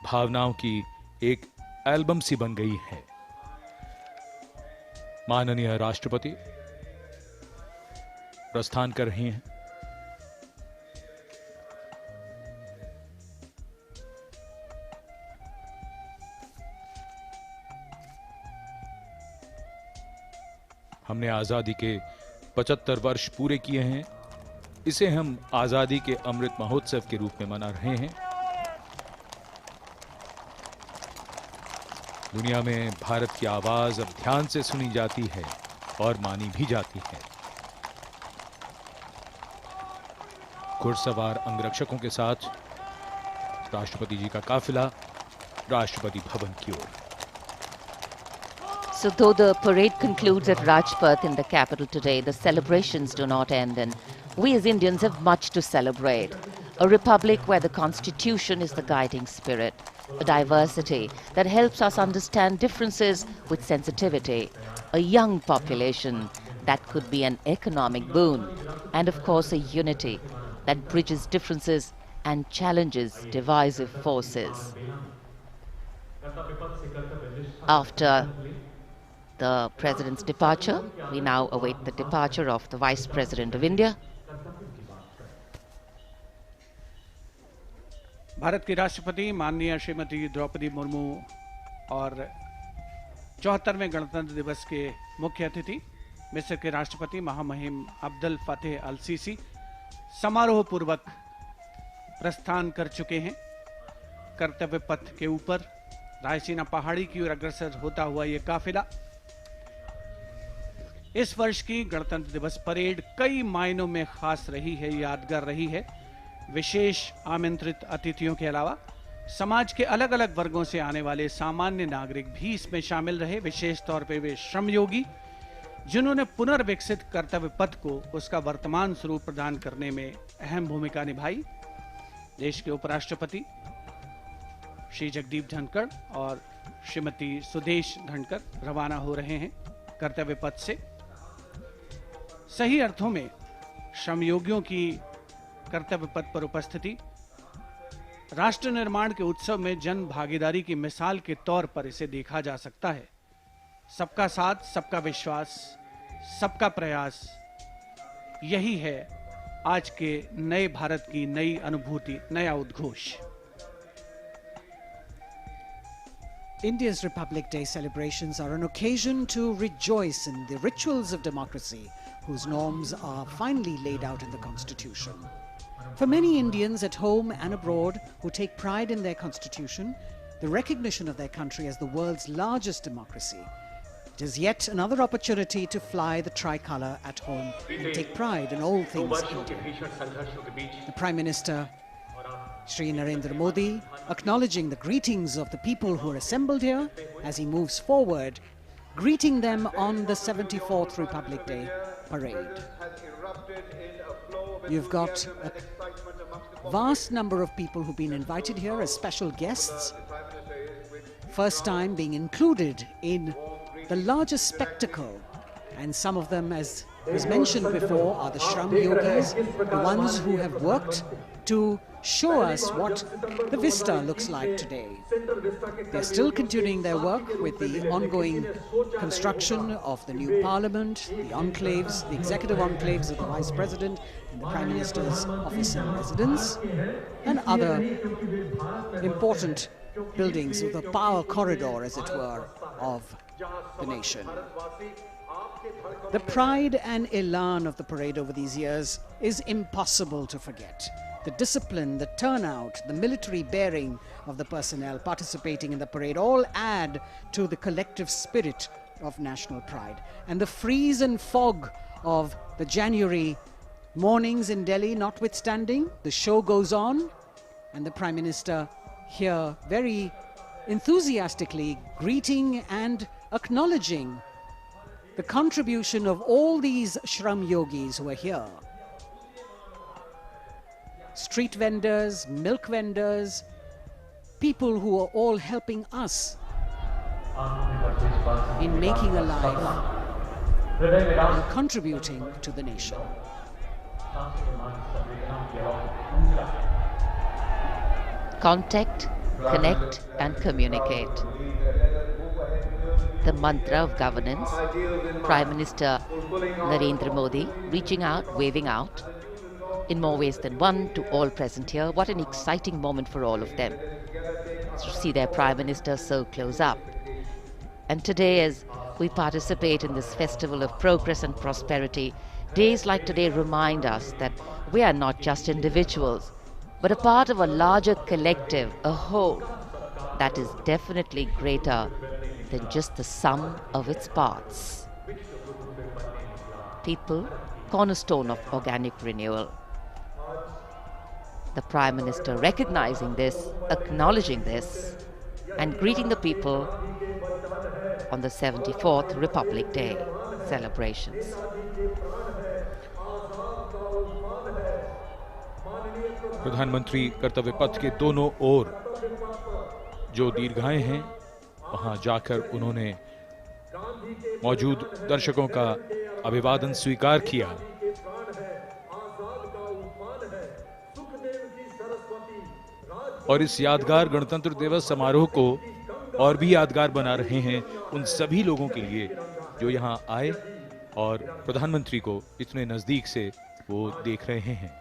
भावनाओं की एक एल्बम सी बन गई है। माननीय राष्ट्रपति प्रस्थान कर रहे हैं। हमने आजादी के 75 वर्ष पूरे किए हैं। इसे हम आजादी के अमृत महोत्सव के रूप में मना रहे हैं। दुनिया में भारत की आवाज अब ध्यान से सुनी जाती है और मानी भी जाती है। घुड़सवार अंगरक्षकों के साथ राष्ट्रपति जी का काफिला राष्ट्रपति भवन की ओर। So though the parade concludes at Rajpath in the capital today, the celebrations do not end, and we as Indians have much to celebrate. A republic where the constitution is the guiding spirit, a diversity that helps us understand differences with sensitivity, a young population that could be an economic boon, and of course a unity that bridges differences and challenges divisive forces. After the President's departure, we now await the departure of the Vice President of India. Bharat की राष्ट्रपति माननीय श्रीमती द्रौपदी मुर्मू और 74वें गणतंत्र दिवस के मुख्य अतिथि मिस्र के राष्ट्रपति महामहिम अब्दुल फतेह अल-सीसी समारोह पूर्वक प्रस्थान कर चुके हैं। कर्तव्य पथ के ऊपर रायसीना पहाड़ी की ओर अग्रसर होता हुआ ये काफिला इस वर्ष की गणतंत्र दिवस परेड कई मायनों में खास रही है, यादगार रही है। विशेष आमंत्रित अतिथियों के अलावा समाज के अलग अलग वर्गों से आने वाले सामान्य नागरिक भी इसमें शामिल रहे। विशेष तौर पे वे श्रमयोगी जिन्होंने पुनर्विकसित कर्तव्य पथ को उसका वर्तमान स्वरूप प्रदान करने में अहम भूमिका निभाई। देश के उपराष्ट्रपति श्री जगदीप धनखड़ और श्रीमती सुदेश धनखड़ रवाना हो रहे हैं कर्तव्य पथ से। सही अर्थों में श्रमयोगियों की कर्तव्य पथ पर उपस्थिति राष्ट्र निर्माण के उत्सव में जन भागीदारी की मिसाल के तौर पर इसे देखा जा सकता है। सबका साथ, सबका विश्वास, सबका प्रयास, यही है आज के नए भारत की नई अनुभूति, नया उद्घोष। India's Republic Day celebrations are an occasion to rejoice in the rituals of democracy, whose norms are finally laid out in the Constitution. For many Indians at home and abroad who take pride in their Constitution, the recognition of their country as the world's largest democracy, it is yet another opportunity to fly the tricolour at home and take pride in all things Indian. The Prime Minister, Shri Narendra Modi, acknowledging the greetings of the people who are assembled here as he moves forward, greeting them on the 74th Republic Day parade. You've got a vast number of people who've been invited here as special guests, first time being included in the largest spectacle, and some of them, as was mentioned before, are the Shram Yogis, the ones who have worked to show us what the vista looks like today. They're still continuing their work with the ongoing construction of the new parliament, the enclaves, the executive enclaves of the Vice President and the Prime Minister's office and residence, and other important buildings of the power corridor, as it were, of the nation. The pride and elan of the parade over these years is impossible to forget. The discipline, the turnout, the military bearing of the personnel participating in the parade all add to the collective spirit of national pride. And the freeze and fog of the January mornings in Delhi notwithstanding, the show goes on, and the Prime Minister here very enthusiastically greeting and acknowledging the contribution of all these Shram Yogis who are here. Street vendors, milk vendors, people who are all helping us in making a life and contributing to the nation. Contact, connect and communicate. The mantra of governance, Prime Minister Narendra Modi reaching out, waving out, in more ways than one to all present here. What an exciting moment for all of them to see their Prime Minister so close up. And today, as we participate in this festival of progress and prosperity, days like today remind us that we are not just individuals, but a part of a larger collective, a whole, that is definitely greater than just the sum of its parts. People, cornerstone of organic renewal. The Prime Minister recognizing this, acknowledging this, and greeting the people on the 74th Republic Day celebrations. प्रधानमंत्री कर्तव्य पथ के दोनों ओर जो दीर्घाएं हैं, वहां जाकर उन्होंने मौजूद दर्शकों का अभिवादन स्वीकार किया। और इस यादगार गणतंत्र दिवस समारोह को और भी यादगार बना रहे हैं उन सभी लोगों के लिए जो यहां आए और प्रधानमंत्री को इतने नजदीक से वो देख रहे हैं।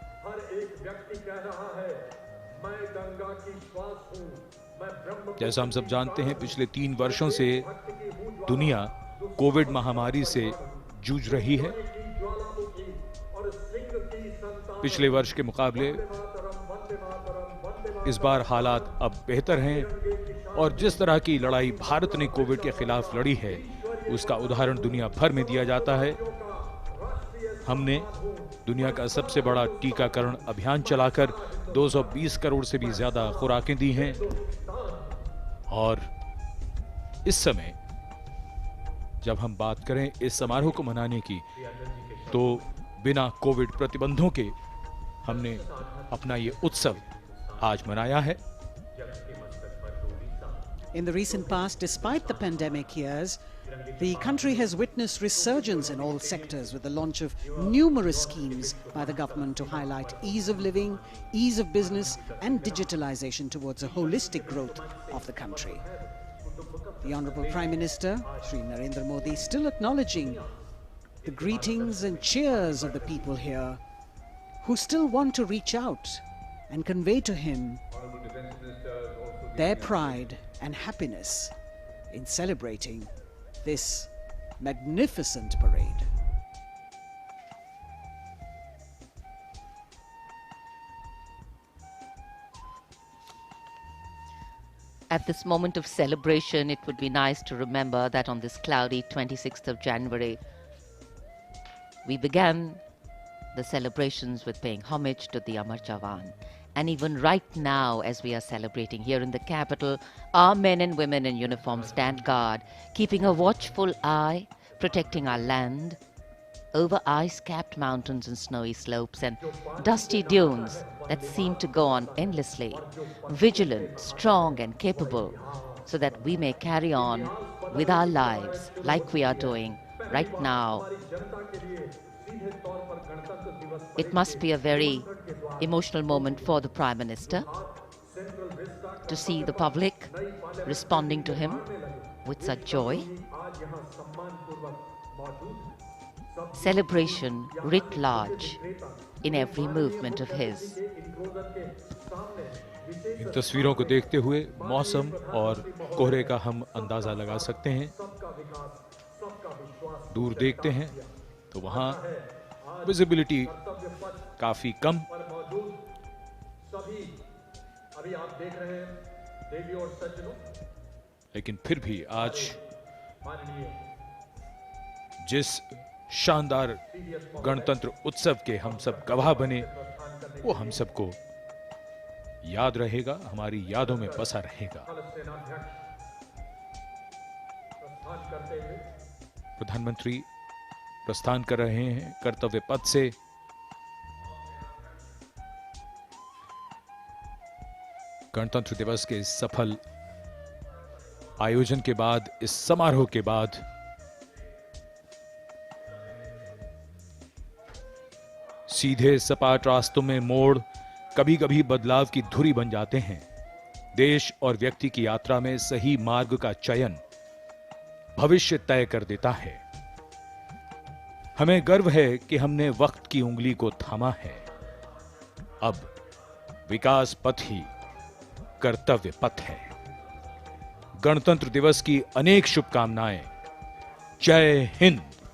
जैसा हम सब जानते हैं, पिछले 3 वर्षों से दुनिया कोविड महामारी से जूझ रही है। पिछले वर्ष के मुकाबले इस बार हालात अब बेहतर हैं और जिस तरह की लड़ाई भारत ने कोविड के खिलाफ लड़ी है, उसका उदाहरण दुनिया भर में दिया जाता है। हमने दुनिया का सबसे बड़ा टीकाकरण अभियान चलाकर 220 करोड़ से भी ज्यादा खुराकें दी हैं और इस समय जब हम बात करें इस समारोह को मनाने की, तो बिना कोविड प्रतिबंधों के हमने अपना ये उत्सव आज मनाया है। In the recent past, despite the pandemic years, the country has witnessed resurgence in all sectors with the launch of numerous schemes by the government to highlight ease of living, ease of business and digitalization towards a holistic growth of the country. The Honorable Prime Minister, Shri Narendra Modi, still acknowledging the greetings and cheers of the people here who still want to reach out and convey to him their pride and happiness in celebrating this magnificent parade. At this moment of celebration, it would be nice to remember that on this cloudy 26th of January, we began the celebrations with paying homage to the Amar Jawan. And even right now, as we are celebrating here in the capital, our men and women in uniform stand guard, keeping a watchful eye, protecting our land over ice-capped mountains and snowy slopes and dusty dunes that seem to go on endlessly, vigilant, strong and capable, so that we may carry on with our lives like we are doing right now. It must be a very emotional moment for the Prime Minister to see the public responding to him with such joy. Celebration writ large in every movement of his. इन तस्वीरों को देखते हुए मौसम और कोहरे का हम अंदाजा लगा सकते हैं। दूर देखते हैं तो वहां विजिबिलिटी काफी कम, लेकिन फिर भी आज जिस शानदार गणतंत्र उत्सव के हम सब गवाह बने, वो हम सबको याद रहेगा, हमारी यादों में बसा रहेगा। प्रधानमंत्री प्रस्थान कर रहे हैं कर्तव्य पथ से। गणतंत्र दिवस के इस सफल आयोजन के बाद, इस समारोह के बाद सीधे सपाट रास्तों में मोड़ कभी कभी बदलाव की धुरी बन जाते हैं। देश और व्यक्ति की यात्रा में सही मार्ग का चयन भविष्य तय कर देता है। हमें गर्व है कि हमने वक्त की उंगली को थामा है। अब विकास पथ ही कर्तव्य पथ है। गणतंत्र दिवस की अनेक शुभकामनाएं। जय हिंद।